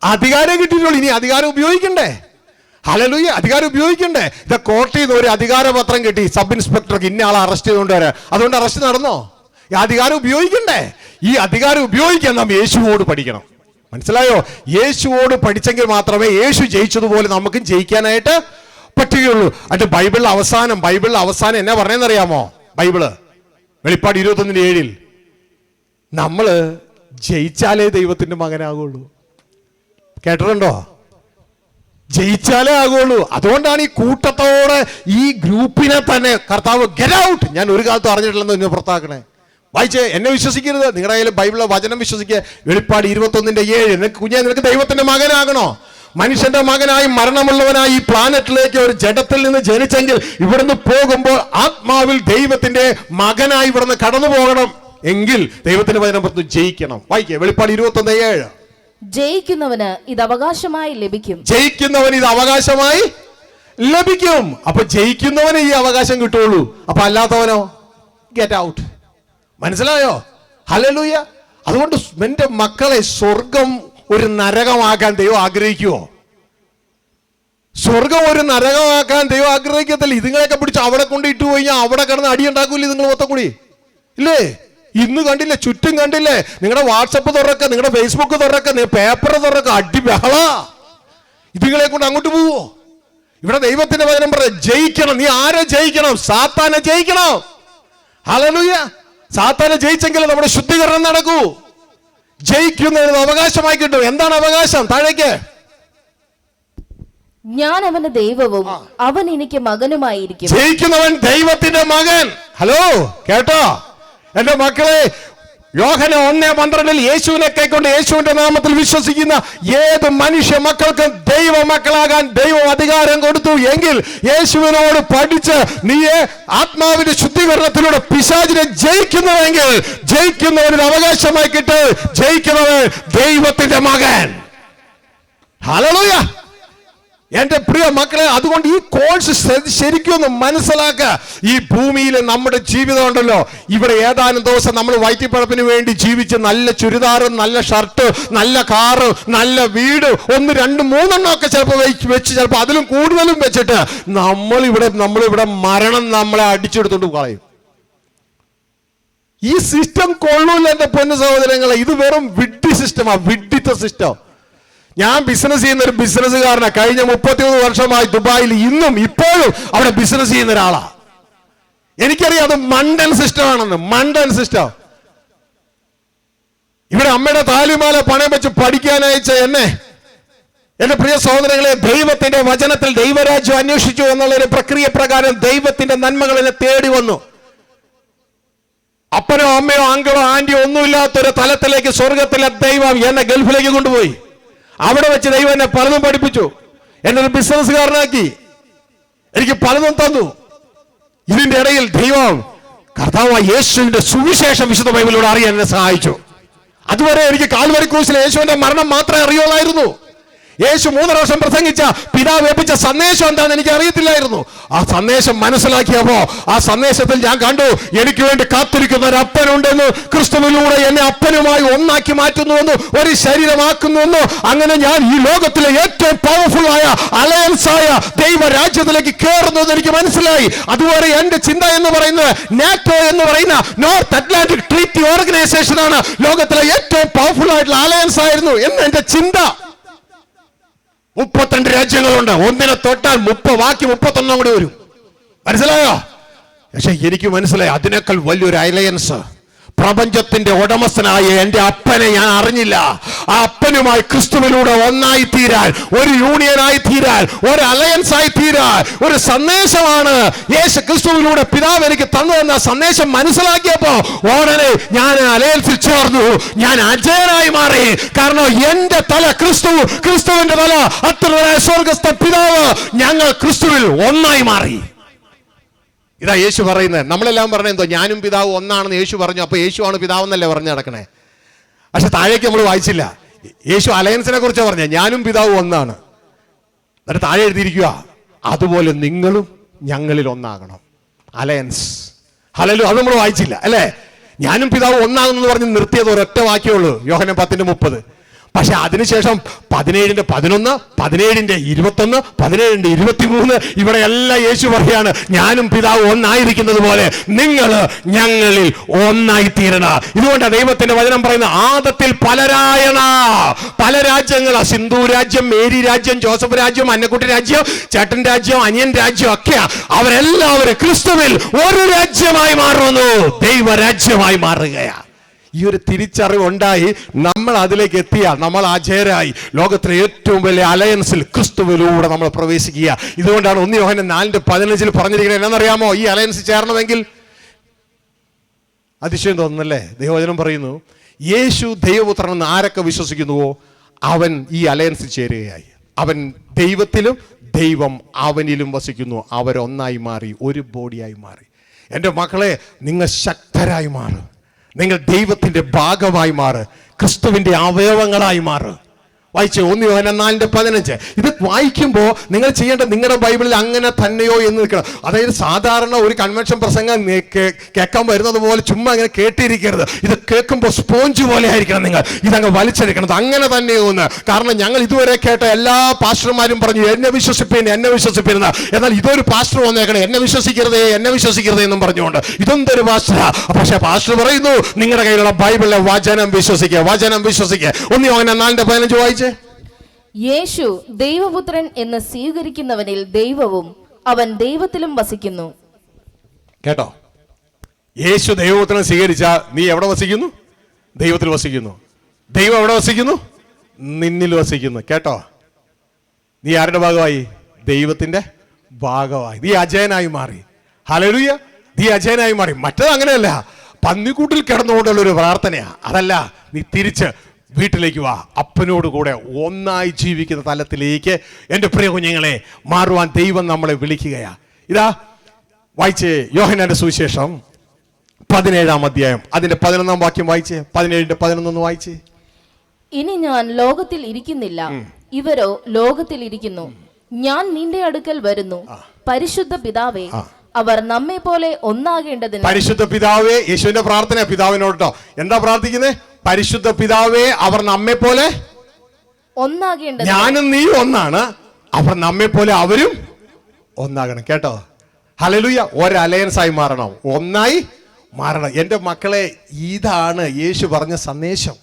അധികാരം കിട്ടിയിട്ടുള്ളൂ. ഇനി അധികാരം ഉപയോഗിക്കണ്ടേ? ഹല്ലേലൂയ. അധികാരം ഉപയോഗിക്കണ്ടേ? ഇത് കോർട്ടിൽ നിന്ന് ഒരു അധികാരപത്രം കിട്ടി, സബ് ഇൻസ്പെക്ടർക്ക് ഇന്ന ആളെ അറസ്റ്റ് ചെയ്തുകൊണ്ട് വരാൻ. അതുകൊണ്ട് അറസ്റ്റ് നടന്നോ? ഈ അധികാരം ഉപയോഗിക്കണ്ടേ? ഈ അധികാരം ഉപയോഗിക്കാൻ നാം യേശുവോട് പഠിക്കണം. മനസ്സിലായോ? യേശുവോട് പഠിച്ചെങ്കിൽ മാത്രമേ യേശു ജയിച്ചതുപോലെ നമുക്കും ജയിക്കാനായിട്ട് പറ്റുകയുള്ളൂ. അത് ബൈബിളിൽ അവസാനം എന്നാ പറഞ്ഞെന്നറിയാമോ? ബൈബിള് വെളിപ്പാട് 21:7 നമ്മള് ജയിച്ചാലേ ദൈവത്തിന്റെ മകനാകുള്ളൂ. കേട്ടിട്ടുണ്ടോ? ജയിച്ചാലേ ആകുള്ളൂ. അതുകൊണ്ടാണ് ഈ കൂട്ടത്തോടെ ഈ ഗ്രൂപ്പിനെ തന്നെ കർത്താവ് ഗെറ്റ് ഔട്ട്, ഞാൻ ഒരു കാലത്തും അറിഞ്ഞിട്ടില്ലെന്ന് എന്നെ പുറത്താക്കണേ. വായിച്ചേ. എന്നെ വിശ്വസിക്കരുത്, നിങ്ങളുടെ കയ്യിൽ ബൈബിളിലെ വചനം വിശ്വസിക്കുക. വെളിപ്പാട് 21:7 നിനക്ക് ദൈവത്തിന്റെ മകനാകണോ? മനുഷ്യന്റെ മകനായി മരണമുള്ളവനായി ഈ പ്ലാനറ്റിലേക്ക് ഒരു ജഡത്തിൽ നിന്ന് ജനിച്ചെങ്കിൽ ഇവിടുന്ന് പോകുമ്പോൾ ആത്മാവിൽ ദൈവത്തിന്റെ മകനായി ഇവിടുന്ന് കടന്നു പോകണം എങ്കിൽ ദൈവത്തിന്റെ വചനം പറഞ്ഞു ജയിക്കണം. വായിക്കേ. വെളിപ്പാട് 21:7 ജയിക്കുന്നവന് ഇത് അവകാശമായി ലഭിക്കും. അപ്പൊ ജയിക്കുന്നവന് ഈ അവകാശം കിട്ടുള്ളൂ. അപ്പൊ അല്ലാത്തവനോ ഗെറ്റ് ഔട്ട്. മനസ്സിലായോ? ഹല്ലേലൂയ. അതുകൊണ്ട് എന്റെ മക്കളെ, സ്വർഗം ഒരു നരകമാക്കാൻ ദൈവം ആഗ്രഹിക്കുവോ? സ്വർഗം ഒരു നരകമാക്കാൻ ദൈവം ആഗ്രഹിക്കത്തില്ല. ഇതുങ്ങളെയൊക്കെ പിടിച്ച് അവിടെ കൊണ്ട് ഇട്ടു കഴിഞ്ഞാൽ അവിടെ കിടന്ന് അടിയുണ്ടാക്കൂല്ലേ നിങ്ങൾ മൊത്തം കൂടി? ഇല്ലേ? ഇന്ന് കണ്ടില്ലേ, ചുറ്റും കണ്ടില്ലേ? നിങ്ങളുടെ വാട്സപ്പ് തുറക്ക, നിങ്ങളുടെ ഫേസ്ബുക്ക് തുറക്ക, പേപ്പർ തുറക്ക, അടി ബഹള. ഇതുങ്ങളെ കൊണ്ട് അങ്ങോട്ട് പോവോ? ഇവിടെ ദൈവത്തിന്റെ വചനം പറയാം, ജയിക്കണം. നീ ആരെ ജയിക്കണം? സാത്താനെ ജയിക്കണം. ഹല്ലേലൂയ. സാത്താനെ ജയിച്ചെങ്കിൽ നമ്മുടെ ശുദ്ധീകരണം നടക്കൂ. ജയിക്കുന്നതിന് അവകാശമായി കിട്ടും. എന്താണ് അവകാശം? താഴേക്ക്. ഞാൻ അവന്റെ ദൈവവും അവൻ എനിക്ക് മകനുമായിരിക്കും. ജയിക്കുന്നവൻ ദൈവത്തിന്റെ മകൻ. ഹലോ, കേട്ടോ? എന്റെ മക്കളെ, യോഹന്നാൻ 1:12 യേശുവിനെ കൈക്കൊണ്ട് യേശുവിന്റെ നാമത്തിൽ വിശ്വസിക്കുന്ന ഏത് മനുഷ്യ മക്കൾക്കും ദൈവ മക്കളാകാൻ ദൈവം അധികാരം കൊടുത്തു എങ്കിൽ യേശുവിനോട് പഠിച്ച് നീ ആത്മാവിന്റെ ശുദ്ധീകരണത്തിലൂടെ പിശാചിനെ ജയിക്കുന്നുവെങ്കിൽ ജയിക്കുന്നവന് അവകാശമായി കിട്ട്, ജയിക്കുന്നവൻ ദൈവത്തിന്റെ മകൻ. ഹല്ലേലൂയ. എന്റെ പ്രിയ മക്കളെ, അതുകൊണ്ട് ഈ കോഴ്സ് ശരിക്കും ഒന്ന് മനസ്സിലാക്കുക. ഈ ഭൂമിയിൽ നമ്മുടെ ജീവിതം ഉണ്ടല്ലോ, ഇവിടെ ഏതാനും ദിവസം നമ്മൾ വയറ്റിപ്പഴപ്പിന് വേണ്ടി ജീവിച്ച് നല്ല ചുരിദാറും നല്ല ഷർട്ട് നല്ല കാറ് നല്ല വീട് 1 2 3 ഒക്കെ ചിലപ്പോൾ വെച്ച് ചിലപ്പോൾ അതിലും കൂടുതലും വെച്ചിട്ട് നമ്മളിവിടെ മരണം നമ്മളെ അടിച്ചെടുത്തോണ്ട് കളയും. ഈ സിസ്റ്റം കൊള്ളൂല്ല എന്റെ പൊന്നു സഹോദരങ്ങളെ. ഇത് വെറും വിഡ്ഢി സിസ്റ്റമാ, വിഡ്ഢിത്ത സിസ്റ്റം. ഞാൻ ബിസിനസ് ചെയ്യുന്ന ഒരു ബിസിനസ്സുകാരനാണ്. കഴിഞ്ഞ 33 വർഷമായി ദുബായിൽ ഇന്നും ഇപ്പോഴും അവിടെ ബിസിനസ് ചെയ്യുന്ന ഒരാളാ. എനിക്കറിയാം അത് മണ്ടൻ സിസ്റ്റമാണെന്ന്. മണ്ടൻ സിസ്റ്റം. ഇവിടെ അമ്മയുടെ താലിമാല പണയം വെച്ച് പഠിക്കാനയച്ച എന്റെ പ്രിയ സഹോദരങ്ങളെ, ദൈവത്തിന്റെ വചനത്തിൽ ദൈവരാജ്യം അന്വേഷിച്ചു എന്നുള്ളൊരു പ്രക്രിയ പ്രകാരം ദൈവത്തിന്റെ നന്മകൾ എന്നെ തേടി വന്നു. അപ്പനോ അമ്മയോ അങ്കിളോ ആന്റിയോ ഒന്നുമില്ലാത്തൊരു തലത്തിലേക്ക് സ്വർഗത്തിലെ ദൈവം എന്നെ ഗൾഫിലേക്ക് കൊണ്ടുപോയി. അവിടെ വെച്ച് ദൈവം എന്നെ പലതും പഠിപ്പിച്ചു, എന്നെ ഒരു ബിസിനസ്സുകാരനാക്കി, എനിക്ക് പലതും തന്നു. ഇതിന്റെ ഇടയിൽ ദൈവം കർത്താവായ യേശുവിന്റെ സുവിശേഷം വിശുദ്ധ ബൈബിളിലൂടെ അറിയാൻ എന്നെ സഹായിച്ചു. അതുവരെ എനിക്ക് കാൽവരി ക്രൂശിലെ യേശുവിന്റെ മരണം മാത്രമേ അറിയുള്ളായിരുന്നു. യേശു 3 വർഷം പ്രസംഗിച്ച പിതാവ് ഏൽപ്പിച്ച സന്ദേശം എന്താണെന്ന് എനിക്ക് അറിയത്തില്ലായിരുന്നു. ആ സന്ദേശം മനസ്സിലാക്കിയപ്പോ ആ സന്ദേശത്തിൽ ഞാൻ കണ്ടു, എനിക്ക് വേണ്ടി കാത്തിരിക്കുന്ന ഒരു അപ്പനുണ്ടെന്ന്, ക്രിസ്തുവിലൂടെ എന്നെ അപ്പനുമായി ഒന്നാക്കി മാറ്റുന്നുവെന്ന്, ഒരു ശരീരമാക്കുന്നുവെന്ന്. അങ്ങനെ ഞാൻ ഈ ലോകത്തിലെ ഏറ്റവും പവർഫുൾ ആയ അലയൻസ് ആയ ദൈവരാജ്യത്തിലേക്ക് കയറുന്നത് എനിക്ക് മനസ്സിലായി. അതുവരെ എന്റെ ചിന്ത എന്ന് പറയുന്നത് നാറ്റോ എന്ന് പറയുന്ന നോർത്ത് അറ്റ്ലാന്റിക് ട്രീറ്റി ഓർഗനൈസേഷൻ ആണ് ലോകത്തിലെ ഏറ്റവും പവർഫുൾ ആയിട്ടുള്ള അലയൻസ് ആയിരുന്നു എന്ന് എന്റെ ചിന്ത. 32 രാജ്യങ്ങളുണ്ട്. ഒന്നിനെ തൊട്ടാൽ ബാക്കി 31 കൂടി വരും. മനസ്സിലായോ? പക്ഷെ എനിക്ക് മനസ്സിലായി അതിനേക്കാൾ വലിയൊരു അലയൻസ്. പ്രപഞ്ചത്തിന്റെ ഉടമസ്ഥനായ എന്റെ അപ്പനെ ഞാൻ അറിഞ്ഞില്ല. ആ അപ്പനുമായി ക്രിസ്തുവിലൂടെ ഒന്നായി തീരാൻ, ഒരു യൂണിയനായി തീരാൻ, ഒരു അലയൻസ് ആയി തീരാൻ ഒരു സന്ദേശമാണ് യേശു ക്രിസ്തുവിലൂടെ പിതാവ് എനിക്ക് തന്നുവെന്ന സന്ദേശം മനസ്സിലാക്കിയപ്പോ ഉടനെ ഞാൻ അലയൻസിൽ ചേർന്നു. ഞാൻ അജയനായി മാറി. കാരണം എന്റെ തല ക്രിസ്തുവിന്റെ തല അത്യുന്നതനായ സ്വർഗ്ഗസ്ഥ പിതാവ്, ഞങ്ങൾ ക്രിസ്തുവിൽ ഒന്നായി മാറി. ഇതാ യേശു പറയുന്നത്. നമ്മളെല്ലാം പറഞ്ഞ എന്തോ ഞാനും പിതാവ് ഒന്നാണെന്ന് യേശു പറഞ്ഞു. അപ്പൊ യേശു ആണ് പിതാവെന്നല്ലേ പറഞ്ഞു നടക്കണേ. പക്ഷെ താഴേക്ക് നമ്മൾ വായിച്ചില്ല. യേശു അലയൻസിനെ കുറിച്ചാണ് പറഞ്ഞത്. ഞാനും പിതാവ് ഒന്നാണ്. എന്നിട്ട് താഴെ എഴുതിയിരിക്കുക, അതുപോലെ നിങ്ങളും ഞങ്ങളിൽ ഒന്നാകണം. അലയൻസ്. ഹല്ലേലൂയ. അത് നമ്മൾ വായിച്ചില്ല അല്ലേ? ഞാനും പിതാവ് ഒന്നാകുന്നു പറഞ്ഞ് നിർത്തിയത് ഒരൊറ്റ വാക്യമുള്ളൂ, യോഹന്നാൻ 10:30. പക്ഷെ അതിനുശേഷം 17:11, 17:21, 17:23 ഇവിടെ എല്ലാം യേശു പറയാണ്, ഞാനും പിതാവ് ഒന്നായിരിക്കുന്നത് പോലെ നിങ്ങൾ ഞങ്ങളിൽ ഒന്നായി തീരണം. ഇതുകൊണ്ട് ദൈവത്തിന്റെ വചനം പറയുന്ന ആദത്തിൽ പല രാജ്യങ്ങളാ. സിന്ധു രാജ്യം, മേരി രാജ്യം, ജോസഫ് രാജ്യം, അന്നക്കുട്ടി രാജ്യം, ചേട്ടൻ രാജ്യം, അനിയൻ രാജ്യം ഒക്കെയാ. അവരെല്ലാവരും ക്രിസ്തുവിൽ ഒരു രാജ്യമായി മാറുന്നു, ദൈവരാജ്യമായി മാറുകയാണ്. ഈ ഒരു തിരിച്ചറിവുണ്ടായി നമ്മൾ അതിലേക്ക് എത്തിയാൽ നമ്മൾ അജയരായി ലോകത്തിലെ ഏറ്റവും വലിയ അലയൻസിൽ ക്രിസ്തുവിലൂടെ നമ്മൾ പ്രവേശിക്കുക. ഇതുകൊണ്ടാണ് 1 യോഹന്നാൻ 4:15 പറഞ്ഞിരിക്കുന്നത്. എന്നറിയാമോ? ഈ അലയൻസ് ചേരണമെങ്കിൽ അതിശയം തോന്നുന്നല്ലേ? ദൈവവചനം പറയുന്നു, യേശു ദൈവപുത്രനെന്ന് ആരൊക്കെ വിശ്വസിക്കുന്നുവോ അവൻ ഈ അലയൻസിൽ ചേരുകയായി. അവൻ ദൈവത്തിലും ദൈവം അവനിലും വസിക്കുന്നു. അവരൊന്നായി മാറി, ഒരു ബോഡിയായി മാറി. എൻ്റെ മക്കളെ, നിങ്ങൾ ശക്തരായി മാറും. നിങ്ങൾ ദൈവത്തിന്റെ ഭാഗമായി മാറ്, ക്രിസ്തുവിന്റെ അവയവങ്ങളായി മാറ്. വായിച്ചേ 1 യോഹന്നാൻ 4:15. ഇത് വായിക്കുമ്പോൾ നിങ്ങൾ ചെയ്യേണ്ട, നിങ്ങളുടെ ബൈബിളിൽ അങ്ങനെ തന്നെയോ എന്ന് നിൽക്കണം. അതായത് സാധാരണ ഒരു കൺവെൻഷൻ പ്രസംഗം കേൾക്കാൻ വരുന്നത് പോലെ ചുമ്മാ അങ്ങനെ കേട്ടിരിക്കരുത്. ഇത് കേൾക്കുമ്പോൾ സ്പോഞ്ച് പോലെ ആയിരിക്കണം നിങ്ങൾ ഇതങ്ങ് വലിച്ചെടുക്കണം. അങ്ങനെ തന്നെയോ എന്ന്. കാരണം ഞങ്ങൾ ഇതുവരെ കേട്ട എല്ലാ പാസ്റ്റർമാരും പറഞ്ഞു എന്നെ വിശ്വസിപ്പിരുന്ന. എന്നാൽ ഇതൊരു പാസ്റ്റർ വന്നേക്കണം എന്നെ വിശ്വസിക്കരുതേ എന്നും പറഞ്ഞുകൊണ്ട്. ഇതൊന്നൊരു പാസ്റ്ററാ. പക്ഷെ പാസ്റ്റർ പറയുന്നു നിങ്ങളുടെ കയ്യിലുള്ള ബൈബിളിലെ വചനം വിശ്വസിക്കുക. 1 യോഹന്നാൻ 4:15 വായിച്ച്. യേശു ദൈവപുത്രൻ എന്ന് സ്വീകരിക്കുന്നവനിൽ ദൈവവും അവൻ ദൈവത്തിലും വസിക്കുന്നു. കേട്ടോ? യേശു ദൈവപുത്രനെ സ്വീകരിച്ചാൽ നീ എവിടെ വസിക്കുന്നു? ദൈവത്തിൽ വസിക്കുന്നു. ദൈവം എവിടെ വസിക്കുന്നു? നിന്നിൽ വസിക്കുന്നു. കേട്ടോ? നീ ആരുടെ ഭാഗമായി? ദൈവത്തിന്റെ ഭാഗമായി. നീ അജയനായി മാറി. ഹല്ലേലൂയ. നീ അജയനായി മാറി. മറ്റത് അങ്ങനെയല്ല. പന്നിക്കൂട്ടിൽ കിടന്നുകൊണ്ടുള്ള ഒരു പ്രാർത്ഥനയാ. അതല്ല, നീ തിരിച്ച് വീട്ടിലേക്ക് വാ, അപ്പനോട് കൂടെ ഒന്നായി ജീവിക്കുന്ന തലത്തിലേക്ക് എൻ്റെ പ്രിയ കുഞ്ഞുങ്ങളെ മാറുവാൻ ദൈവം നമ്മളെ വിളിക്കുകയാ. ഇതാ വായിച്ചേ, യോഹന്നാന്റെ സുവിശേഷം 17-ാം അധ്യായം അതിന്റെ 11-ാം വാക്യം വായിച്ചേ. 17-ന്റെ 11 വായിച്ചേ. ഇനി ഞാൻ ലോകത്തിൽ ഇരിക്കുന്നില്ല, ഇവരോ ലോകത്തിൽ ഇരിക്കുന്നു. ഞാൻ നിന്റെ അടുക്കൽ വരുന്നു. പരിശുദ്ധ പിതാവേ, അവർ നമ്മെ പോലെ ഒന്നാകേണ്ടതിന്. പരിശുദ്ധ പിതാവേ, യേശുവിന്റെ പ്രാർത്ഥന പിതാവിനോട് കേട്ടോ. എന്താ പ്രാർത്ഥിക്കുന്നത്? പരിശുദ്ധ പിതാവേ, അവർ നമ്മെ പോലെ ഒന്നാകേണ്ടത്. ഞാനും നീ ഒന്നാണ്, അവർ നമ്മെ പോലെ അവരും ഒന്നാകണം. കേട്ടോ, ഹല്ലേലൂയ. ഒരു അലയൻസ് ആയി മാറണം, ഒന്നായി മാറണം. എൻ്റെ മക്കളെ, ഇതാണ് യേശു പറഞ്ഞ സന്ദേശം.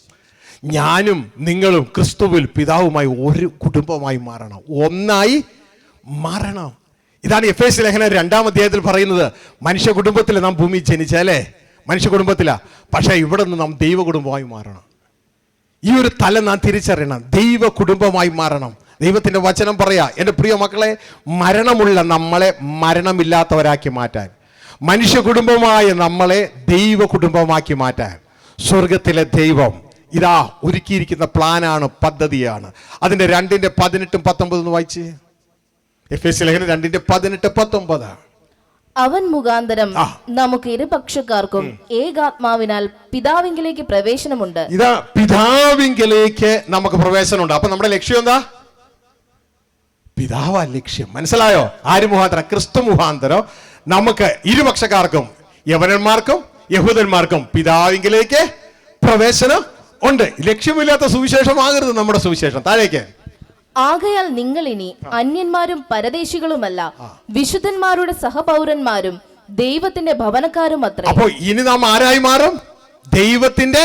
ഞാനും നിങ്ങളും ക്രിസ്തുവിൽ പിതാവുമായി ഒരു കുടുംബമായി മാറണം, ഒന്നായി മാറണം. ഇതാണ് എഫേസ്യ ലേഖനം 2-ാം അധ്യായത്തിൽ പറയുന്നത്. മനുഷ്യ കുടുംബത്തിൽ നാം ഭൂമി ജനിച്ചല്ലേ, മനുഷ്യ കുടുംബത്തിലാ. പക്ഷേ ഇവിടെ നിന്ന് നാം ദൈവ കുടുംബമായി മാറണം. ഈ ഒരു തലം നാം തിരിച്ചറിയണം, ദൈവ കുടുംബമായി മാറണം. ദൈവത്തിന്റെ വചനം പറയാ, എൻ്റെ പ്രിയ മക്കളെ, മരണമുള്ള നമ്മളെ മരണമില്ലാത്തവരാക്കി മാറ്റാൻ, മനുഷ്യ കുടുംബമായ നമ്മളെ ദൈവ കുടുംബമാക്കി മാറ്റാൻ സ്വർഗത്തിലെ ദൈവം ഇതാ ഒരുക്കിയിരിക്കുന്ന പ്ലാനാണ്, പദ്ധതിയാണ്. അതിന്റെ 2-ന്റെ 18-ഉം 19 വായിച്ച്. എഫേസ്യ ലേഖനം 2-ന്റെ 18, 19. അവൻ മുഖാന്തരം നമുക്ക് ഇരുപക്ഷക്കാർക്കും ഏകാത്മാവിനാൽ പിതാവിങ്കിലേക്ക് പ്രവേശനമുണ്ട്. ഇതാ, പിതാവിങ്കിലേക്ക് നമുക്ക് പ്രവേശനമുണ്ട്. അപ്പൊ നമ്മുടെ ലക്ഷ്യം എന്താ? പിതാവാ ലക്ഷ്യം. മനസ്സിലായോ? ആര് മുഖാന്തരം? ക്രിസ്തു മുഖാന്തരം നമുക്ക് ഇരുപക്ഷക്കാർക്കും, യവനന്മാർക്കും യഹൂദന്മാർക്കും പിതാവിങ്കിലേക്ക് പ്രവേശനം ഉണ്ട്. ലക്ഷ്യമില്ലാത്ത സുവിശേഷമാകരുത് നമ്മുടെ സുവിശേഷം. താഴേക്ക്. ആകയാൽ നിങ്ങൾ ഇനി അന്യന്മാരും പരദേശികളുമല്ല, വിശുദ്ധന്മാരുടെ സഹപൗരന്മാരും ദൈവത്തിന്റെ ഭവനക്കാരും അത്രേ. അപ്പോ ഇനി നാം ആരായി മാറും? ദൈവത്തിന്റെ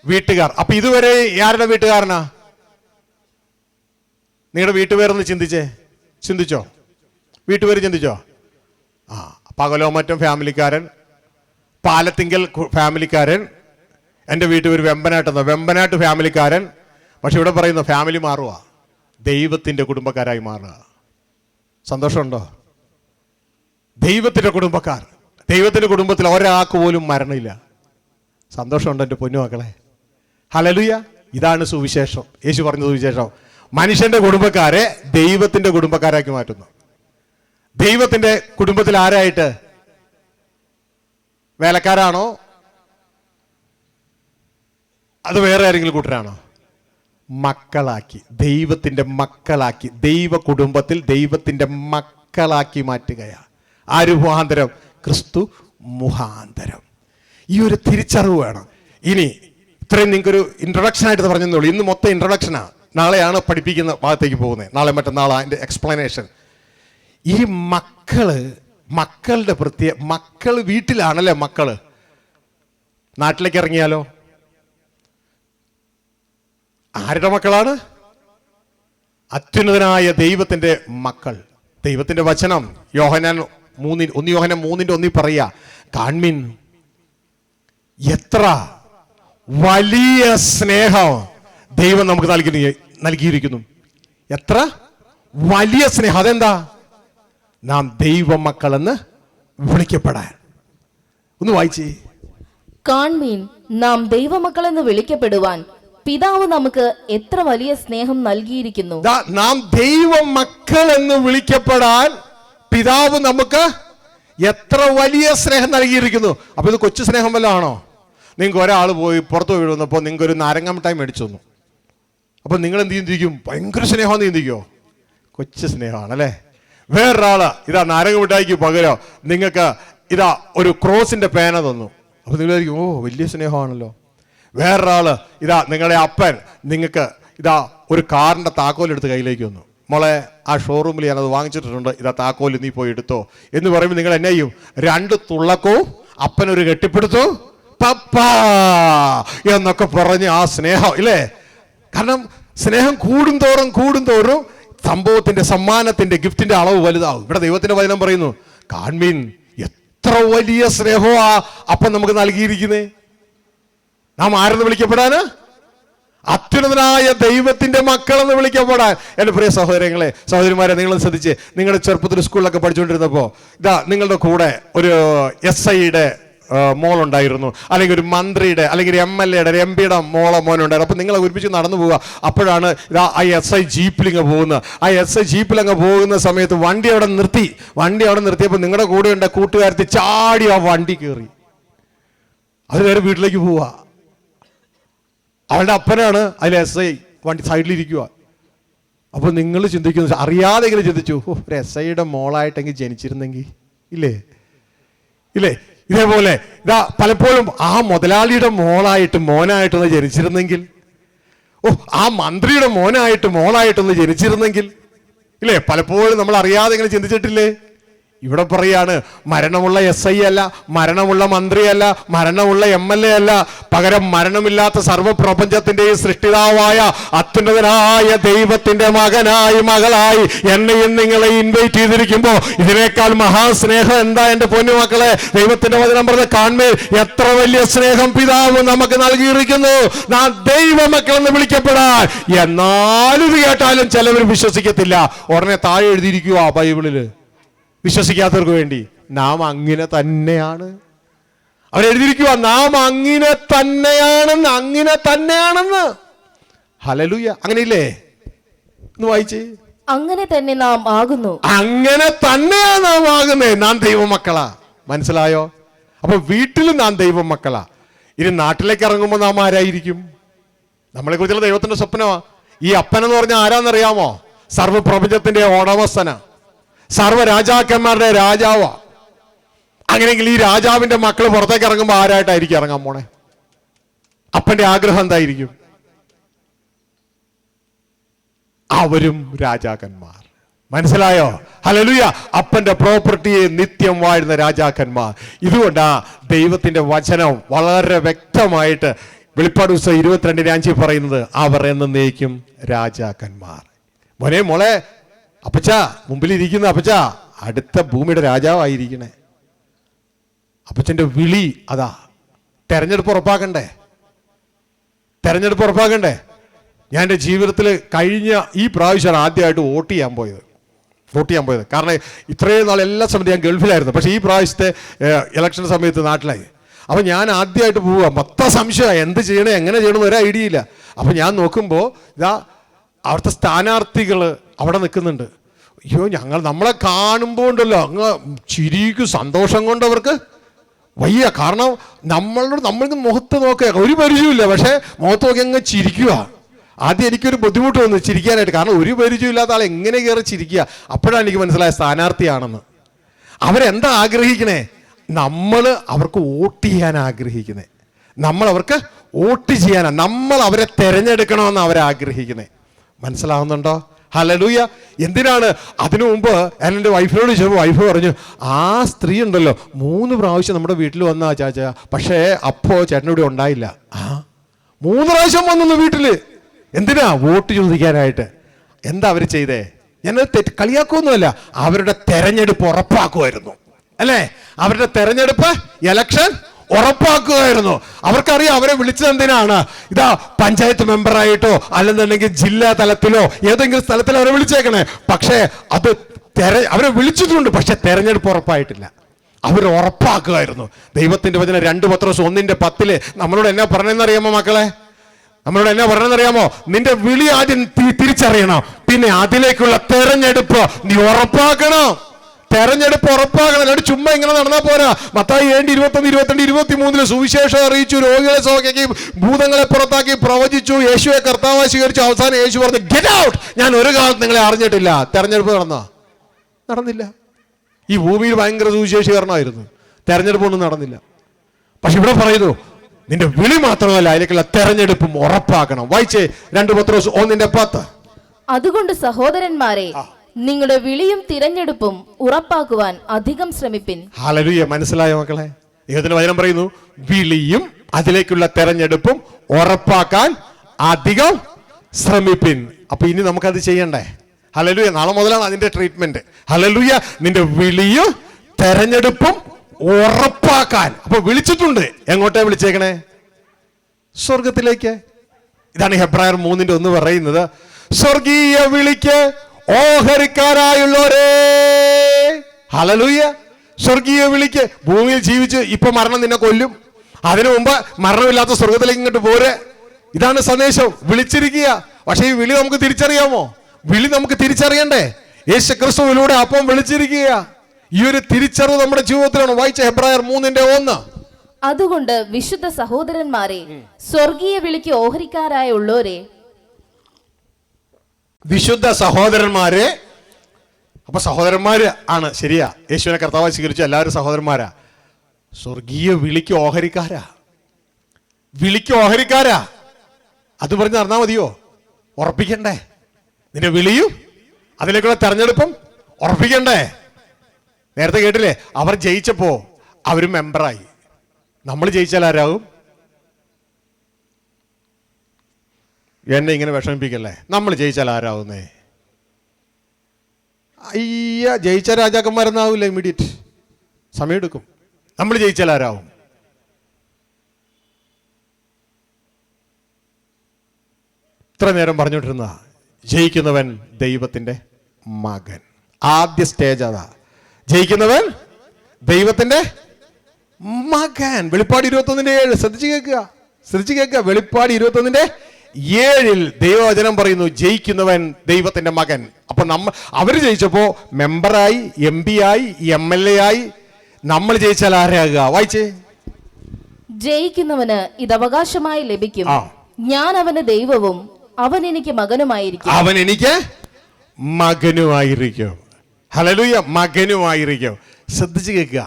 വീട്ടുകാർ. അപ്പൊ ഇതുവരെ ആരുടെ വീട്ടുകാരനാ? നിങ്ങളുടെ വീട്ടുപേരൊന്ന് ചിന്തിച്ചോ? വീട്ടുപേര് ചിന്തിച്ചോ? പകലോ മറ്റും ഫാമിലിക്കാരൻ, പാലത്തിങ്കൽ ഫാമിലിക്കാരൻ, എൻ്റെ വീട്ടുപേര് വെമ്പനാട്ട് ഫാമിലിക്കാരൻ. പക്ഷെ ഇവിടെ പറയുന്നു ഫാമിലി മാറുക, ദൈവത്തിൻ്റെ കുടുംബക്കാരായി മാറുക. സന്തോഷമുണ്ടോ? ദൈവത്തിൻ്റെ കുടുംബക്കാർ. ദൈവത്തിൻ്റെ കുടുംബത്തിൽ ഒരാൾക്ക് പോലും മരണമില്ല. സന്തോഷമുണ്ടോ എൻ്റെ പൊന്നുമക്കളെ? ഹല്ലേലൂയ. ഇതാണ് സുവിശേഷം. യേശു പറഞ്ഞ സുവിശേഷം. മനുഷ്യന്റെ കുടുംബക്കാരെ ദൈവത്തിന്റെ കുടുംബക്കാരാക്കി മാറ്റുന്നു. ദൈവത്തിന്റെ കുടുംബത്തിൽ ആരായിട്ട്? വേലക്കാരാണോ? അത് വേറെ ആരെങ്കിലും കൂട്ടരാണോ? മക്കളാക്കി, ദൈവത്തിന്റെ മക്കളാക്കി, ദൈവ കുടുംബത്തിൽ ദൈവത്തിന്റെ മക്കളാക്കി മാറ്റുകയാ. ആര് മുഖാന്തരം? ക്രിസ്തു മുഖാന്തരം. ഈ ഒരു തിരിച്ചറിവ് വേണം. ഇനി ഇത്രയും നിങ്ങൾക്കൊരു ഇൻട്രൊഡക്ഷൻ ആയിട്ട് പറഞ്ഞെന്നുള്ളൂ. ഇന്ന് മൊത്തം ഇൻട്രൊഡക്ഷനാണ്. നാളെയാണ് പഠിപ്പിക്കുന്ന ഭാഗത്തേക്ക് പോകുന്നത്. നാളെ മറ്റന്നാളാ അതിൻ്റെ എക്സ്പ്ലനേഷൻ. ഈ മക്കളുടെ മക്കൾ വീട്ടിലാണല്ലേ? നാട്ടിലേക്ക് ഇറങ്ങിയാലോ? ആരുടെ മക്കളാണ്? അത്യുന്നതനായ ദൈവത്തിന്റെ മക്കൾ. ദൈവത്തിന്റെ വചനം യോഹന്നാൻ 3:1 പറയാ, കാൺമിൻ എത്ര വലിയ സ്നേഹം ദൈവം നമുക്ക് നൽകിയിരിക്കുന്നു. എത്ര വലിയ സ്നേഹം! അതെന്താ? നാം ദൈവമക്കളെന്ന് വിളിക്കപ്പെടാൻ. ഒന്ന് വായിച്ചേ. കാൺമീൻ, നാം ദൈവമക്കളെന്ന് വിളിക്കപ്പെടുവാൻ പിതാവ് നമുക്ക് എത്ര വലിയ സ്നേഹം നൽകിയിരിക്കുന്നു. നാം ദൈവമക്കൾ എന്ന് വിളിക്കപ്പെടാൻ പിതാവ് നമുക്ക് എത്ര വലിയ സ്നേഹം നൽകിയിരിക്കുന്നു. അപ്പൊ ഇത് കൊച്ചു സ്നേഹം വല്ല ആണോ? നിങ്ങൾക്ക് ഒരാൾ പോയി പുറത്തു പോയി വന്നപ്പോൾ നിങ്ങൾക്ക് ഒരു നാരങ്ങ മിഠായി മേടിച്ചു തന്നു. അപ്പൊ നിങ്ങൾ എന്ത് ചിന്തിക്കും? ഭയങ്കര സ്നേഹം ചിന്തിക്കോ? കൊച്ചു സ്നേഹമാണല്ലേ. വേറൊരാള് ഇതാ നാരങ്ങ മിഠായിക്ക് പകരം നിങ്ങൾക്ക് ഇതാ ഒരു ക്രോസിന്റെ പേന തന്നു. അപ്പൊ നിങ്ങൾ വിചാരിക്കും, ഓ വലിയ സ്നേഹമാണല്ലോ. വേറൊരാള് ഇതാ നിങ്ങളുടെ അപ്പൻ നിങ്ങൾക്ക് ഇതാ ഒരു കാറിന്റെ താക്കോലെടുത്ത് കയ്യിലേക്ക് വന്നു. മോളെ, ആ ഷോറൂമിൽ ഞാനത് വാങ്ങിച്ചിട്ടുണ്ട്, ഇതാ താക്കോൽ നീ പോയി എടുത്തോ എന്ന് പറയുമ്പോൾ നിങ്ങൾ എന്നെ ചെയ്യും? 2 തുള്ളക്കവും അപ്പനൊരു കെട്ടിപ്പിടുത്തു, പപ്പാ എന്നൊക്കെ പറഞ്ഞ് ആ സ്നേഹം ഇല്ലേ? കാരണം സ്നേഹം കൂടുന്തോറും സംഭവത്തിന്റെ, സമ്മാനത്തിന്റെ, ഗിഫ്റ്റിന്റെ അളവ് വലുതാവും. ഇവിടെ ദൈവത്തിന്റെ വചനം പറയുന്നു, കാൺമീൻ എത്ര വലിയ സ്നേഹമാ അപ്പൻ നമുക്ക് നൽകിയിരിക്കുന്നേ. നാം ആരെന്ന് വിളിക്കപ്പെടാന്? അത്യുന്നതനായ ദൈവത്തിന്റെ മക്കളെന്ന് വിളിക്കപ്പെടാൻ. എൻ്റെ പ്രിയ സഹോദരങ്ങളെ, സഹോദരിമാരെ, നിങ്ങൾ ശ്രദ്ധിച്ച്, നിങ്ങളുടെ ചെറുപ്പത്തിൽ സ്കൂളിലൊക്കെ പഠിച്ചുകൊണ്ടിരുന്നപ്പോൾ ഇതാ നിങ്ങളുടെ കൂടെ ഒരു SIയുടെ മോളുണ്ടായിരുന്നു, അല്ലെങ്കിൽ ഒരു മന്ത്രിയുടെ, അല്ലെങ്കിൽ ഒരു MLA യുടെ, ഒരു MP യുടെ മോനുണ്ടായിരുന്നു. അപ്പം നിങ്ങളെ ഒരുമിച്ച് നടന്നു പോവുക. അപ്പോഴാണ് ആ SI ജീപ്പിലിങ്ങ് പോകുന്നത്. ആ SI ജീപ്പിലങ്ങ് പോകുന്ന സമയത്ത് വണ്ടി അവിടെ നിർത്തിയപ്പോൾ നിങ്ങളുടെ കൂടെ ഉണ്ട് കൂട്ടുകാരത്തി ചാടി ആ വണ്ടി കയറി അത് നേരെ വീട്ടിലേക്ക് പോവുക. അവളുടെ അപ്പനാണ് അതിൽ SI വണ്ടി സൈഡിലിരിക്കുക. അപ്പോൾ നിങ്ങൾ ചിന്തിക്കുന്നു, അറിയാതെ ഇങ്ങനെ ചിന്തിച്ചു, ഒരു SI യുടെ മോളായിട്ടെങ്കിൽ ജനിച്ചിരുന്നെങ്കിൽ ഇല്ലേ. ഇതേപോലെ പലപ്പോഴും ആ മുതലാളിയുടെ മോനായിട്ടൊന്ന് ജനിച്ചിരുന്നെങ്കിൽ, ആ മന്ത്രിയുടെ മോളായിട്ടൊന്ന് ജനിച്ചിരുന്നെങ്കിൽ ഇല്ലേ. പലപ്പോഴും നമ്മൾ അറിയാതെ ഇങ്ങനെ ചിന്തിച്ചിട്ടില്ലേ. ഇവിടെ പറയാണ്, മരണമുള്ള SI അല്ല, മരണമുള്ള മന്ത്രിയല്ല, മരണമുള്ള MLA അല്ല, പകരം മരണമില്ലാത്ത സർവ്വപ്രപഞ്ചത്തിന്റെയും സൃഷ്ടിതാവായ അത്യുന്നതനായ ദൈവത്തിന്റെ മകനായി മകളായി എന്നെയും നിങ്ങളെ ഇൻവൈറ്റ് ചെയ്തിരിക്കുമ്പോ ഇതിനേക്കാൾ മഹാസ്നേഹം എന്താ എൻ്റെ പൊന്നുമക്കളെ? ദൈവത്തിന്റെ വചനം പറഞ്ഞ കാൺമേൽ എത്ര വലിയ സ്നേഹം പിതാവ് നമുക്ക് നൽകിയിരിക്കുന്നു, നാം ദൈവമക്കളെന്ന് വിളിക്കപ്പെടാൻ. എന്നാലും ഇത് കേട്ടാലും ചിലവർ വിശ്വസിക്കത്തില്ല. ഉടനെ താഴെ എഴുതിയിരിക്കുക ബൈബിളില്, വിശ്വസിക്കാത്തവർക്ക് വേണ്ടി, നാം അങ്ങനെ തന്നെയാണ്. അവരെഴുതിയിരിക്കുക, നാം അങ്ങനെ തന്നെയാണെന്ന്. ഹല്ലേലൂയ. അങ്ങനെയില്ലേ? ഒന്ന് വായിച്ചേ. അങ്ങനെ തന്നെ നാം ആകുന്നു. അങ്ങനെ തന്നെയാ നാം ആകുന്നേ. നാം ദൈവമക്കളാ. മനസ്സിലായോ? അപ്പൊ വീട്ടിലും നാം ദൈവമക്കളാ. ഇനി നാട്ടിലേക്ക് ഇറങ്ങുമ്പോൾ നാം ആരായിരിക്കും? നമ്മളെ കുറിച്ചുള്ള ദൈവത്തിന്റെ സ്വപ്നമാ. ഈ അപ്പനെന്ന് പറഞ്ഞാൽ ആരാന്നറിയാമോ? സർവ്വപ്രപഞ്ചത്തിന്റെ ഉടമസ്ഥന, സർവ്വരാജാക്കന്മാരുടെ രാജാവാ. അങ്ങനെയെങ്കിൽ ഈ രാജാവിന്റെ മക്കൾ പുറത്തേക്ക് ഇറങ്ങുമ്പോൾ ആരായിട്ടായിരിക്കും ഇറങ്ങാൻ പോണേ? അപ്പന്റെ ആഗ്രഹം എന്തായിരിക്കും? അവരും രാജാക്കന്മാർ. മനസ്സിലായോ? ഹല്ലേലൂയ. അപ്പന്റെ പ്രോപ്പർട്ടിയെ നിത്യം വാഴുന്ന രാജാക്കന്മാർ. ഇതുകൊണ്ടാ ദൈവത്തിന്റെ വചനം വളരെ വ്യക്തമായിട്ട് വെളിപ്പാട് പുസ്തകം 22:5 പറയുന്നത്, അവർ എന്നേക്കും രാജാക്കന്മാർ. മോളെ, അപ്പച്ചാ, മുമ്പിലിരിക്കുന്ന അപ്പച്ചാ അടുത്ത ഭൂമിയുടെ രാജാവായിരിക്കണേ. അപ്പച്ചന്റെ വിളി അതാ. തെരഞ്ഞെടുപ്പ് ഉറപ്പാക്കണ്ടേ? ഞാൻ എൻ്റെ ജീവിതത്തിൽ കഴിഞ്ഞ ഈ പ്രാവശ്യമാണ് ആദ്യമായിട്ട് വോട്ട് ചെയ്യാൻ പോയത്. കാരണം ഇത്രയും നാൾ എല്ലാ സമയത്തും ഞാൻ ഗൾഫിലായിരുന്നു. പക്ഷേ ഈ പ്രാവശ്യത്തെ ഇലക്ഷൻ സമയത്ത് നാട്ടിലായി. അപ്പം ഞാൻ ആദ്യമായിട്ട് പോവുക. മൊത്തം സംശയമാണ്, എന്ത് ചെയ്യണേ, എങ്ങനെ ചെയ്യണമെന്ന് ഒരു ഐഡിയ ഇല്ല. അപ്പം ഞാൻ നോക്കുമ്പോൾ അവിടുത്തെ സ്ഥാനാർത്ഥികൾ അവിടെ നിൽക്കുന്നുണ്ട്. അയ്യോ, നമ്മളെ കാണുമ്പോൾ ഉണ്ടല്ലോ അങ്ങ് ചിരിക്കും, സന്തോഷം കൊണ്ട് അവർക്ക് വയ്യ. കാരണം നമ്മളിന്ന് മുഖത്ത് നോക്കുക, ഒരു പരിചയമില്ല, പക്ഷേ മുഖത്ത് നോക്കി അങ്ങ് ചിരിക്കുക. ആദ്യം എനിക്കൊരു ബുദ്ധിമുട്ട് വന്നു ചിരിക്കാനായിട്ട്. കാരണം ഒരു പരിചയമില്ലാത്ത ആൾ എങ്ങനെ കയറി ചിരിക്കുക. അപ്പോഴാണ് എനിക്ക് മനസ്സിലായ സ്ഥാനാർത്ഥിയാണെന്ന്. അവരെന്താ ആഗ്രഹിക്കണേ? നമ്മൾ അവർക്ക് വോട്ട് ചെയ്യാൻ ആഗ്രഹിക്കുന്നേ. നമ്മൾ അവർക്ക് വോട്ട് ചെയ്യാനാണ്, നമ്മൾ അവരെ തിരഞ്ഞെടുക്കണമെന്ന് അവരാഗ്രഹിക്കുന്നേ. മനസ്സിലാവുന്നുണ്ടോ? ഹല്ലേലൂയ. എന്തിനാണ്? അതിനു മുമ്പ് ഞാൻ എൻ്റെ വൈഫിനോട് ചോദിച്ചപ്പോൾ വൈഫ് പറഞ്ഞു, ആ സ്ത്രീ ഉണ്ടല്ലോ 3 പ്രാവശ്യം നമ്മുടെ വീട്ടിൽ വന്നാ ചാച്ച, പക്ഷേ അപ്പോൾ ചേട്ടനിവിടെ ഉണ്ടായില്ല. 3 പ്രാവശ്യം വന്നു വീട്ടിൽ. എന്തിനാ? വോട്ട് ചോദിക്കാനായിട്ട്. എന്താ അവർ ചെയ്തേ? ഞാനത് കളിയാക്കൊന്നുമല്ല, അവരുടെ തെരഞ്ഞെടുപ്പ് ഉറപ്പാക്കുമായിരുന്നു അല്ലേ? അവരുടെ തെരഞ്ഞെടുപ്പ് ഇലക്ഷൻ ഉറപ്പാക്കുകയായിരുന്നു. അവർക്കറിയാം അവരെ വിളിച്ചത് എന്തിനാണ്. പഞ്ചായത്ത് മെമ്പറായിട്ടോ അല്ലെന്നുണ്ടെങ്കിൽ ജില്ലാ തലത്തിലോ ഏതെങ്കിലും സ്ഥലത്തിൽ അവരെ വിളിച്ചേക്കണേ. പക്ഷേ അത് അവരെ വിളിച്ചിട്ടുണ്ട്, പക്ഷെ തെരഞ്ഞെടുപ്പ് ഉറപ്പായിട്ടില്ല. അവർ ഉറപ്പാക്കുകയായിരുന്നു. ദൈവത്തിന്റെ വചനം 2 പത്രോസ് 1:10 നമ്മളോട് എന്നാ പറഞ്ഞെന്നറിയാമോ മക്കളെ? നിന്റെ വിളി ആദ്യം തിരിച്ചറിയണം, പിന്നെ അതിലേക്കുള്ള തെരഞ്ഞെടുപ്പ് നീ ഉറപ്പാക്കണം. അല്ലാണ്ട് ചുമ്മാ ഇങ്ങനെ നടന്നാൽ പോരാ. മത്തായി 7:21-22-23 സുവിശേഷം അറിയിച്ചു, രോഗികളെ സൗഖ്യമാക്കി, ഭൂതങ്ങളെ പുറത്താക്കി, പ്രവചിച്ചു, യേശുവെ കർത്താവായി സ്വീകരിച്ചു. അവസാനം യേശു പറഞ്ഞു, ഗെറ്റ് ഔട്ട്, ഞാൻ ഒരു കാലത്ത് നിങ്ങളെ അറിഞ്ഞിട്ടില്ല. തെരഞ്ഞെടുപ്പ് നടന്നില്ല. ഈ ഭൂമിയിൽ ഭയങ്കര സുവിശേഷീകരണമായിരുന്നു, തെരഞ്ഞെടുപ്പൊന്നും നടന്നില്ല. പക്ഷെ ഇവിടെ പറയുന്നു, നിന്റെ വിളി മാത്രമല്ല, അതിലേക്കുള്ള തെരഞ്ഞെടുപ്പും ഉറപ്പാക്കണം. വായിച്ചേ 2 പത്രോസ് 1:10. അതുകൊണ്ട് സഹോദരന്മാരെ, നിങ്ങളുടെ വിളിയും തിരഞ്ഞെടുപ്പും ഉറപ്പാക്കുവാൻ അധികം ശ്രമിപ്പിൻ. ഹല്ലേലൂയ. മനസ്സിലായോ മക്കളെ? ദൈവത്തിന്റെ വചനം പറയുന്നു, വിളിയും അതിലേക്കുള്ള തെരഞ്ഞെടുപ്പും ഉറപ്പാക്കാൻ അധികം ശ്രമിപ്പിൻ. അപ്പൊ ഇനി നമുക്കത് ചെയ്യണ്ടേ? ഹല്ലേലൂയ. നാളെ മുതലാണ് അതിന്റെ ട്രീറ്റ്മെന്റ്. ഹല്ലേലൂയ. നിന്റെ വിളിയും തെരഞ്ഞെടുപ്പും ഉറപ്പാക്കാൻ. അപ്പൊ വിളിച്ചിട്ടുണ്ട്. എങ്ങോട്ടാ വിളിച്ചേക്കണേ? സ്വർഗത്തിലേക്ക്. ഇതാണ് ഹെബ്രായർ 3:1 പറയുന്നത്. സ്വർഗീയ വിളിക്ക് ഓഹരിക്കാരായുള്ളവരേ. ഹല്ലേലൂയ. സ്വർഗീയ വിളിക്ക്. ഭൂമിയിൽ ജീവിച്ച് ഇപ്പൊ മരണം നിന്നെ കൊല്ലും, അതിനു മുമ്പ് മരണമില്ലാത്ത സ്വർഗത്തിലേക്ക് ഇങ്ങോട്ട് പോരെ. ഇതാണ് സന്ദേശം. വിളിച്ചിരിക്കുക. പക്ഷെ ഈ വിളി നമുക്ക് തിരിച്ചറിയാമോ? വിളി നമുക്ക് തിരിച്ചറിയണ്ടേ? യേശുക്രിസ്തുവിലൂടെ അപ്പം വിളിച്ചിരിക്കുക. ഈ ഒരു തിരിച്ചറിവ് നമ്മുടെ ജീവിതത്തിലാണ്. വായിച്ച ഹെബ്രായർ 3:1. അതുകൊണ്ട് വിശുദ്ധ സഹോദരന്മാരെ, സ്വർഗീയ വിളിക്ക് ഓഹരിക്കാരായ ഉള്ളോരെ, വിശുദ്ധ സഹോദരന്മാരെ. അപ്പൊ സഹോദരന്മാര് ആണ്, ശരിയാ. യേശുവിനെ കർത്താവായി സ്വീകരിച്ച എല്ലാവരും സഹോദരന്മാരാ. സ്വർഗീയ വിളിക്ക് ഓഹരിക്കാരാ. വിളിക്ക് ഓഹരിക്കാരാ. അത് പറഞ്ഞ് നടന്നാൽ മതിയോ? ഉറപ്പിക്കണ്ടേ? നിന്റെ വിളിയും അതിലേക്കുള്ള തെരഞ്ഞെടുപ്പും ഉറപ്പിക്കണ്ടേ? നേരത്തെ കേട്ടില്ലേ, അവർ ജയിച്ചപ്പോ അവരും മെമ്പറായി. നമ്മൾ ജയിച്ചാൽ ആരാകും? എന്നെ ഇങ്ങനെ വിഷമിപ്പിക്കല്ലേ. നമ്മൾ ജയിച്ചാൽ ആരാവുന്നേ? അയ്യ, ജയിച്ച രാജാക്കന്മാരെന്നാവില്ല. ഇമ്മീഡിയറ്റ് സമയമെടുക്കും. നമ്മൾ ജയിച്ചാൽ ആരാവും? ഇത്ര നേരം പറഞ്ഞുകൊണ്ടിരുന്ന ജയിക്കുന്നവൻ ദൈവത്തിന്റെ മകൻ. ആദ്യ സ്റ്റേജ് അതാ. ജയിക്കുന്നവൻ ദൈവത്തിന്റെ മകൻ. വെളിപ്പാട് 21:7 ശ്രദ്ധിച്ചു കേൾക്കുക. വെളിപ്പാട് 21:7 ദൈവവചനം പറയുന്നു, ജയിക്കുന്നവൻ ദൈവത്തിന്റെ മകൻ. അപ്പൊ അവര് ജയിച്ചപ്പോ മെമ്പറായി, MP ആയി, MLA ആയി. നമ്മൾ ജയിച്ചാൽ ആരാകുക? വായിച്ചേ. ജയിക്കുന്നവന് ഇത് അവകാശമായി ലഭിക്കും. ഞാൻ അവന് ദൈവവും അവൻ എനിക്ക് മകനുമായിരിക്കും. അവൻ എനിക്ക് മകനുമായിരിക്കും. ഹല്ലേലൂയ. മകനുമായിരിക്കും. ശ്രദ്ധിച്ചു കേൾക്കുക.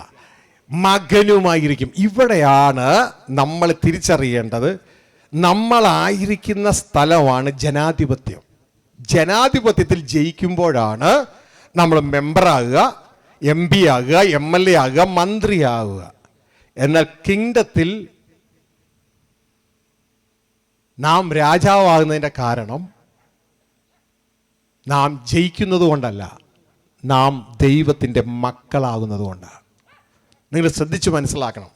മകനുമായിരിക്കും. ഇവിടെയാണ് നമ്മൾ തിരിച്ചറിയേണ്ടത്. നമ്മളായിരിക്കുന്ന സ്ഥലമാണ് ജനാധിപത്യം. ജനാധിപത്യത്തിൽ ജയിക്കുമ്പോഴാണ് നമ്മൾ മെമ്പറാകുക, MP ആകുക, MLA ആകുക, മന്ത്രിയാകുക. എന്നാൽ കിങ്ഡത്തിൽ നാം രാജാവാകുന്നതിൻ്റെ കാരണം നാം ജയിക്കുന്നത് കൊണ്ടല്ല, നാം ദൈവത്തിൻ്റെ മക്കളാകുന്നത് കൊണ്ടാണ്. നിങ്ങൾ ശ്രദ്ധിച്ച് മനസ്സിലാക്കണം.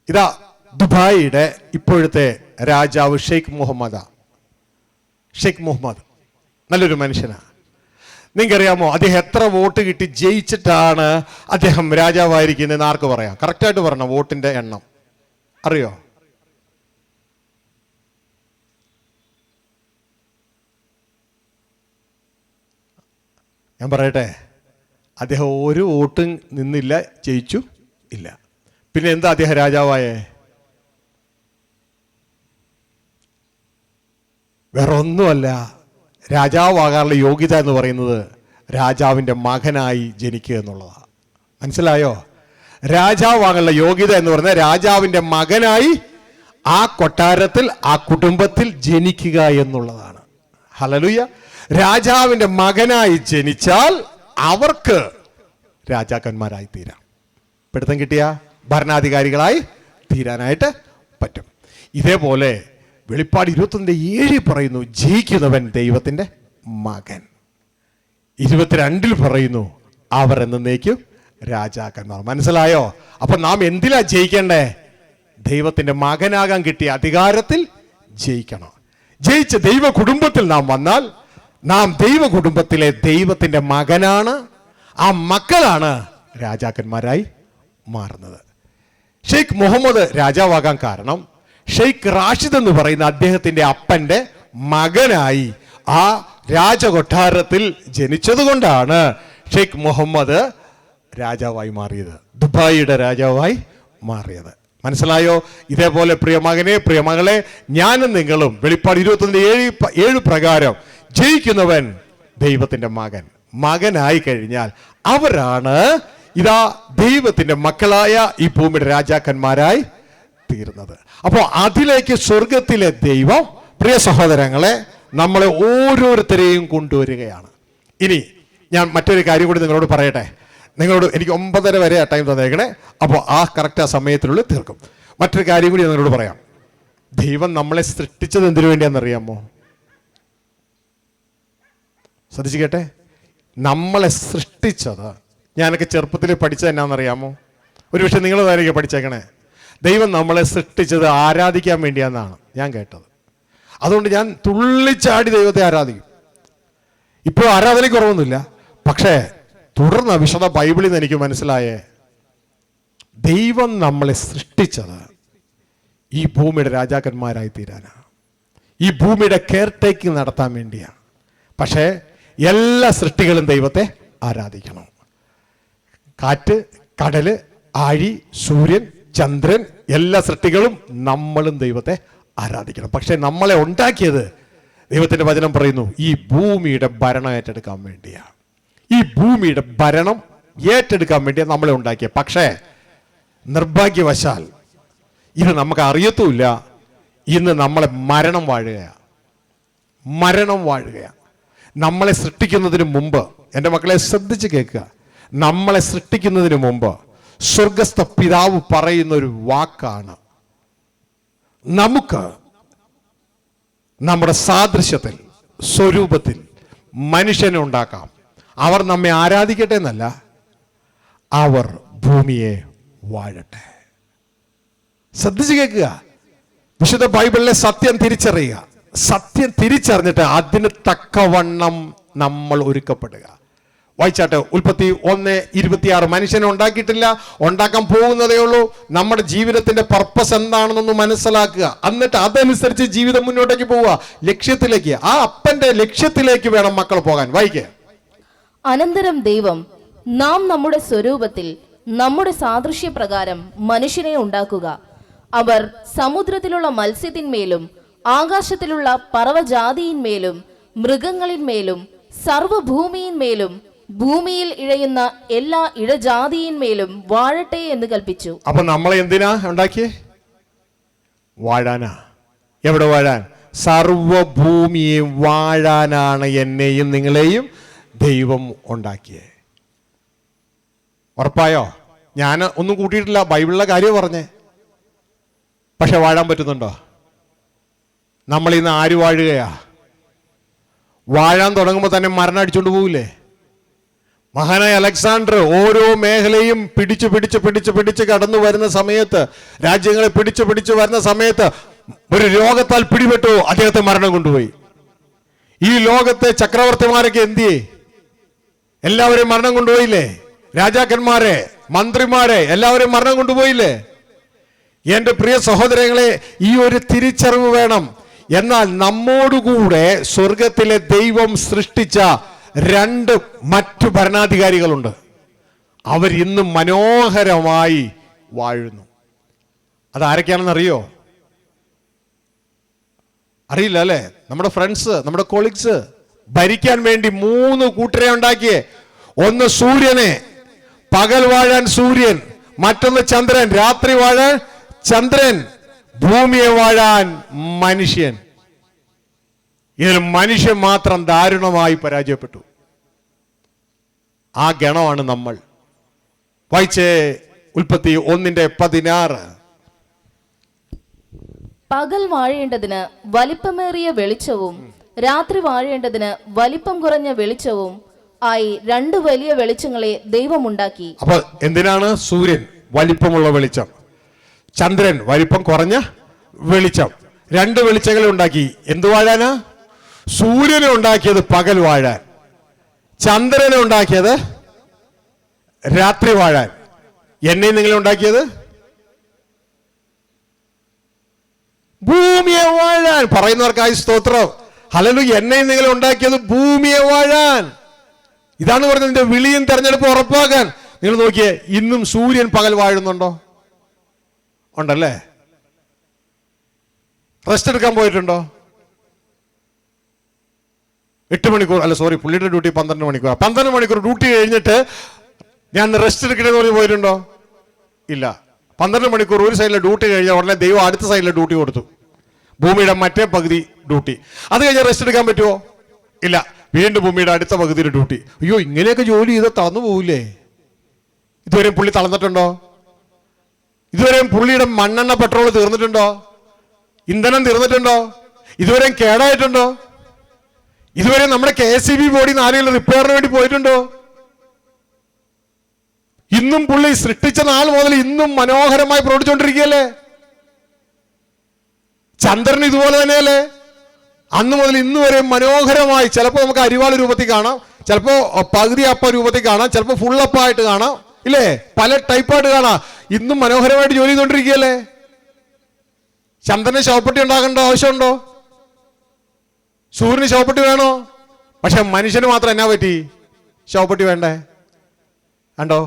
ഇതാ ദുബായിയുടെ ഇപ്പോഴത്തെ രാജാവ് ഷെയ്ഖ് മുഹമ്മദ് നല്ലൊരു മനുഷ്യനാണ്. നിങ്ങൾക്കറിയാമോ അദ്ദേഹം എത്ര വോട്ട് കിട്ടി ജയിച്ചിട്ടാണ് അദ്ദേഹം രാജാവായിരിക്കുന്നതെന്ന് ആർക്ക് പറയാം? കറക്റ്റായിട്ട് പറഞ്ഞ വോട്ടിന്റെ എണ്ണം അറിയോ? ഞാൻ പറയട്ടെ, അദ്ദേഹം ഒരു വോട്ടും നിന്നില്ല, ജയിച്ചു ഇല്ല. പിന്നെ എന്താ അദ്ദേഹം രാജാവായേ? വേറെ ഒന്നുമല്ല. രാജാവാകാനുള്ള യോഗ്യത എന്ന് പറയുന്നത് രാജാവിൻ്റെ മകനായി ജനിക്കുക എന്നുള്ളതാണ്. മനസ്സിലായോ? രാജാവാകാനുള്ള യോഗ്യത എന്ന് പറയുന്നത് രാജാവിൻ്റെ മകനായി ആ കൊട്ടാരത്തിൽ, ആ കുടുംബത്തിൽ ജനിക്കുക എന്നുള്ളതാണ്. ഹല്ലേലൂയ. രാജാവിൻ്റെ മകനായി ജനിച്ചാൽ അവർക്ക് രാജാക്കന്മാരായി തീരാം. പിടുത്തം കിട്ടിയ ഭരണാധികാരികളായി തീരാനായിട്ട് പറ്റും. ഇതേപോലെ വെളിപ്പാട് 21:7 പറയുന്നു, ജയിക്കുന്നവൻ ദൈവത്തിന്റെ മകൻ. 22 പറയുന്നു, അവർ എന്നേക്കും രാജാക്കന്മാർ. മനസ്സിലായോ? അപ്പൊ നാം എന്തിലാ ജയിക്കണ്ടേ? ദൈവത്തിന്റെ മകനാകാൻ കിട്ടിയ അധികാരത്തിൽ ജയിക്കണം. ജയിച്ച ദൈവ കുടുംബത്തിൽ നാം വന്നാൽ നാം ദൈവ കുടുംബത്തിലെ ദൈവത്തിന്റെ മകനാണ്. ആ മക്കളാണ് രാജാക്കന്മാരായി മാറുന്നത്. ഷെയ്ഖ് മുഹമ്മദ് രാജാവാകാൻ കാരണം ഷെയ്ഖ് റാഷിദ് എന്ന് പറയുന്ന അദ്ദേഹത്തിന്റെ അപ്പന്റെ മകനായി ആ രാജകൊട്ടാരത്തിൽ ജനിച്ചതുകൊണ്ടാണ് ഷെയ്ഖ് മുഹമ്മദ് രാജാവായി മാറിയത്, ദുബായിയുടെ രാജാവായി മാറിയത്. മനസ്സിലായോ? ഇതേപോലെ പ്രിയമകനെ, പ്രിയമകളെ, ഞാനും നിങ്ങളും വെളിപ്പാട് 21:7 പ്രകാരം ജയിക്കുന്നവൻ ദൈവത്തിന്റെ മകനായി കഴിഞ്ഞാൽ അവരാണ് ഇതാ ദൈവത്തിന്റെ മക്കളായ ഈ ഭൂമിയുടെ രാജാക്കന്മാരായി തീർന്നത്. അപ്പോൾ അതിലേക്ക് സ്വർഗത്തിലെ ദൈവം, പ്രിയ സഹോദരങ്ങളെ, നമ്മളെ ഓരോരുത്തരെയും കൊണ്ടുവരികയാണ്. ഇനി ഞാൻ മറ്റൊരു കാര്യം കൂടി നിങ്ങളോട് പറയട്ടെ. നിങ്ങളോട് എനിക്ക് 9:30 വരെ ടൈം തന്നേക്കണേ. അപ്പോൾ ആ കറക്റ്റ് ആ സമയത്തിനുള്ളിൽ തീർക്കും. മറ്റൊരു കാര്യം കൂടി നിങ്ങളോട് പറയാം. ദൈവം നമ്മളെ സൃഷ്ടിച്ചത് എന്തിനു വേണ്ടിയാണെന്നറിയാമോ? ശ്രദ്ധിച്ചു കേട്ടെ. നമ്മളെ സൃഷ്ടിച്ചത്, ഞാനൊക്കെ ചെറുപ്പത്തിൽ പഠിച്ചത് എന്നാണെന്നറിയാമോ? ഒരു പക്ഷേ നിങ്ങൾ നേരെ പഠിച്ചേക്കണേ. ദൈവം നമ്മളെ സൃഷ്ടിച്ചത് ആരാധിക്കാൻ വേണ്ടിയാണെന്നാണ് ഞാൻ കേട്ടത്. അതുകൊണ്ട് ഞാൻ തുള്ളിച്ചാടി ദൈവത്തെ ആരാധിക്കും. ഇപ്പോൾ ആരാധനയ്ക്ക് കുറവൊന്നുമില്ല. പക്ഷേ തുടർന്ന് വിശുദ്ധ ബൈബിളിൽ നിന്ന് എനിക്ക് മനസ്സിലായേ, ദൈവം നമ്മളെ സൃഷ്ടിച്ചത് ഈ ഭൂമിയുടെ രാജാക്കന്മാരായി തീരാനാണ്, ഈ ഭൂമിയുടെ കെയർ ടേക്കിംഗ് നടത്താൻ വേണ്ടിയാണ്. പക്ഷേ എല്ലാ സൃഷ്ടികളും ദൈവത്തെ ആരാധിക്കണം. കാറ്റ്, കടല്, ആഴി, സൂര്യൻ, ചന്ദ്രൻ, എല്ലാ സൃഷ്ടികളും നമ്മളും ദൈവത്തെ ആരാധിക്കണം. പക്ഷെ നമ്മളെ ഉണ്ടാക്കിയത് ദൈവത്തിന്റെ വചനം പറയുന്നു ഈ ഭൂമിയുടെ ഭരണം ഏറ്റെടുക്കാൻ വേണ്ടിയാണ്. ഈ ഭൂമിയുടെ ഭരണം ഏറ്റെടുക്കാൻ വേണ്ടിയാണ് നമ്മളെ ഉണ്ടാക്കിയത്. പക്ഷേ നിർഭാഗ്യവശാൽ ഇത് നമുക്ക് അറിയത്തുമില്ല. ഇന്ന് നമ്മളെ മരണം വാഴുകയാണ്. നമ്മളെ സൃഷ്ടിക്കുന്നതിന് മുമ്പ്, എൻ്റെ മക്കളെ ശ്രദ്ധിച്ച് കേൾക്കുക, നമ്മളെ സൃഷ്ടിക്കുന്നതിന് മുമ്പ് സ്വർഗസ്ഥ പിതാവ് പറയുന്ന ഒരു വാക്കാണ്, നമുക്ക് നമ്മുടെ സാദൃശ്യത്തിൽ സ്വരൂപത്തിൽ മനുഷ്യനെ ഉണ്ടാക്കാം, അവർ നമ്മെ ആരാധിക്കട്ടെ എന്നല്ല, അവർ ഭൂമിയെ വാഴട്ടെ. ശ്രദ്ധിച്ച് കേൾക്കുക. വിശുദ്ധ ബൈബിളിലെ സത്യം തിരിച്ചറിയുക. സത്യം തിരിച്ചറിഞ്ഞിട്ട് അതിന് തക്കവണ്ണം നമ്മൾ ഒരുക്കപ്പെടുക. വായിച്ചാട്ടെ, ഉൽപ്പത്തി 1:26. മനുഷ്യനെ ഉണ്ടാക്കിയിട്ടില്ല, ഉണ്ടാക്കാൻ പോകുന്നതേ ഉള്ളൂ. നമ്മുടെ ജീവിതത്തിന്റെ പർപ്പസ് എന്താണെന്നൊന്ന് മനസ്സിലാക്കുക. എന്നിട്ട് അതനുസരിച്ച് ജീവിതം മുന്നോട്ടേക്ക് പോവുക, ലക്ഷ്യത്തിലേക്ക്. ആ അപ്പന്റെ ലക്ഷ്യത്തിലേക്ക് വേണം മക്കൾ പോകാൻ. വായിക്കുക. അനന്തരം ദൈവം, നാം നമ്മുടെ സ്വരൂപത്തിൽ നമ്മുടെ സാദൃശ്യപ്രകാരം മനുഷ്യനെ ഉണ്ടാക്കുക. അവർ സമുദ്രത്തിലുള്ള മത്സ്യത്തിന്മേലും ആകാശത്തിലുള്ള പറവജാതിയിന്മേലും മൃഗങ്ങളിന്മേലും സർവഭൂമിയിന്മേലും ഭൂമിയിൽ ഇഴയുന്ന എല്ലാ ഇഴജാതിയിന്മേലും വാഴട്ടെ എന്ന് കൽപ്പിച്ചു. അപ്പൊ നമ്മളെ എന്തിനാ ഉണ്ടാക്കിയേ? വാഴാനാ. എവിടെ വാഴാൻ? സർവഭൂമിയെ വാഴാനാണ് എന്നെയും നിങ്ങളെയും ദൈവം ഉണ്ടാക്കിയേ. ഉറപ്പായോ? ഞാൻ ഒന്നും കൂട്ടിയിട്ടില്ല, ബൈബിളിലെ കാര്യം പറഞ്ഞേ. പക്ഷെ വാഴാൻ പറ്റുന്നുണ്ടോ? നമ്മൾ ഇന്ന് ആര് വാഴുകയാ? വാഴാൻ തുടങ്ങുമ്പോൾ തന്നെ മരണം അടിച്ചുകൊണ്ട് പോവില്ലേ? മഹാനായ അലക്സാണ്ടർ ഓരോ മേഖലയും പിടിച്ച് കടന്നു വരുന്ന സമയത്ത്, രാജ്യങ്ങളെ പിടിച്ചു വരുന്ന സമയത്ത് ഒരു രോഗത്താൽ പിടിപെട്ടു, അദ്ദേഹത്തെ മരണം കൊണ്ടുപോയി. ഈ ലോകത്തെ ചക്രവർത്തിമാരൊക്കെ എന്തിയേ? എല്ലാവരെയും മരണം കൊണ്ടുപോയില്ലേ? രാജാക്കന്മാരെ, മന്ത്രിമാരെ എല്ലാവരെയും മരണം കൊണ്ടുപോയില്ലേ? എന്റെ പ്രിയ സഹോദരങ്ങളെ, ഈ ഒരു തിരിച്ചറിവ് വേണം. എന്നാൽ നമ്മോടുകൂടെ സ്വർഗത്തിലെ ദൈവം സൃഷ്ടിച്ച 2 മറ്റു ഭരണാധികാരികളുണ്ട്. അവർ ഇന്നും മനോഹരമായി വാഴുന്നു. അതാരൊക്കെയാണെന്ന് അറിയോ? അറിയില്ല അല്ലേ? നമ്മുടെ ഫ്രണ്ട്സ്, നമ്മുടെ കൊളീഗ്സ്. ഭരിക്കാൻ വേണ്ടി 3 കൂട്ടരെ ഉണ്ടാക്കിയേ. ഒന്ന് സൂര്യനെ, പകൽ വാഴാൻ സൂര്യൻ. മറ്റൊന്ന് ചന്ദ്രൻ, രാത്രി വാഴാൻ ചന്ദ്രൻ. ഭൂമിയെ വാഴാൻ മനുഷ്യൻ. ഇതിൽ മനുഷ്യൻ മാത്രം ദാരുണമായി പരാജയപ്പെട്ടു. ആ ഗണമാണ് നമ്മൾ. വായിച്ചേ, ഉൽപ്പത്തി 1:16. പകൽ വാഴേണ്ടതിന് വലിപ്പമേറിയ വെളിച്ചവും രാത്രി വാഴേണ്ടതിന് വലിപ്പം കുറഞ്ഞ വെളിച്ചവും ആയി 2 വലിയ വെളിച്ചങ്ങളെ ദൈവം ഉണ്ടാക്കി. അപ്പൊ എന്തിനാണ്? സൂര്യൻ വലിപ്പമുള്ള വെളിച്ചം, ചന്ദ്രൻ വലിപ്പം കുറഞ്ഞ വെളിച്ചം. 2 വെളിച്ചങ്ങളെ ഉണ്ടാക്കി. എന്ത് വാഴാനാ? സൂര്യനെ ഉണ്ടാക്കിയത് പകൽ വാഴാൻ, ചന്ദ്രനെ ഉണ്ടാക്കിയത് രാത്രി വാഴാൻ. എന്നെയും നിങ്ങളെ ഉണ്ടാക്കിയത് ഭൂമിയെ വാഴാൻ. പറയുന്നവർക്കായി സ്തോത്രം. ഹല്ലേലൂയ. എന്നെയും നിങ്ങളെ ഉണ്ടാക്കിയത് ഭൂമിയെ വാഴാൻ. ഇതാണ് പറഞ്ഞത്, നിന്റെ വിളിയും തെരഞ്ഞെടുപ്പും ഉറപ്പാക്കാൻ. നിങ്ങൾ നോക്കിയേ, ഇന്നും സൂര്യൻ പകൽ വാഴുന്നുണ്ടോ? ഉണ്ടല്ലേ? റെസ്റ്റ് എടുക്കാൻ പോയിട്ടുണ്ടോ? 8 മണിക്കൂർ, അല്ല സോറി, പുള്ളിയുടെ ഡ്യൂട്ടി 12 മണിക്കൂർ. 12 മണിക്കൂർ ഡ്യൂട്ടി കഴിഞ്ഞിട്ട് ഞാൻ റെസ്റ്റ് എടുക്കണമെന്ന് പറഞ്ഞ് പോയിട്ടുണ്ടോ? ഇല്ല. 12 മണിക്കൂർ ഒരു സൈഡിലെ ഡ്യൂട്ടി കഴിഞ്ഞാൽ ഉടനെ ദൈവം അടുത്ത സൈഡിലെ ഡ്യൂട്ടി കൊടുത്തു, ഭൂമിയുടെ മറ്റേ പകുതി ഡ്യൂട്ടി. അത് കഴിഞ്ഞാൽ റെസ്റ്റ് എടുക്കാൻ പറ്റുമോ? ഇല്ല. വീണ്ടും ഭൂമിയുടെ അടുത്ത പകുതിയുടെ ഡ്യൂട്ടി. അയ്യോ, ഇങ്ങനെയൊക്കെ ജോലി ചെയ്താൽ തളർന്നു പോവില്ലേ? ഇതുവരെയും പുള്ളി തളർന്നിട്ടുണ്ടോ? ഇതുവരെയും പുള്ളിയുടെ മണ്ണെണ്ണ പെട്രോൾ തീർന്നിട്ടുണ്ടോ? ഇന്ധനം തീർന്നിട്ടുണ്ടോ? ഇതുവരെയും കേടായിട്ടുണ്ടോ? ഇതുവരെ നമ്മുടെ KSEB ബോഡി ആരെങ്കിലും റിപ്പയറിന് വേണ്ടി പോയിട്ടുണ്ടോ? ഇന്നും പുള്ളി സൃഷ്ടിച്ച നാൾ മുതൽ ഇന്നും മനോഹരമായി പ്രവർത്തിച്ചുകൊണ്ടിരിക്കുകയല്ലേ? ചന്ദ്രൻ ഇതുപോലെ തന്നെയല്ലേ? അന്ന് മുതൽ ഇന്ന് വരെ മനോഹരമായി. ചിലപ്പോൾ നമുക്ക് അരിവാൾ രൂപത്തിൽ കാണാം, ചിലപ്പോൾ പകുതി അപ്പ രൂപത്തിൽ കാണാം, ചിലപ്പോൾ ഫുള്ളപ്പായിട്ട് കാണാം. ഇല്ലേ? പല ടൈപ്പായിട്ട് കാണാം. ഇന്നും മനോഹരമായിട്ട് ജോലി ചെയ്തുകൊണ്ടിരിക്കുകയല്ലേ? ചന്ദ്രന് ശവപ്പെട്ടി ഉണ്ടാകേണ്ട ആവശ്യമുണ്ടോ? സൂര്യന് ശവപ്പെട്ടി വേണോ? പക്ഷെ മനുഷ്യന് മാത്രം എന്നാ പറ്റി ശവപ്പെട്ടി വേണ്ടേ? കണ്ടോ,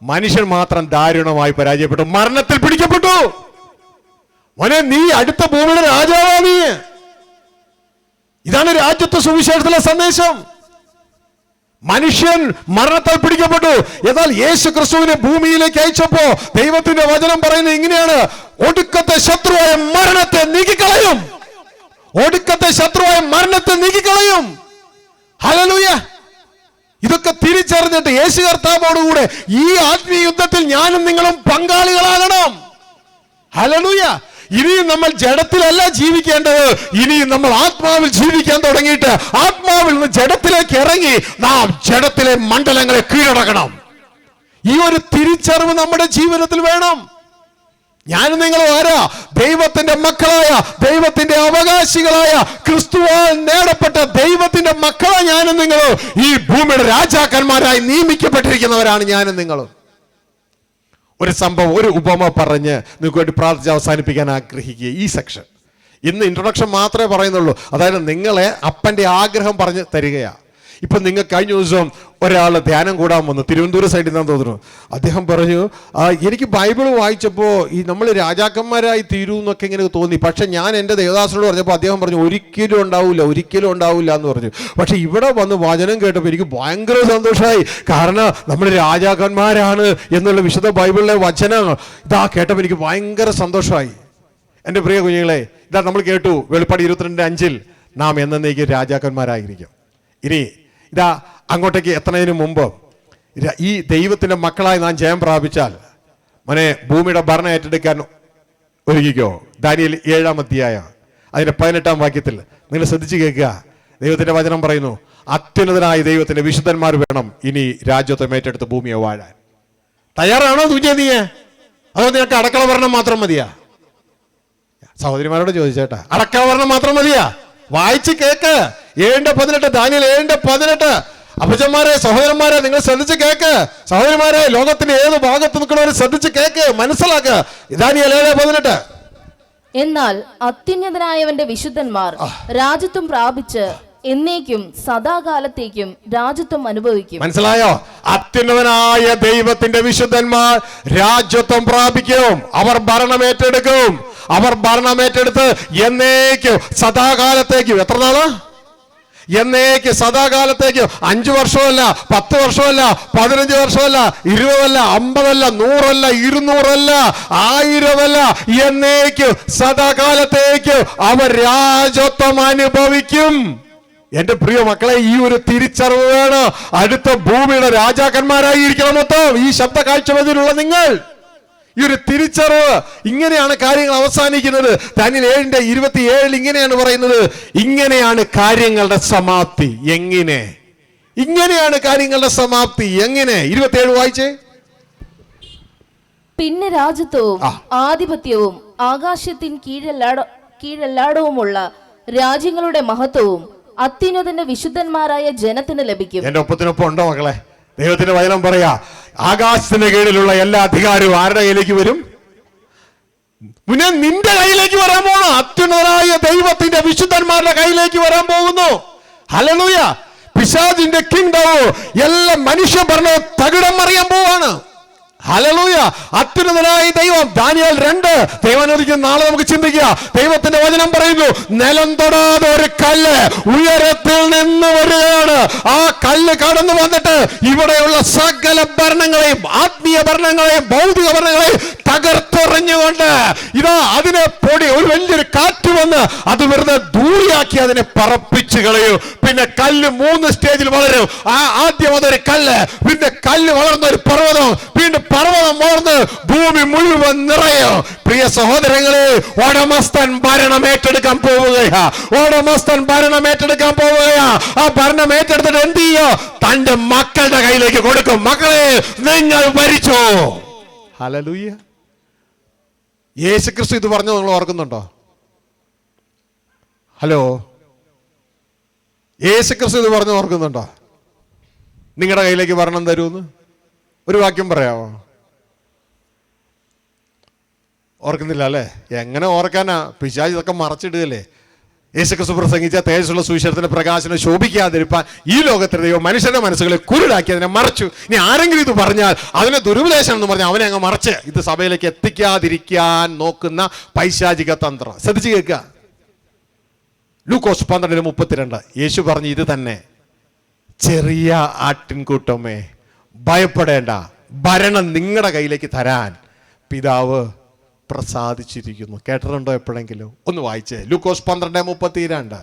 മനുഷ്യൻ മാത്രം ദാരുണമായി പരാജയപ്പെട്ടു, മരണത്തിൽ പിടിക്കപ്പെട്ടു. മോനെ, നീ അടുത്ത ഭൂമിയുടെ രാജാവാ നീ. ഇതാണ് രാജ്യത്വ സുവിശേഷത്തിലെ സന്ദേശം. മനുഷ്യൻ മരണത്താൽ പിടിക്കപ്പെട്ടു. എന്നാൽ യേശു ക്രിസ്തുവിനെ ഭൂമിയിലേക്ക് അയച്ചപ്പോ ദൈവത്തിന്റെ വചനം പറയുന്നത് ഇങ്ങനെയാണ്: ഒടുക്കത്തെ ശത്രുവായ മരണത്തെ നീക്കിക്കളയും. ഒടുക്കത്തെ ശത്രുവായ മരണത്തെ നീക്കിക്കളയും. ഹല്ലേലൂയ. ഇതൊക്കെ തിരിച്ചറിഞ്ഞിട്ട് യേശു കർത്താവോടുകൂടെ ഈ ആത്മീയ യുദ്ധത്തിൽ ഞാനും നിങ്ങളും പങ്കാളികളാകണം. ഹല്ലേലൂയ. ഇനിയും നമ്മൾ ജഡത്തിലല്ല ജീവിക്കേണ്ടത്, ഇനിയും നമ്മൾ ആത്മാവിൽ ജീവിക്കാൻ തുടങ്ങിയിട്ട് ആത്മാവിൽ നിന്ന് ജഡത്തിലേക്ക് ഇറങ്ങി നാം ജഡത്തിലെ മണ്ഡലങ്ങളെ കീഴടക്കണം. ഈ ഒരു തിരിച്ചറിവ് നമ്മുടെ ജീവിതത്തിൽ വേണം. ഞാനും നിങ്ങളും ആരാ? ദൈവത്തിന്റെ മക്കളായ, ദൈവത്തിന്റെ അവകാശികളായ, ക്രിസ്തുവാൽ നേടപ്പെട്ട ദൈവത്തിന്റെ മക്കളാ ഞാനും നിങ്ങളും. ഈ ഭൂമിയുടെ രാജാക്കന്മാരായി നിയമിക്കപ്പെട്ടിരിക്കുന്നവരാണ് ഞാനും നിങ്ങളും. ഒരു സംഭവം, ഒരു ഉപമ പറഞ്ഞ് നിങ്ങൾക്ക് വേണ്ടി പ്രാർത്ഥിച്ച് അവസാനിപ്പിക്കാൻ ആഗ്രഹിക്കുക ഈ സെക്ഷൻ. ഇന്ന് ഇൻട്രൊഡക്ഷൻ മാത്രമേ പറയുന്നുള്ളൂ. അതായത് നിങ്ങളെ അപ്പൻ്റെ ആഗ്രഹം പറഞ്ഞ് തരികയാണ്. ഇപ്പം നിങ്ങൾ കഴിഞ്ഞ ദിവസം ഒരാൾ ധ്യാനം കൂടാൻ വന്നു, തിരുവനന്തപുരം സൈഡിൽ നിന്നാണ് തോന്നുന്നു. അദ്ദേഹം പറഞ്ഞു, എനിക്ക് ബൈബിൾ വായിച്ചപ്പോൾ ഈ നമ്മൾ രാജാക്കന്മാരായി തീരൂ എന്നൊക്കെ ഇങ്ങനെ തോന്നി. പക്ഷെ ഞാൻ എൻ്റെ ദേവദാസനോട് പറഞ്ഞപ്പോൾ അദ്ദേഹം പറഞ്ഞു ഒരിക്കലും ഉണ്ടാവില്ല, ഒരിക്കലും ഉണ്ടാവില്ല എന്ന് പറഞ്ഞു. പക്ഷെ ഇവിടെ വന്ന് വചനം കേട്ടപ്പോൾ എനിക്ക് ഭയങ്കര സന്തോഷമായി. കാരണം നമ്മൾ രാജാക്കന്മാരാണ് എന്നുള്ള വിശുദ്ധ ബൈബിളിലെ വചനം ഇതാ കേട്ടപ്പോൾ എനിക്ക് ഭയങ്കര സന്തോഷമായി. എൻ്റെ പ്രിയ കുഞ്ഞുങ്ങളെ, ഇതാ നമ്മൾ കേട്ടു വെളിപ്പാട് 22:5 നാം എന്നേക്കും രാജാക്കന്മാരായിരിക്കും. ഇനി ഇതാ അങ്ങോട്ടേക്ക് എത്തുന്നതിന് മുമ്പ് ഈ ദൈവത്തിൻ്റെ മക്കളായി നാം ജയം പ്രാപിച്ചാൽ മോനെ ഭൂമിയുടെ ഭരണം ഏറ്റെടുക്കാൻ ഒരുങ്ങിക്കോ. ദാനിയേൽ 7-ാം അധ്യായം അതിൻ്റെ 18-ാം വാക്യത്തിൽ നിങ്ങൾ ശ്രദ്ധിച്ച് കേൾക്കുക. ദൈവത്തിൻ്റെ വചനം പറയുന്നു, അത്യുന്നതനായ ദൈവത്തിൻ്റെ വിശുദ്ധന്മാർ വേണം ഇനി രാജ്യത്വം ഏറ്റെടുത്ത് ഭൂമിയെ വാഴാൻ. തയ്യാറാണോ തുഞ്ച നീ? അതോ നിനക്ക് അടക്കള ഭരണം മാത്രം മതിയാ? സഹോദരിമാരോട് ചോദിച്ചേട്ടാ, അടക്കള ഭരണം മാത്രം മതിയാ? വായിച്ച് കേക്ക്. 7:18 ദാനിയേൽ 7:18. അപ്പച്ചന്മാരെ, സഹോദരന്മാരെ, നിങ്ങൾ ശ്രദ്ധിച്ച് കേക്ക്. സഹോദരന്മാരെ, ലോകത്തിന്റെ ഏത് ഭാഗത്ത് നിൽക്കുന്നവരെ ശ്രദ്ധിച്ച് കേക്ക്, മനസ്സിലാക്കുക. ദാനിയേൽ 7:18. എന്നാൽ അത്യുന്നതനായവന്റെ വിശുദ്ധന്മാർ രാജ്യത്വം പ്രാപിച്ച് എന്നേക്കും സദാകാലത്തേക്കും രാജ്യത്വം അനുഭവിക്കും. മനസ്സിലായോ? അത്യുന്നതനായ ദൈവത്തിന്റെ വിശുദ്ധന്മാർ രാജ്യത്വം പ്രാപിക്കും. അവർ ഭരണം ഏറ്റെടുക്കും. അവർ ഭരണം ഏറ്റെടുത്ത് എന്നേക്കും സദാകാലത്തേക്കും. എത്ര നാള്? എന്നേക്ക് സദാകാലത്തേക്ക്. 5 വർഷമല്ല, 10 വർഷമല്ല, 15 വർഷമല്ല, 20 അല്ല, 50 അല്ല, 100 അല്ല, 200 അല്ല, 1000 അല്ല, എന്നേക്ക് സദാകാലത്തേക്ക് അവർ രാജത്വം അനുഭവിക്കും. എന്റെ പ്രിയ മക്കളെ, ഈ ഒരു തിരിച്ചറിവ് വേണം. അടുത്ത ഭൂമിയുടെ രാജാക്കന്മാരായിരിക്കണം മൊത്തം ഈ ശബ്ദ കാഴ്ചവതിലുള്ള നിങ്ങൾ. ഈ ഒരു തിരിച്ചറിവ്, ഇങ്ങനെയാണ് കാര്യങ്ങൾ അവസാനിക്കുന്നത്. ദാനിയേൽ 7:27 ഇങ്ങനെയാണ് പറയുന്നത്, ഇങ്ങനെയാണ് കാര്യങ്ങളുടെ സമാപ്തി. എങ്ങനെ? ഇങ്ങനെയാണ് കാര്യങ്ങളുടെ സമാപ്തി. എങ്ങനെ? 27 വായിച്ചേ. പിന്നെ രാജ്യത്വവും ആധിപത്യവും ആകാശത്തിൻ കീഴെല്ലാടവുമുള്ള രാജ്യങ്ങളുടെ മഹത്വവും അത്യുന്നതന്റെ വിശുദ്ധന്മാരായ ജനത്തിന് ലഭിക്കും. എന്റെ ഒപ്പത്തിനൊപ്പം ഉണ്ടോ മക്കളെ? ദൈവത്തിന്റെ വചനം പറയാ, ആകാശത്തിന് കീഴിലുള്ള എല്ലാ അധികാരവും ആരുടെ കയ്യിലേക്ക് വരും? പിന്നെ നിന്റെ കയ്യിലേക്ക് വരാൻ പോകുന്നു. അത്യുന്നതനായ ദൈവത്തിന്റെ വിശുദ്ധന്മാരുടെ കയ്യിലേക്ക് വരാൻ പോകുന്നു. ഹല്ലേലൂയ. പിശാചിന്റെ കിങ്ഡവും എല്ലാ മനുഷ്യ ഭരണവും തകിടം മറിയാൻ പോവാണ്. ഹല്ലേലൂയ. അത്യുന്നതനായ ദൈവം. ദാനിയേൽ 2 ദൈവം നാളെ നമുക്ക് ചിന്തിക്കുക. ദൈവത്തിന്റെ വചനം പറയുന്നു, നിലം തൊടാതെ ഒരു കല്ല് ഉയരത്തിൽ നിന്ന് വരികയാണ്. ആ കല്ല് കടന്നു വന്നിട്ട് ഇവിടെയുള്ള സകല ഭരണങ്ങളെയും, ആത്മീയ ഭരണങ്ങളെയും, ഭൗതിക ഭരണങ്ങളെയും തകർത്തെറിഞ്ഞുകൊണ്ട് ഇതാ അതിനെ പൊടി, ഒരു വലിയൊരു കാറ്റ് വന്ന് അത് വെറുതെ ദൂരെയാക്കി അതിനെ പറപ്പിച്ചു കളയും. പിന്നെ കല്ല് 3 സ്റ്റേജിൽ വളരും. ആദ്യം അതൊരു കല്ല്, പിന്നെ കല്ല് വളർന്ന ഒരു പർവ്വതം, വീണ്ടും പർവ്വതം വളർന്ന് ഭൂമി മുഴുവൻ നിറയും. പ്രിയ സഹോദരങ്ങളെ, ഉടമസ്ഥൻ ഭരണം ഏറ്റെടുക്കാൻ പോവുകയാ. ഉടമസ്ഥൻ ഭരണം ഏറ്റെടുക്കാൻ പോവുകയാ. ആ ഭരണം ഏറ്റെടുത്തിട്ട് എന്ത് ചെയ്യോ? തന്റെ മക്കളുടെ കയ്യിലേക്ക് കൊടുക്കും. മക്കളെ, നിങ്ങൾ ഭരിച്ചോ. ഹല്ലേലൂയ. യേശുക്രിസ്തു ഇത് പറഞ്ഞു നിങ്ങൾ ഓർക്കുന്നുണ്ടോ? ഹലോ, യേശുക്രിസ്തു ഇത് പറഞ്ഞു ഓർക്കുന്നുണ്ടോ? നിങ്ങളുടെ കയ്യിലേക്ക് ഭരണം തരുമെന്ന്. ഒരു വാക്യം പറയാമോ? ഓർക്കുന്നില്ല അല്ലേ? എങ്ങനെ ഓർക്കാനാ? പിശാച് ഇതൊക്കെ മറച്ചിടുകയല്ലേ. യേശുക്രിസ്തു പ്രസംഗിച്ച തേജസ്സുള്ള സുവിശേഷത്തിന്റെ പ്രകാശനം ശോഭിക്കാതിരിപ്പാൻ ഈ ലോകത്തിലെ ദൈവം മനുഷ്യന്റെ മനസ്സുകളെ കുരുടാക്കി അതിനെ മറച്ചു. ഇനി ആരെങ്കിലും ഇത് പറഞ്ഞാൽ അതിനെ ദുരുപദേശം എന്ന് പറഞ്ഞാൽ അവനെ അങ്ങ് മറച്ച് ഇത് സഭയിലേക്ക് എത്തിക്കാതിരിക്കാൻ നോക്കുന്ന പൈശാചിക തന്ത്രം. ശ്രദ്ധിച്ച് കേൾക്കുക. ലൂക്കോസ് 12:32 യേശു പറഞ്ഞു ഇത് തന്നെ, ചെറിയ ആട്ടിൻകൂട്ടമേ ഭയപ്പെടേണ്ട, ഭരണം നിങ്ങളുടെ കയ്യിലേക്ക് തരാൻ പിതാവ് പ്രസാദിച്ചിരിക്കുന്നു. കേട്ടിട്ടുണ്ടോ എപ്പോഴെങ്കിലും? ഒന്ന് വായിച്ചേ. ലൂക്കോസ് 12:32.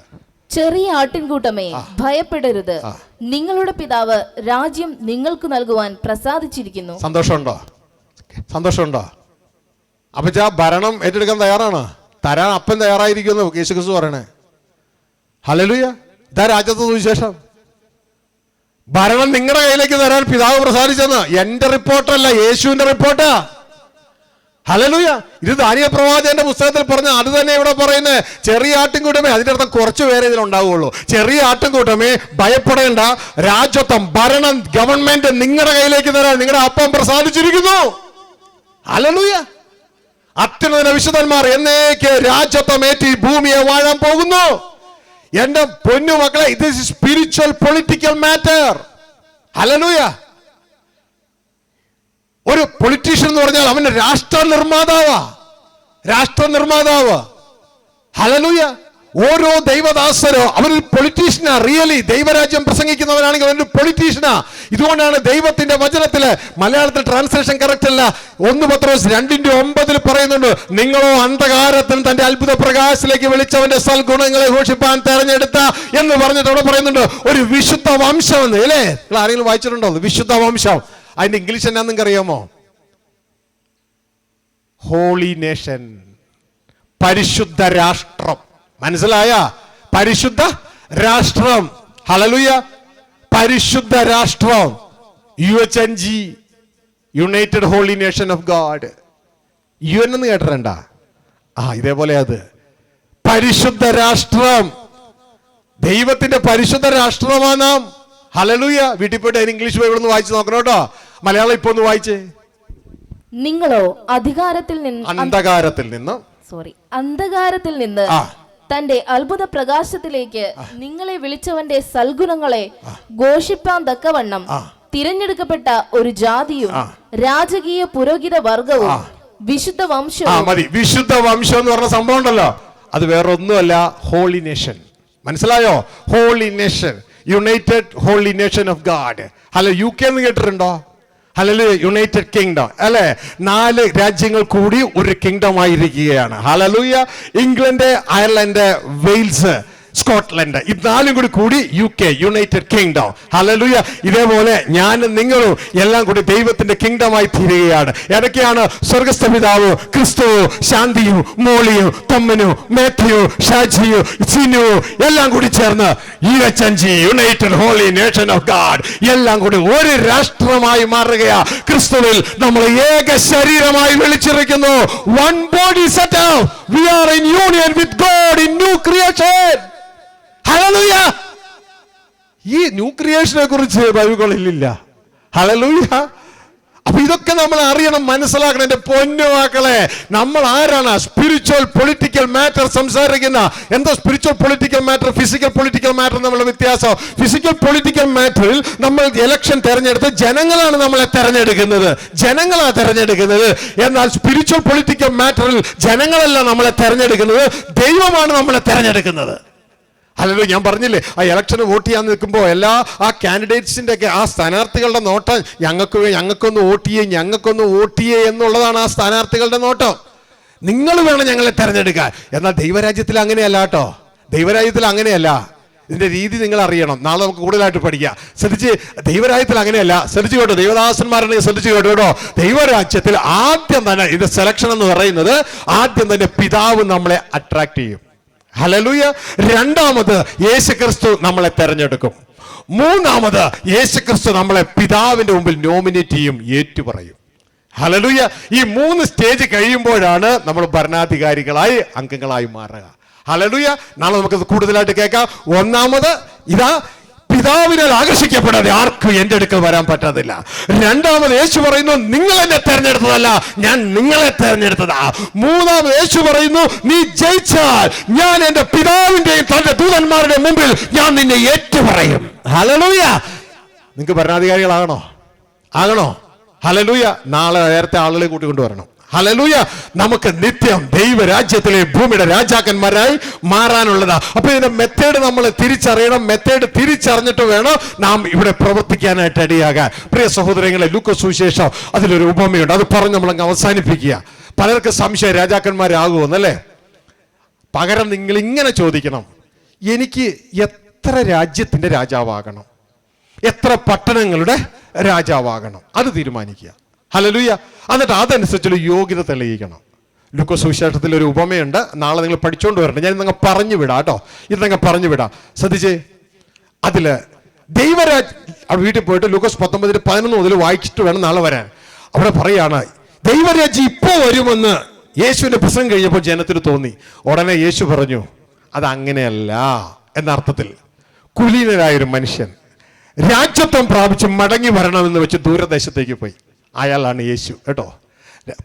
ചെറിയ ആട്ടിൻകൂട്ടമേ ഭയപ്പെടരുത്, നിങ്ങളുടെ പിതാവ് രാജ്യം നിങ്ങൾക്ക് നൽകുവാൻ പ്രസാദിച്ചിരിക്കുന്നു. സന്തോഷമുണ്ടോ? സന്തോഷമുണ്ടോ? അപ്പച്ചാ ഭരണം ഏറ്റെടുക്കാൻ തയ്യാറാണ്, തരാൻ അപ്പൻ തയ്യാറായിരിക്കുന്നു യേശുക്രിസ്തു പറയണേ. ഹല്ലേലൂയ. ഇതാ രാജ്യത്തെ സുവിശേഷം. ഭരണം നിങ്ങളുടെ കയ്യിലേക്ക് തരാൻ പിതാവ് പ്രസാദിച്ചെന്ന് എന്റെ റിപ്പോർട്ടല്ല, യേശുവിന്റെ റിപ്പോർട്ടാ. ഹല്ലേലൂയ. ഇത് ദാനിയേൽ പ്രവാചകന്റെ പുസ്തകത്തിൽ പറഞ്ഞ അത് തന്നെ ഇവിടെ പറയുന്നത്. ചെറിയ ആട്ടിൻകൂട്ടമേ, അതിന്റെ അർത്ഥം കുറച്ചു പേരെ ഇതിലുണ്ടാവുള്ളൂ. ചെറിയ ആട്ടിൻകൂട്ടമേ ഭയപ്പെടേണ്ട, രാജ്യത്വം, ഭരണം, ഗവൺമെന്റ് നിങ്ങളുടെ കയ്യിലേക്ക് തരാൻ നിങ്ങളുടെ അപ്പം പ്രസാദിച്ചിരിക്കുന്നു. ഹല്ലേലൂയ. അത്യുന്നത വിശുദ്ധന്മാർ എന്നേക്ക് രാജ്യത്വം ഏറ്റി ഭൂമിയെ വാഴാൻ പോകുന്നു. എന്റെ പൊന്നു മക്കളെ, ഇത് സ്പിരിച്വൽ പൊളിറ്റിക്കൽ മാറ്റർ. ഹല്ലേലൂയ. ഒരു പൊളിറ്റീഷ്യൻ എന്ന് പറഞ്ഞാൽ അവന് രാഷ്ട്ര നിർമ്മാതാവ്. ഹല്ലേലൂയ. ഓരോ ദൈവദാസരോ അവനൊരു പൊളിറ്റീഷ്യനാ. റിയലി ദൈവരാജ്യം പ്രസംഗിക്കുന്നവനാണെങ്കിൽ അവനൊരു പൊളിറ്റീഷ്യനാ. ഇതുകൊണ്ടാണ് ദൈവത്തിന്റെ വചനത്തില് മലയാളത്തിൽ ട്രാൻസ്ലേഷൻ കറക്റ്റ് അല്ല. 1 പത്രോസ് 2:9 പറയുന്നുണ്ട്, നിങ്ങളോ അന്ധകാരത്തിൽ തന്റെ അത്ഭുത പ്രകാശത്തിലേക്ക് വിളിച്ചവന്റെ സൽഗുണങ്ങളെ ഘോഷിപ്പാൻ തെരഞ്ഞെടുത്ത എന്ന് പറഞ്ഞിട്ട് അവിടെ പറയുന്നുണ്ട് ഒരു വിശുദ്ധ വംശം എന്ന്. അല്ലേ? നിങ്ങൾ ആരെങ്കിലും വായിച്ചിട്ടുണ്ടോ? വിശുദ്ധ വംശം. അതിന്റെ ഇംഗ്ലീഷ് എന്നാന്ന് നിങ്ങൾക്ക് അറിയാമോ? ഹോളി നേഷൻ, പരിശുദ്ധ രാഷ്ട്രം. മനസ്സിലായ? പരിശുദ്ധ രാഷ്ട്രം. ഹല്ലേലൂയ. പരിശുദ്ധ രാഷ്ട്രം. UHNG, united holy nation of God. UN എന്ന് കേട്ടിട്ടുണ്ട? ഇതേപോലെ അത് പരിശുദ്ധ രാഷ്ട്രം. ദൈവത്തിന്റെ പരിശുദ്ധ രാഷ്ട്രമാണ് നാം. ഹല്ലേലൂയ. വീട്ടിൽ പോയിട്ട് അതിന് ഇംഗ്ലീഷ് ബൈബിൾ ഒന്ന് വായിച്ച് നോക്കണം കേട്ടോ. മലയാളം ഇപ്പൊ ഒന്ന് വായിച്ചേ. നിങ്ങളോ അന്ധകാരത്തിൽ നിന്ന് തന്റെ അത്ഭുത പ്രകാശത്തിലേക്ക് നിങ്ങളെ വിളിച്ചവന്റെ സൽഗുണങ്ങളെ ഘോഷിപ്പാൻ തക്കവണ്ണം തിരഞ്ഞെടുക്കപ്പെട്ട ഒരു ജാതിയും രാജകീയ പുരോഹിത വർഗവും വിശുദ്ധ വംശവും. മതി. വിശുദ്ധ വംശം എന്ന് പറഞ്ഞ സംഭവം ഉണ്ടല്ലോ, അത് വേറെ ഒന്നുമല്ല, ഹോളി നേഷൻ. മനസ്സിലായോ? Holy nation, united holy nation of God. Hello, UK എന്ന് കേട്ടിട്ടുണ്ടോ? ഹല്ലേലൂയ. യുണൈറ്റഡ് കിങ്ഡം അല്ലെ? 4 രാജ്യങ്ങൾ കൂടി ഒരു കിങ്ഡം ആയിരിക്കുകയാണ്. Hallelujah. England, Ireland, Wales, Scotland, ഇത് 4 കൂടി UK, യുണൈറ്റഡ് കിങ്ഡം. ഹല്ലേലൂയ. ഇതേപോലെ ഞാനും നിങ്ങളും എല്ലാം കൂടി ദൈവത്തിന്റെ കിങ്ഡമായി തീരുകയാണ്. ഏതൊക്കെയാണ്? സ്വർഗസ്ഥ പിതാവ്, ക്രിസ്തു, ശാന്തിയും, മോളിയും, തൊമ്മനും, മാത്യു, ഷാജിയും, സിനു എല്ലാം കൂടി ചേർന്ന് UHNG, united holy nation of God, എല്ലാം കൂടി ഒരു രാഷ്ട്രമായി മാറുകയാ. ക്രിസ്തുവിൽ നമ്മൾ ഏക ശരീരമായി വിളിച്ചിരിക്കുന്നു. One body setup. We are in union with God in new creation. Hallelujah. ഈ ന്യൂ ക്രിയേഷനെ കുറിച്ച് ബൈബിളിലില്ല. ഹല്ലേലൂയ. അപ്പൊ ഇതൊക്കെ നമ്മൾ അറിയണം, മനസ്സിലാക്കണം. എന്റെ പൊന്നു മക്കളെ, നമ്മൾ ആരാണ്? സ്പിരിച്വൽ പൊളിറ്റിക്കൽ മാറ്റർ സംസാരിക്കുന്ന. എന്താ spiritual political matter, physical political matter തമ്മിലുള്ള വ്യത്യാസം? ഫിസിക്കൽ പൊളിറ്റിക്കൽ മാറ്ററിൽ നമ്മൾ ഇലക്ഷൻ തെരഞ്ഞെടുത്ത് ജനങ്ങളാണ് നമ്മളെ തെരഞ്ഞെടുക്കുന്നത്. എന്നാൽ സ്പിരിച്വൽ പൊളിറ്റിക്കൽ മാറ്ററിൽ ജനങ്ങളല്ല നമ്മളെ തെരഞ്ഞെടുക്കുന്നത്, ദൈവമാണ് നമ്മളെ തെരഞ്ഞെടുക്കുന്നത്. അല്ലല്ലോ, ഞാൻ പറഞ്ഞില്ലേ, ആ ഇലക്ഷന് വോട്ട് ചെയ്യാൻ നിൽക്കുമ്പോൾ എല്ലാ കാൻഡിഡേറ്റ്സിന്റെ ഒക്കെ സ്ഥാനാർത്ഥികളുടെ നോട്ടം ഞങ്ങൾക്കൊന്ന് വോട്ട് ചെയ്യേ എന്നുള്ളതാണ് ആ സ്ഥാനാർത്ഥികളുടെ നോട്ടം. നിങ്ങൾ വേണം ഞങ്ങളെ തെരഞ്ഞെടുക്കാൻ. എന്നാൽ ദൈവരാജ്യത്തിൽ അങ്ങനെയല്ല കേട്ടോ. ദൈവരാജ്യത്തിൽ അങ്ങനെയല്ല. ഇതിന്റെ രീതി നിങ്ങൾ അറിയണം. നാളെ നമുക്ക് കൂടുതലായിട്ട് പഠിക്കാം. ശ്രദ്ധിച്ച്, ദൈവരാജ്യത്തിൽ അങ്ങനെയല്ല. ശ്രദ്ധിച്ചു കേട്ടോ, ദൈവദാസന്മാരെ ശ്രദ്ധിച്ചു കേട്ടോ. ദൈവരാജ്യത്തിൽ ആദ്യം തന്നെ ഇത് സെലക്ഷൻ എന്ന് പറയുന്നത്, ആദ്യം തന്നെ പിതാവ് നമ്മളെ അട്രാക്ട് ചെയ്യും. ഹല്ലേലൂയ. രണ്ടാമത് യേശുക്രിസ്തു നമ്മളെ തെരഞ്ഞെടുക്കും. മൂന്നാമത് യേശുക്രിസ്തു നമ്മളെ പിതാവിന്റെ മുമ്പിൽ നോമിനേറ്റ് ചെയ്യും, ഏറ്റുപറയും. ഹല്ലേലൂയ. ഈ 3 സ്റ്റേജ് കഴിയുമ്പോഴാണ് നമ്മൾ ഭരണാധികാരികളായി, അംഗങ്ങളായി മാറുക. ഹല്ലേലൂയ. നാളെ നമുക്ക് കൂടുതലായിട്ട് കേൾക്കാം. ഒന്നാമത് ഇതാ പിതാവിനാൽ ആകർഷിക്കപ്പെടാതെ ആർക്കും എൻ്റെ അടുക്കൽ വരാൻ പറ്റത്തില്ല. രണ്ടാമത് യേശു പറയുന്നു, നിങ്ങൾ എന്നെ തെരഞ്ഞെടുത്തതല്ല, ഞാൻ നിങ്ങളെ തെരഞ്ഞെടുത്തതാ. മൂന്നാമത് യേശു പറയുന്നു, നീ ജയിച്ചാൽ ഞാൻ എൻ്റെ പിതാവിന്റെയും തന്റെ ദൂതന്മാരുടെ മുമ്പിൽ ഞാൻ നിന്നെ ഏറ്റുപറയും. ഹല്ലേലൂയ. നിങ്ങൾക്ക് ഭരണാധികാരികളാകണോ? ആകണോ? ഹല്ലേലൂയ. നാളെ നേരത്തെ ആളുകളെ കൂട്ടിക്കൊണ്ടുവരണം. ഹല്ലേലൂയ. നമുക്ക് നിത്യം ദൈവരാജ്യത്തിലെ ഭൂമിയുടെ രാജാക്കന്മാരായി മാറാനുള്ളതാ. അപ്പൊ ഇതിന്റെ മെത്തേഡ് നമ്മൾ തിരിച്ചറിയണം. മെത്തേഡ് തിരിച്ചറിഞ്ഞിട്ട് വേണം നാം ഇവിടെ പ്രവർത്തിക്കാനായിട്ട് ഇടയാകാൻ. പ്രിയ സഹോദരങ്ങളെ, ലൂക്കോസ് സുവിശേഷം അതിലൊരു ഉപമയുണ്ട്, അത് പറഞ്ഞ് നമ്മളങ്ങ് അവസാനിപ്പിക്കുക. പലർക്കും സംശയം രാജാക്കന്മാരാകുമെന്നല്ലേ. പകരം നിങ്ങൾ ഇങ്ങനെ ചോദിക്കണം, എനിക്ക് എത്ര രാജ്യത്തിന്റെ രാജാവാകണം, എത്ര പട്ടണങ്ങളുടെ രാജാവാകണം, അത് തീരുമാനിക്കുക. ഹല്ലേലൂയ. എന്നിട്ട് അതനുസരിച്ചുള്ള യോഗ്യത തെളിയിക്കണം. ലൂക്കോസ് സുവിശേഷത്തിൽ ഒരു ഉപമയുണ്ട്, നാളെ നിങ്ങൾ പഠിച്ചുകൊണ്ട് വരണം. ഞാൻ ഇതങ്ങ് പറഞ്ഞു വിടാം കേട്ടോ, ഇതങ്ങ് പറഞ്ഞു വിടാം. ശ്രദ്ധിച്ചേ, അതില് ദൈവരാജ് വീട്ടിൽ പോയിട്ട് ലൂക്കോസ് 19:11 മുതൽ വായിച്ചിട്ട് വേണം നാളെ വരാൻ. അവിടെ പറയാണ്, ദൈവരാജ്യം ഇപ്പോ വരുമെന്ന് യേശുവിന്റെ പ്രസംഗം കഴിഞ്ഞപ്പോൾ ജനത്തിന് തോന്നി. ഉടനെ യേശു പറഞ്ഞു, അതങ്ങനെയല്ല എന്നർത്ഥത്തിൽ. കുലീനനായൊരു മനുഷ്യൻ രാജ്യത്വം പ്രാപിച്ച് മടങ്ങി വരണമെന്ന് വെച്ച് ദൂരദേശത്തേക്ക് പോയി. അയാളാണ് യേശു കേട്ടോ.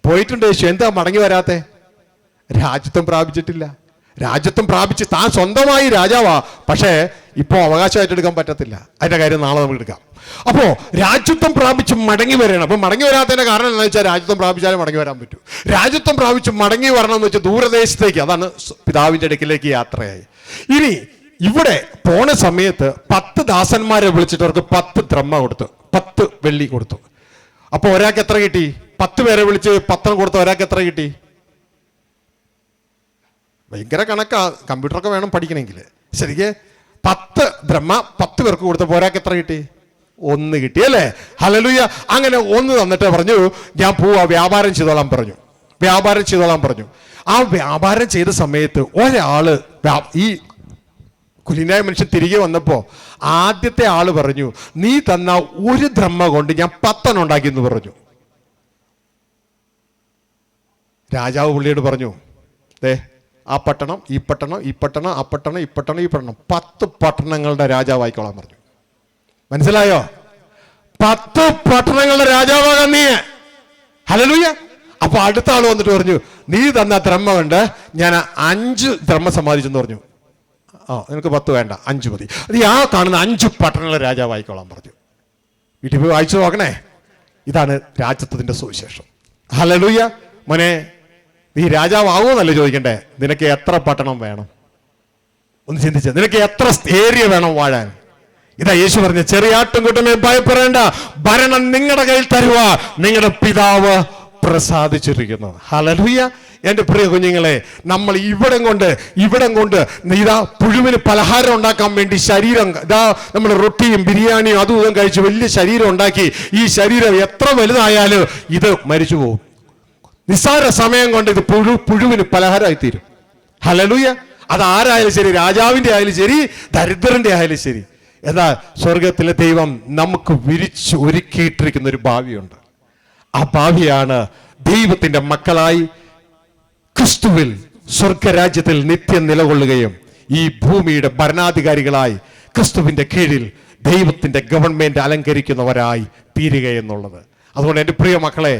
പോയിട്ടുണ്ട് യേശു. എന്താ മടങ്ങി വരാത്തെ? രാജ്യത്വം പ്രാപിച്ചിട്ടില്ല. രാജ്യത്വം പ്രാപിച്ച് താൻ സ്വന്തമായി രാജാവാ, പക്ഷേ ഇപ്പോൾ അവകാശമായിട്ട് എടുക്കാൻ പറ്റത്തില്ല. അതിന്റെ കാര്യം നാളെ നമുക്ക് എടുക്കാം. അപ്പോ രാജ്യത്വം പ്രാപിച്ച് മടങ്ങി വരണം. അപ്പൊ മടങ്ങി വരാത്തതിന്റെ കാരണം എന്താണെന്ന് വെച്ചാൽ രാജ്യത്വം പ്രാപിച്ചാലേ മടങ്ങി വരാൻ പറ്റൂ. രാജ്യത്വം പ്രാപിച്ച് മടങ്ങി വരണം എന്ന് വെച്ചാൽ ദൂരദേശത്തേക്ക്, അതാണ് പിതാവിന്റെ അടുക്കിലേക്ക് യാത്രയായി. ഇനി ഇവിടെ പോണ സമയത്ത് 10 ദാസന്മാരെ വിളിച്ചിട്ട് അവർക്ക് 10 ദ്രഹ്മ കൊടുത്തു, 10 വെള്ളി കൊടുത്തു. അപ്പൊ ഒരാൾക്ക് എത്ര കിട്ടി? 10 പേരെ വിളിച്ച് 10 കൊടുത്ത ഒരാൾക്ക് എത്ര കിട്ടി? ഭയങ്കര കണക്കാ, കമ്പ്യൂട്ടറൊക്കെ വേണം പഠിക്കണമെങ്കിൽ. ശരിക്ക് 10 ദ്രഹ്മ 10 പേർക്ക് കൊടുത്തപ്പോൾ ഒരാൾക്ക് എത്ര കിട്ടി? 1 കിട്ടി അല്ലേ? ഹല്ലേലൂയ. അങ്ങനെ 1 തന്നിട്ട് പറഞ്ഞു, ഞാൻ പോവാ, വ്യാപാരം ചെയ്തോളാൻ പറഞ്ഞു. വ്യാപാരം ചെയ്തോളാൻ പറഞ്ഞു. ആ വ്യാപാരം ചെയ്ത സമയത്ത് ഒരാള്, ഈ കുലീനായ മനുഷ്യൻ തിരികെ വന്നപ്പോ ആദ്യത്തെ ആള് പറഞ്ഞു, നീ തന്ന 1 ദ്രഹ്മ കൊണ്ട് ഞാൻ 10 ഉണ്ടാക്കി എന്ന് പറഞ്ഞു. രാജാവ് പുള്ളിയോട് പറഞ്ഞു, ആ പട്ടണം, ഈ പട്ടണം, ഈ പട്ടണം, ആ പട്ടണം, ഈ പട്ടണം, ഈ പട്ടണം, 10 പട്ടണങ്ങളുടെ രാജാവായിക്കോളാൻ പറഞ്ഞു. മനസ്സിലായോ? 10 പട്ടണങ്ങളുടെ രാജാവാകാൻ നീ. ഹല്ലേലൂയ. അപ്പൊ അടുത്ത ആള് വന്നിട്ട് പറഞ്ഞു, നീ തന്ന ദ്രഹ്മ കൊണ്ട് ഞാൻ 5 ദ്രഹ്മ സമ്പാദിച്ചെന്ന് പറഞ്ഞു. നിനക്ക് 10 വേണ്ട, 5 മതി. അത് ആ കാണുന്ന 5 പട്ടണങ്ങളുടെ രാജാവായിക്കോളാൻ പറഞ്ഞു. വീട്ടിൽ പോയി വായിച്ചു നോക്കണേ. ഇതാണ് രാജ്യത്വത്തിന്റെ സുവിശേഷം. ഹല്ലേലൂയ. മോനെ, നീ രാജാവാകുമെന്നല്ലേ ചോദിക്കണ്ടേ, നിനക്ക് എത്ര പട്ടണം വേണം? ഒന്ന് ചിന്തിച്ച, നിനക്ക് എത്ര ഏരിയ വേണം വാഴാൻ? ഇതാ യേശു പറഞ്ഞ, ചെറിയ ആട്ടുംകൂട്ടമേ ഭയപ്പെടേണ്ട, ഭരണം നിങ്ങളുടെ കയ്യിൽ തരുക, നിങ്ങളുടെ പിതാവ് പ്രസാദിച്ചിരിക്കുന്നു. ഹല്ലേലൂയ. എൻ്റെ പ്രിയ കുഞ്ഞുങ്ങളെ, നമ്മൾ ഇവിടം കൊണ്ട് ഇതാ പുഴുവിന് പലഹാരം ഉണ്ടാക്കാൻ വേണ്ടി ശരീരം, ഇതാ നമ്മൾ റൊട്ടിയും ബിരിയാണിയും അതും ഇതും കഴിച്ച് വലിയ ശരീരം ഉണ്ടാക്കി. ഈ ശരീരം എത്ര വലുതായാലും ഇത് മരിച്ചു പോകും. നിസ്സാര സമയം കൊണ്ട് ഇത് പുഴുവിന് പലഹാരമായി തീരും. ഹല്ലേലൂയ. അത് ആരായാലും ശരി, രാജാവിന്റെ ആയാലും ശരി, ദരിദ്രന്റെ ആയാലും ശരി. എന്നാൽ സ്വർഗത്തിലെ ദൈവം നമുക്ക് വിരിച്ച് ഒരുക്കിയിട്ടിരിക്കുന്ന ഒരു ഭാവിയുണ്ട്. ആ ഭാവിയാണ് ദൈവത്തിന്റെ മക്കളായി ക്രിസ്തുവിൽ സ്വർഗരാജ്യത്തിൽ നിത്യം നിലകൊള്ളുകയും ഈ ഭൂമിയുടെ ഭരണാധികാരികളായി ക്രിസ്തുവിന്റെ കീഴിൽ ദൈവത്തിന്റെ ഗവൺമെന്റ് അലങ്കരിക്കുന്നവരായി തീരുക എന്നുള്ളത്. അതുകൊണ്ട് എൻ്റെ പ്രിയ മക്കളെ,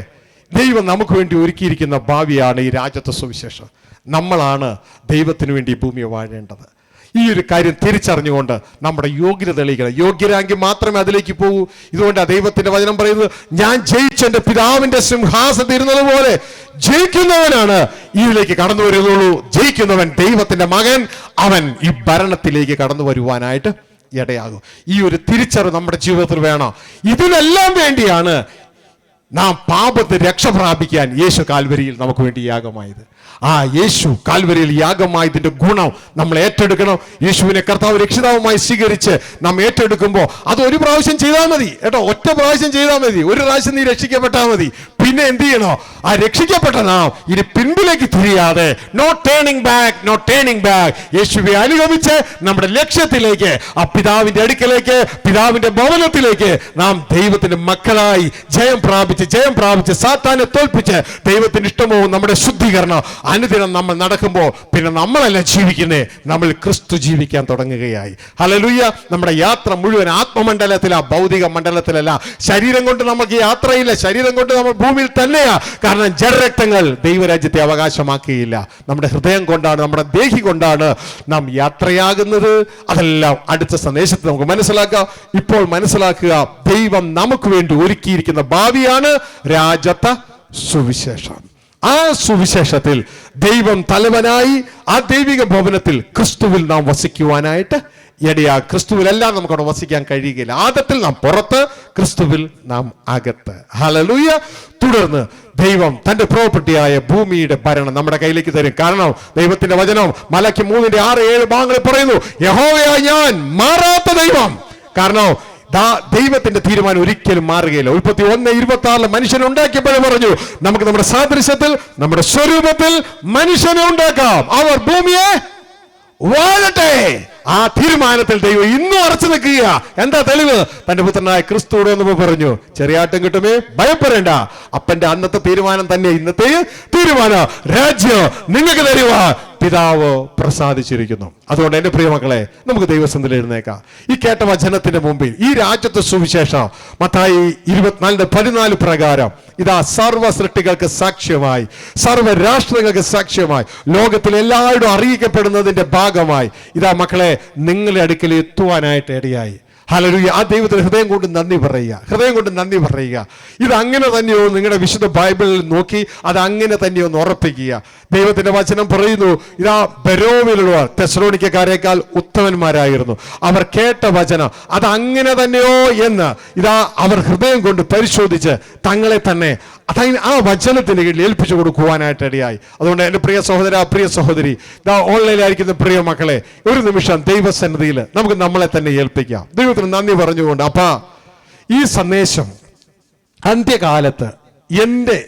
ദൈവം നമുക്ക് വേണ്ടി ഒരുക്കിയിരിക്കുന്ന ഭാവിയാണ് ഈ രാജ്യത്വ സുവിശേഷം. നമ്മളാണ് ദൈവത്തിന് വേണ്ടി ഈ ഭൂമിയെ വാഴേണ്ടത്. ഈ ഒരു കാര്യം തിരിച്ചറിഞ്ഞുകൊണ്ട് നമ്മുടെ യോഗ്യത തെളിയിക്കണം. യോഗ്യരാങ്കിൽ മാത്രമേ അതിലേക്ക് പോകൂ. ഇതുകൊണ്ട് ദൈവത്തിന്റെ വചനം പറയുന്നത്, ഞാൻ ജയിച്ചെന്റെ പിതാവിന്റെ സിംഹാസനത്തിൽ ഇരുന്നത് പോലെ ജയിക്കുന്നവനാണ് ഇതിലേക്ക് കടന്നു വരുന്നുള്ളൂ. ജയിക്കുന്നവൻ ദൈവത്തിന്റെ മകൻ, അവൻ ഈ ഭരണത്തിലേക്ക് കടന്നു വരുവാനായിട്ട് ഇടയാകും. ഈ ഒരു തിരിച്ചറിവ് നമ്മുടെ ജീവിതത്തിൽ വേണം. ഇതിനെല്ലാം വേണ്ടിയാണ് നാം പാപത്തിൽ രക്ഷ പ്രാപിക്കാൻ യേശു കാൽവരിയിൽ നമുക്ക് വേണ്ടി യാഗമായത്. ആ യേശു കാൽവരിയിൽ യാഗമായതിന്റെ ഗുണം നമ്മൾ ഏറ്റെടുക്കണം. യേശുവിനെ കർത്താവ് രക്ഷിതാവുമായി സ്വീകരിച്ച് നാം ഏറ്റെടുക്കുമ്പോൾ അത് ഒരു പ്രാവശ്യം ചെയ്താൽ മതി കേട്ടോ. ഒറ്റ പ്രാവശ്യം ചെയ്താൽ മതി. ഒരു പ്രാവശ്യം നീ രക്ഷിക്കപ്പെട്ടാൽ മതി. പിന്നെ എന്ത് ചെയ്യണോ? ആ രക്ഷിക്കപ്പെട്ട നാം ഇനി പിൻപിലേക്ക് തിരിയാതെ, no turning back, no turning back, യേശുവെ അനുഗമിച്ച് നമ്മുടെ ലക്ഷ്യത്തിലേക്ക്, ആ പിതാവിന്റെ അടുക്കലേക്ക്, പിതാവിന്റെ ഭവനത്തിലേക്ക് നാം ദൈവത്തിന്റെ മക്കളായി ജയം പ്രാപിച്ച് പ്രാപിച്ച് ജയം പ്രാപിച്ച് സാത്താനെ തോൽപ്പിച്ച് ദൈവത്തിന് ഇഷ്ടമോ നമ്മുടെ ശുദ്ധീകരണം അനുദിനം നമ്മൾ നടക്കുമ്പോൾ പിന്നെ നമ്മളല്ല ജീവിക്കുന്നേ, നമ്മൾ ക്രിസ്തു ജീവിക്കാൻ തുടങ്ങുകയായി. ഹല്ലേലൂയ. നമ്മുടെ യാത്ര മുഴുവൻ ആത്മമണ്ഡലത്തിലാ, ഭൗതിക മണ്ഡലത്തിലല്ല. ശരീരം കൊണ്ട് നമുക്ക് യാത്രയില്ല, ശരീരം കൊണ്ട് നമ്മൾ ഭൂമിയിൽ തന്നെയാ. കാരണം ജഡരക്തങ്ങൾ ദൈവരാജ്യത്തെ അവകാശമാക്കിയില്ല. നമ്മുടെ ഹൃദയം കൊണ്ടാണ്, നമ്മുടെ ദേഹി കൊണ്ടാണ് നാം യാത്രയാകുന്നത്. അതെല്ലാം അടുത്ത സന്ദേശത്തിൽ നമുക്ക് മനസ്സിലാക്കാം. ഇപ്പോൾ മനസ്സിലാക്കുക, ദൈവം നമുക്ക് വേണ്ടി ഒരുക്കിയിരിക്കുന്ന ഭാവിയാണ് രാജത്വ സുവിശേഷം. ആ സുവിശേഷത്തിൽ ദൈവം തലവനായി ആ ദൈവിക ഭവനത്തിൽ ക്രിസ്തുവിൽ നാം വസിക്കുവാനായിട്ട് ഇടയാ. ക്രിസ്തുവിലെല്ലാം നമുക്ക് അവിടെ വസിക്കാൻ കഴിയുകയില്ല. ആദത്തിൽ നാം പുറത്ത്, ക്രിസ്തുവിൽ നാം അകത്ത്. ഹല്ലേലൂയ. തുടർന്ന് ദൈവം തന്റെ പ്രോപ്പർട്ടിയായ ഭൂമിയുടെ ഭരണം നമ്മുടെ കയ്യിലേക്ക് തരും. കാരണം ദൈവത്തിന്റെ വചനം മലാക്കി 3:6-7 ഭാഗങ്ങളിൽ പറയുന്നു, യഹോവയായ ഞാൻ മാറാത്ത ദൈവം. കാരണം ദൈവത്തിന്റെ തീരുമാനം ഒരിക്കലും മാറുകയില്ല. ഉൽപ്പത്തി 1:26 മനുഷ്യനെ ഉണ്ടാക്കിയപ്പോഴേ പറഞ്ഞു, നമുക്ക് നമ്മുടെ സാദൃശ്യത്തിൽ നമ്മുടെ സ്വരൂപത്തിൽ മനുഷ്യനെ ഉണ്ടാക്കാം, അവർ ഭൂമിയെ വാഴട്ടെ. ആ തീരുമാനത്തിൽ ദൈവം ഇന്നും ഉറച്ചു നിൽക്കുക. എന്താ തെളിവ്? തന്റെ പുത്രനായ ക്രിസ്തുവോട് എന്ന് പറഞ്ഞു, ചെറിയാട്ടം കിട്ടുമേ, ഭയപ്പെടേണ്ട. അപ്പന്റെ അന്നത്തെ തീരുമാനം തന്നെ ഇന്നത്തെ തീരുമാനം. രാജ്യം നിങ്ങൾക്ക് തരുക പിതാവ് പ്രസാദിച്ചിരിക്കുന്നു. അതുകൊണ്ട് എന്റെ പ്രിയമക്കളെ, നമുക്ക് ദൈവസന്നിധിയിൽ എഴുന്നേക്കാം. ഈ കേട്ട വചനത്തിന്റെ മുമ്പിൽ ഈ രാജ്യത്തെ സുവിശേഷം മത്തായി 24:14 പ്രകാരം ഇതാ സർവ്വ സൃഷ്ടികൾക്ക് സാക്ഷ്യമായി, സർവ്വ രാഷ്ട്രങ്ങൾക്ക് സാക്ഷ്യമായി, ലോകത്തിൽ എല്ലാവരും അറിയിക്കപ്പെടുന്നതിന്റെ ഭാഗമായി ഇതാ മക്കളെ നിങ്ങളുടെ അടുക്കൽ എത്തുവാനായിട്ട് ഇടയായി. ഹല്ലേലൂയ. ആ ദൈവത്തിന് ഹൃദയം കൊണ്ട് നന്ദി പറയുക, ഹൃദയം കൊണ്ട് നന്ദി പറയുക. ഇത് അങ്ങനെ തന്നെയോ നിങ്ങളുടെ വിശുദ്ധ ബൈബിളിൽ നോക്കി അത് അങ്ങനെ തന്നെയോ ഒന്ന് ഉറപ്പിക്കുക. ദൈവത്തിന്റെ വചനം പറയുന്നു, ഇതാ ബെരോവിലുള്ളവർ തെസ്സലോനിക്കക്കാരേക്കാൾ ഉത്തമന്മാരായിരുന്നു. അവർ കേട്ട വചനം അത് അങ്ങനെ തന്നെയോ എന്ന് ഇതാ അവർ ഹൃദയം കൊണ്ട് പരിശോധിച്ച് തങ്ങളെ തന്നെ ആ വചനത്തിന്റെ കീഴിൽ ഏൽപ്പിച്ചു കൊടുക്കുവാനായിട്ട് ഇടയായി. അതുകൊണ്ട് എൻ്റെ പ്രിയ സഹോദര, പ്രിയ സഹോദരി, ഇതാ ഓൺലൈനിലായിരിക്കുന്ന പ്രിയ മക്കളെ, ഒരു നിമിഷം ദൈവസന്നിധിയിൽ നമുക്ക് നമ്മളെ തന്നെ ഏൽപ്പിക്കാം. ദൈവത്തിന് നന്ദി പറഞ്ഞുകൊണ്ട്, അപ്പാ ഈ സന്ദേശം അന്ത്യകാലത്ത് എൻ്റെ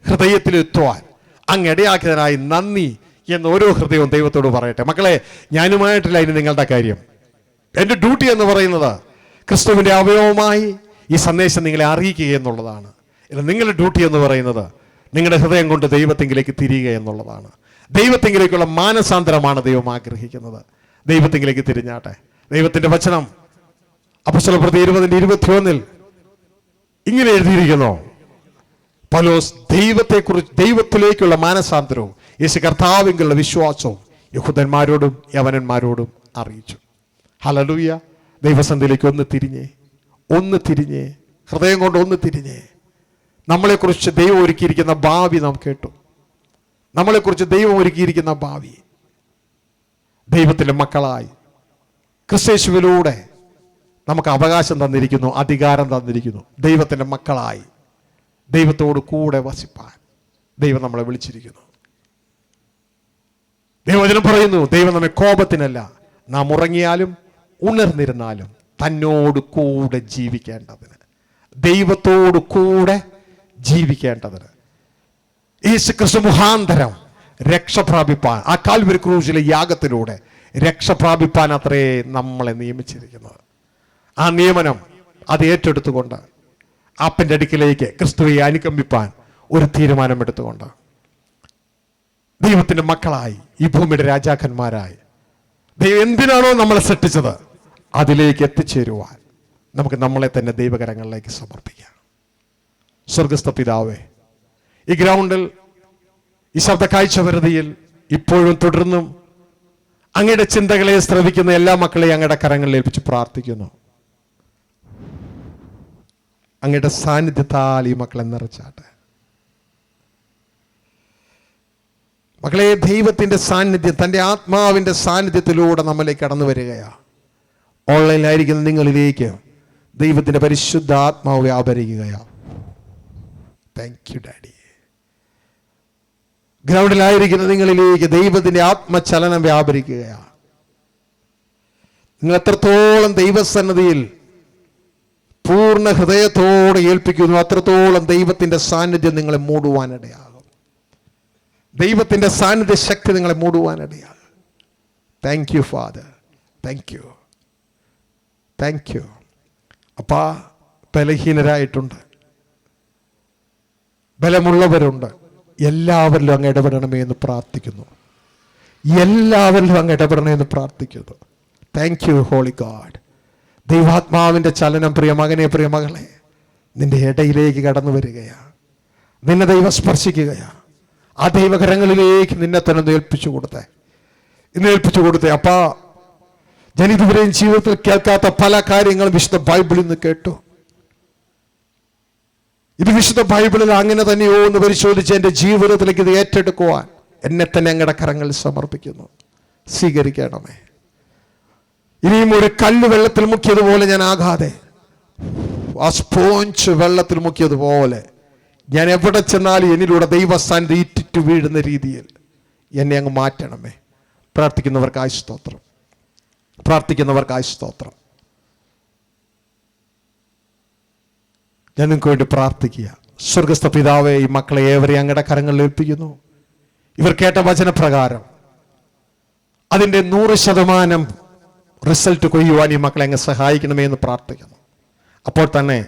ഹൃദയത്തിൽ എത്തുവാൻ അങ്ങ് ഇടയാക്കിയതിനായി നന്ദി എന്ന് ഓരോ ഹൃദയവും ദൈവത്തോട് പറയട്ടെ. മക്കളെ, ഞാനുമായിട്ടില്ല ഇനി നിങ്ങളുടെ കാര്യം. എൻ്റെ ഡ്യൂട്ടി എന്ന് പറയുന്നത് ക്രിസ്തുവിൻ്റെ അവയവമായി ഈ സന്ദേശം നിങ്ങളെ അറിയിക്കുക എന്നുള്ളതാണ്. നിങ്ങളുടെ ഡ്യൂട്ടി എന്ന് പറയുന്നത് നിങ്ങളുടെ ഹൃദയം കൊണ്ട് ദൈവത്തെങ്കിലേക്ക് തിരിയുക എന്നുള്ളതാണ്. ദൈവത്തെങ്കിലേക്കുള്ള മാനസാന്തരമാണ് ദൈവം ആഗ്രഹിക്കുന്നത്. ദൈവത്തെങ്കിലേക്ക് തിരിഞ്ഞാട്ടെ. ദൈവത്തിന്റെ വചനം അപ്പോസ്തലപ്രവൃത്തി 20:21 ഇങ്ങനെ എഴുതിയിരിക്കുന്നു, പൗലോസ് ദൈവത്തിലേക്കുള്ള മാനസാന്തരവും യേശു കർത്താവിലുള്ള വിശ്വാസവും യഹൂദന്മാരോടും യവനന്മാരോടും അറിയിച്ചു. ഹല്ലേലൂയ. ദൈവസന്നിധിയിലേക്ക് ഒന്ന് തിരിഞ്ഞേ, ഹൃദയം കൊണ്ട് ഒന്ന് തിരിഞ്ഞേ. നമ്മളെക്കുറിച്ച് ദൈവം ഒരുക്കിയിരിക്കുന്ന ഭാവി നാം കേട്ടു. നമ്മളെക്കുറിച്ച് ദൈവം ഒരുക്കിയിരിക്കുന്ന ഭാവി, ദൈവത്തിൻ്റെ മക്കളായി ക്രിസ്തുയേശുവിലൂടെ നമുക്ക് അവകാശം തന്നിരിക്കുന്നു, അധികാരം തന്നിരിക്കുന്നു. ദൈവത്തിൻ്റെ മക്കളായി ദൈവത്തോട് കൂടെ വസിപ്പാൻ ദൈവം നമ്മളെ വിളിച്ചിരിക്കുന്നു. ദൈവവചനം പറയുന്നു, ദൈവം നമ്മെ കോപത്തിനല്ല, നാം ഉറങ്ങിയാലും ഉണർന്നിരുന്നാലും തന്നോട് കൂടെ ജീവിക്കേണ്ടതിന്, ദൈവത്തോട് കൂടെ ജീവിക്കേണ്ടതിന് യേശുക്രിസ്തു മുഖാന്തരം രക്ഷ പ്രാപിപ്പാൻ, ആ കാൽവരി ക്രൂശിലെ യാഗത്തിലൂടെ രക്ഷ പ്രാപിപ്പാൻ അത്രേ നമ്മളെ നിയമിച്ചിരിക്കുന്നത്. ആ നിയമനം അത് ഏറ്റെടുത്തുകൊണ്ട് അപ്പൻ്റെ അടുക്കിലേക്ക് ക്രിസ്തുവെ അനുകമ്പിപ്പാൻ ഒരു തീരുമാനമെടുത്തുകൊണ്ട് ദൈവത്തിൻ്റെ മക്കളായി ഈ ഭൂമിയുടെ രാജാക്കന്മാരായി ദൈവം എന്തിനാണോ നമ്മളെ സൃഷ്ടിച്ചത് അതിലേക്ക് എത്തിച്ചേരുവാൻ നമുക്ക് നമ്മളെ തന്നെ ദൈവകരങ്ങളിലേക്ക് സമർപ്പിക്കാം. സ്വർഗസ്ഥ പിതാവേ, ഈ ഗ്രൗണ്ടിൽ ഈ ശബ്ദ കാഴ്ച വെറുതിയിൽ ഇപ്പോഴും തുടർന്നും അങ്ങയുടെ ചിന്തകളെ ശ്രവിക്കുന്ന എല്ലാ മക്കളെയും അങ്ങയുടെ കരങ്ങളിൽ ഏൽപ്പിച്ച് പ്രാർത്ഥിക്കുന്നു. അങ്ങയുടെ സാന്നിധ്യത്താൽ ഈ മക്കളെ നിറച്ചാട്ടെ. മക്കളെ, ദൈവത്തിൻ്റെ സാന്നിധ്യം, തൻ്റെ ആത്മാവിൻ്റെ സാന്നിധ്യത്തിലൂടെ നമ്മളിലേക്ക് കടന്നു വരികയാണ്. ഓൺലൈനിലായിരിക്കുന്ന നിങ്ങളിലേക്ക് ദൈവത്തിൻ്റെ പരിശുദ്ധ ആത്മാവ് വ്യാപരിക്കുകയാണ്. Thank you daddy. ഗ്രൗണ്ടിലായിരിക്കുന്ന നിങ്ങളിലേക്ക് ദൈവത്തിൻ്റെ ആത്മചലനം വ്യാപരിക്കുകയാണ്. നിങ്ങൾ എത്രത്തോളം ദൈവസന്നിധിയിൽ പൂർണ്ണ ഹൃദയത്തോടെ ഏൽപ്പിക്കുന്നു, അത്രത്തോളം ദൈവത്തിൻ്റെ സാന്നിധ്യം നിങ്ങളെ മൂടുവാനിടയാകും. ദൈവത്തിൻ്റെ സാന്നിധ്യ ശക്തി നിങ്ങളെ മൂടുവാനിടയാകും. Thank you father, thank you, thank you. അപ്പാ, ബലഹീനരായിട്ടുണ്ട്, ബലമുള്ളവരുണ്ട്. എല്ലാവരിലും അങ്ങ് ഇടപെടണമേ എന്ന് പ്രാർത്ഥിക്കുന്നു. എല്ലാവരിലും അങ്ങ് ഇടപെടണമേ എന്ന് പ്രാർത്ഥിക്കുന്നു. Thank you holy God. ദൈവാത്മാവിൻ്റെ ചലനം പ്രിയ മകനെ, പ്രിയ മകളെ, നിന്റെ ഇടയിലേക്ക് കടന്നു വരികയാണ്. നിന്നെ ദൈവം സ്പർശിക്കുകയാണ്. ആ ദൈവകരങ്ങളിലേക്ക് നിന്നെ തന്നെ ഏൽപ്പിച്ചു കൊടുത്തേ. അപ്പാ, ഞാൻ ഇതുവരെയും ജീവിതത്തിൽ കേൾക്കാത്ത പല കാര്യങ്ങളും വിശുദ്ധ ബൈബിളിൽ നിന്ന് കേട്ടു. ഇത് വിശുദ്ധ ബൈബിളിൽ അങ്ങനെ തന്നെയോ എന്ന് പരിശോധിച്ച് എൻ്റെ ജീവിതത്തിലേക്ക് ഇത് ഏറ്റെടുക്കുവാൻ എന്നെ തന്നെ അങ്ങയുടെ കരങ്ങളിൽ സമർപ്പിക്കുന്നു. സ്വീകരിക്കണമേ. ഇനിയും ഒരു കല്ല് വെള്ളത്തിൽ മുക്കിയതുപോലെ ഞാൻ ആകാതെ, ആ സ്പോഞ്ച് വെള്ളത്തിൽ മുക്കിയതുപോലെ ഞാൻ എവിടെ ചെന്നാലും എന്നിലൂടെ ദൈവസ്ഥാനത്ത് ഈറ്റിട്ട് വീഴുന്ന രീതിയിൽ എന്നെ അങ്ങ് മാറ്റണമേ. പ്രാർത്ഥിക്കുന്നവർക്കായി സ്തോത്രം. ഞാൻ നിങ്ങൾക്ക് വേണ്ടി പ്രാർത്ഥിക്കുക. സ്വർഗസ്ഥ പിതാവേ, ഈ മക്കളെ ഏവരെയും അങ്ങയുടെ കരങ്ങളിൽ ഏൽപ്പിക്കുന്നു. ഇവർ കേട്ട വചനപ്രകാരം അതിൻ്റെ 100% റിസൾട്ട് കൊയ്യുവാൻ ഈ മക്കളെ അങ്ങ് സഹായിക്കണമേ എന്ന് പ്രാർത്ഥിക്കുന്നു. അപ്പോൾ തന്നെ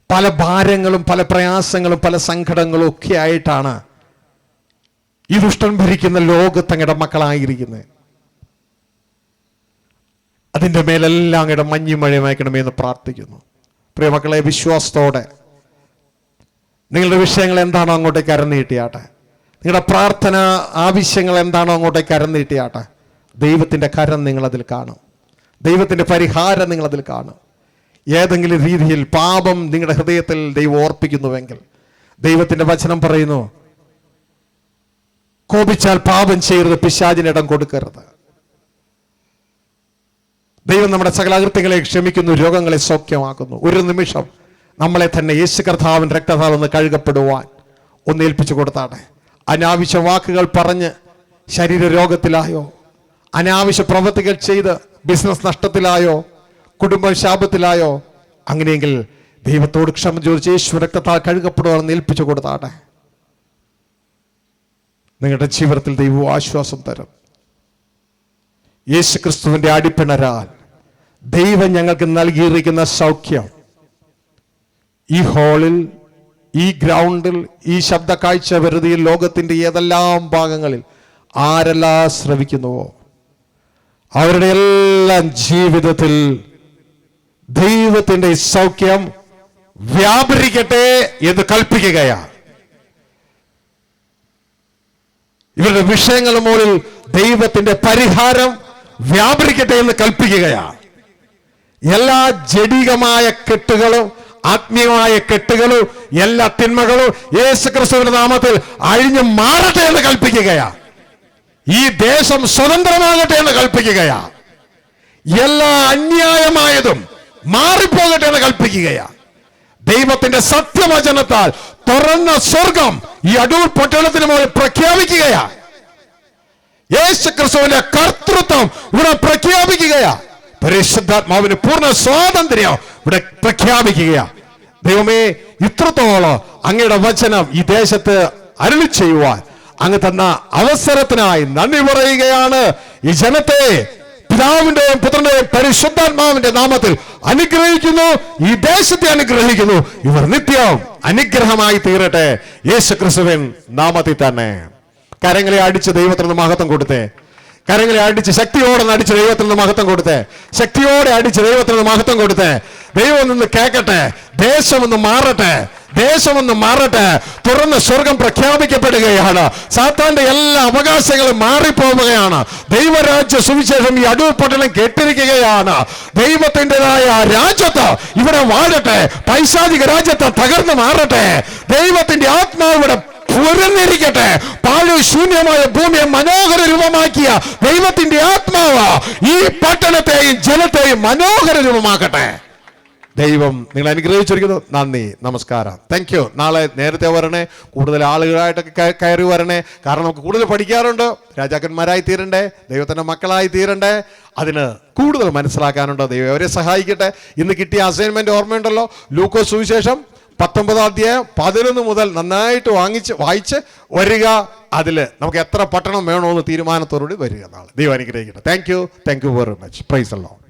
പല ഭാരങ്ങളും പല പ്രയാസങ്ങളും പല സങ്കടങ്ങളും ഒക്കെ ആയിട്ടാണ് ഈ ദുഷ്ടൻ ഭരിക്കുന്ന ലോകത്ത് അങ്ങയുടെ മക്കളായിരിക്കുന്നത്. അതിൻ്റെ മേലെല്ലാം അങ്ങയുടെ മഞ്ഞുമഴയും അയക്കണമേ എന്ന് പ്രാർത്ഥിക്കുന്നു. പ്രിയ മക്കളെ, വിശ്വാസത്തോടെ നിങ്ങളുടെ വിഷയങ്ങൾ എന്താണോ അങ്ങോട്ടേക്ക് കരനീട്ടിയാട്ടെ. നിങ്ങളുടെ പ്രാർത്ഥന ആവശ്യങ്ങൾ എന്താണോ അങ്ങോട്ടേക്ക് കരനീട്ടിയാട്ടെ. ദൈവത്തിൻ്റെ കരം നിങ്ങളതിൽ കാണും. ദൈവത്തിൻ്റെ പരിഹാരം നിങ്ങളതിൽ കാണും. ഏതെങ്കിലും രീതിയിൽ പാപം നിങ്ങളുടെ ഹൃദയത്തിൽ ദൈവം ഓർപ്പിക്കുന്നുവെങ്കിൽ, ദൈവത്തിൻ്റെ വചനം പറയുന്നു, കോപിച്ചാൽ പാപം ചെയ്യരുത്, പിശാചിന് ഇടം കൊടുക്കരുത്. ദൈവം നമ്മുടെ സകല അകൃത്യങ്ങളെ ക്ഷമിക്കുന്നു, രോഗങ്ങളെ സൗഖ്യമാക്കുന്നു. ഒരു നിമിഷം നമ്മളെ തന്നെ യേശു കർത്താവിൻ്റെ രക്തത്താൽ ഒന്ന് കഴുകപ്പെടുവാൻ ഒന്ന് ഏൽപ്പിച്ചു കൊടുത്താട്ടെ. അനാവശ്യ വാക്കുകൾ പറഞ്ഞ് ശരീരരോഗത്തിലായോ, അനാവശ്യ പ്രവൃത്തികൾ ചെയ്ത് ബിസിനസ് നഷ്ടത്തിലായോ, കുടുംബം ശാപത്തിലായോ, അങ്ങനെയെങ്കിൽ ദൈവത്തോട് ക്ഷമ ചോദിച്ച് യേശു രക്തത്താൽ കഴുകപ്പെടുവാൻ ഏൽപ്പിച്ചു കൊടുത്താട്ടെ. നിങ്ങളുടെ ജീവിതത്തിൽ ദൈവം ആശ്വാസം തരും. യേശു ക്രിസ്തുവിൻ്റെ അടിപ്പിണരാൽ ദൈവം ഞങ്ങൾക്ക് നൽകിയിരിക്കുന്ന സൗഖ്യം ഈ ഹാളിൽ, ഈ ഗ്രൗണ്ടിൽ, ഈ ശബ്ദ കാഴ്ച വെറുതെയിൽ ലോകത്തിൻ്റെ ഏതെല്ലാം ഭാഗങ്ങളിൽ ആരെല്ലാം ശ്രവിക്കുന്നുവോ അവരുടെ എല്ലാം ജീവിതത്തിൽ ദൈവത്തിൻ്റെ സൗഖ്യം വ്യാപരിക്കട്ടെ എന്ന് കൽപ്പിക്കുകയാണ്. ഇവരുടെ വിഷയങ്ങൾ മുകളിൽ ദൈവത്തിന്റെ പരിഹാരം വ്യാപരിക്കട്ടെ എന്ന് കൽപ്പിക്കുകയാണ്. എല്ലാ ജഡികമായ കെട്ടുകളും ആത്മീയമായ കെട്ടുകളും എല്ലാ തിന്മകളും യേശു ക്രിസ്തുവിന്റെ നാമത്തിൽ അഴിഞ്ഞു മാറട്ടെ എന്ന് കൽപ്പിക്കുകയാണ്. ഈ ദേശം സ്വതന്ത്രമാകട്ടെ എന്ന് കൽപ്പിക്കുകയാണ്. എല്ലാ അന്യായമായതും മാറിപ്പോകട്ടെ എന്ന് കൽപ്പിക്കുകയാണ്. ദൈവത്തിന്റെ സത്യവചനത്താൽ തുറന്ന സ്വർഗം ഈ അടൂർ പട്ടണത്തിന് മുകളിൽ പ്രഖ്യാപിക്കുകയാണ്. യേശു ക്രിസ്തുവിന്റെ കർത്തൃത്വം ഇവിടെ പ്രഖ്യാപിക്കുകയാണ്. പരിശുദ്ധാത്മാവിന് പൂർണ്ണ സ്വാതന്ത്ര്യം ഇവിടെ പ്രഖ്യാപിക്കുകയാണ്. ദൈവമേ, ഇത്രത്തോളം അങ്ങയുടെ വചനം ഈ ദേശത്ത് അരുളി ചെയ്യുവാൻ അങ്ങ് തന്ന അവസരത്തിനായി നന്ദി പറയുകയാണ്. ഈ ജനത്തെ പിതാവിന്റെയും പുത്രന്റെയും പരിശുദ്ധാത്മാവിന്റെ നാമത്തിൽ അനുഗ്രഹിക്കുന്നു. ഈ ദേശത്തെ അനുഗ്രഹിക്കുന്നു. ഇവർ നിത്യം അനുഗ്രഹമായി തീരട്ടെ യേശു ക്രിസ്തുവിൻ നാമത്തിൽ തന്നെ. കരങ്ങളെ അടിച്ച് ദൈവത്തിന് മഹത്വം കൊടുത്തേ. കരങ്ങളെ അടിച്ച് ശക്തിയോടെ അടിച്ച് ദൈവത്തിന് മഹത്വം കൊടുത്തേ. ശക്തിയോടെ അടിച്ച് ദൈവത്തിന് മഹത്വം കൊടുത്തേ. ദൈവം നിന്ന് കേൾക്കട്ടെ. ദേശമൊന്ന് മാറട്ടെ. ദേശമൊന്ന് മാറട്ടെ. തുറന്ന സ്വർഗം പ്രഖ്യാപിക്കപ്പെടുകയാണ്. സാത്താന്റെ എല്ലാ അവകാശങ്ങളും മാറിപ്പോവുകയാണ്. ദൈവരാജ്യ സുവിശേഷം ഈ അടൂർ പട്ടണം കേട്ടിരിക്കുകയാണ്. ദൈവത്തിൻ്റെതായ രാജ്യത്ത് ഇവിടെ വാഴട്ടെ. പൈശാചിക രാജ്യത്ത് തകർന്നു മാറട്ടെ. ദൈവത്തിന്റെ ആത്മാവ് ഇവിടെ പുരന്നിരിക്കട്ടെ. പാഴ് ശൂന്യമായ ഭൂമിയെ മനോഹര രൂപമാക്കിയ ദൈവത്തിന്റെ ആത്മാവ് ഈ പട്ടണത്തെയും ജനത്തെയും മനോഹര രൂപമാക്കട്ടെ. ദൈവം നിങ്ങൾ അനുഗ്രഹിച്ചിരിക്കുന്നു. നന്ദി, നമസ്കാരം, താങ്ക് യു. നാളെ നേരത്തെ വരണേ. കൂടുതൽ ആളുകളായിട്ടൊക്കെ കയറി വരണേ. കാരണം നമുക്ക് കൂടുതൽ പഠിക്കാറുണ്ട്. രാജാക്കന്മാരായി തീരണ്ടേ, ദൈവത്തിൻ്റെ മക്കളായി തീരണ്ടേ. അതിന് കൂടുതൽ മനസ്സിലാക്കാനുണ്ട്. ദൈവം അവരെ സഹായിക്കട്ടെ. ഇന്ന് കിട്ടിയ അസൈൻമെന്റ് ഓർമ്മയുണ്ടല്ലോ. ലൂക്കോസ് സുവിശേഷം 19 അധ്യായം 11 മുതൽ നന്നായിട്ട് വായിച്ച് വരിക. അതിൽ നമുക്ക് എത്ര പട്ടണം വേണമെന്ന് തീരുമാനത്തോടുകൂടി വരിക. നാളെ ദൈവം അനുഗ്രഹിക്കട്ടെ. Thank you very much. Praise the Lord.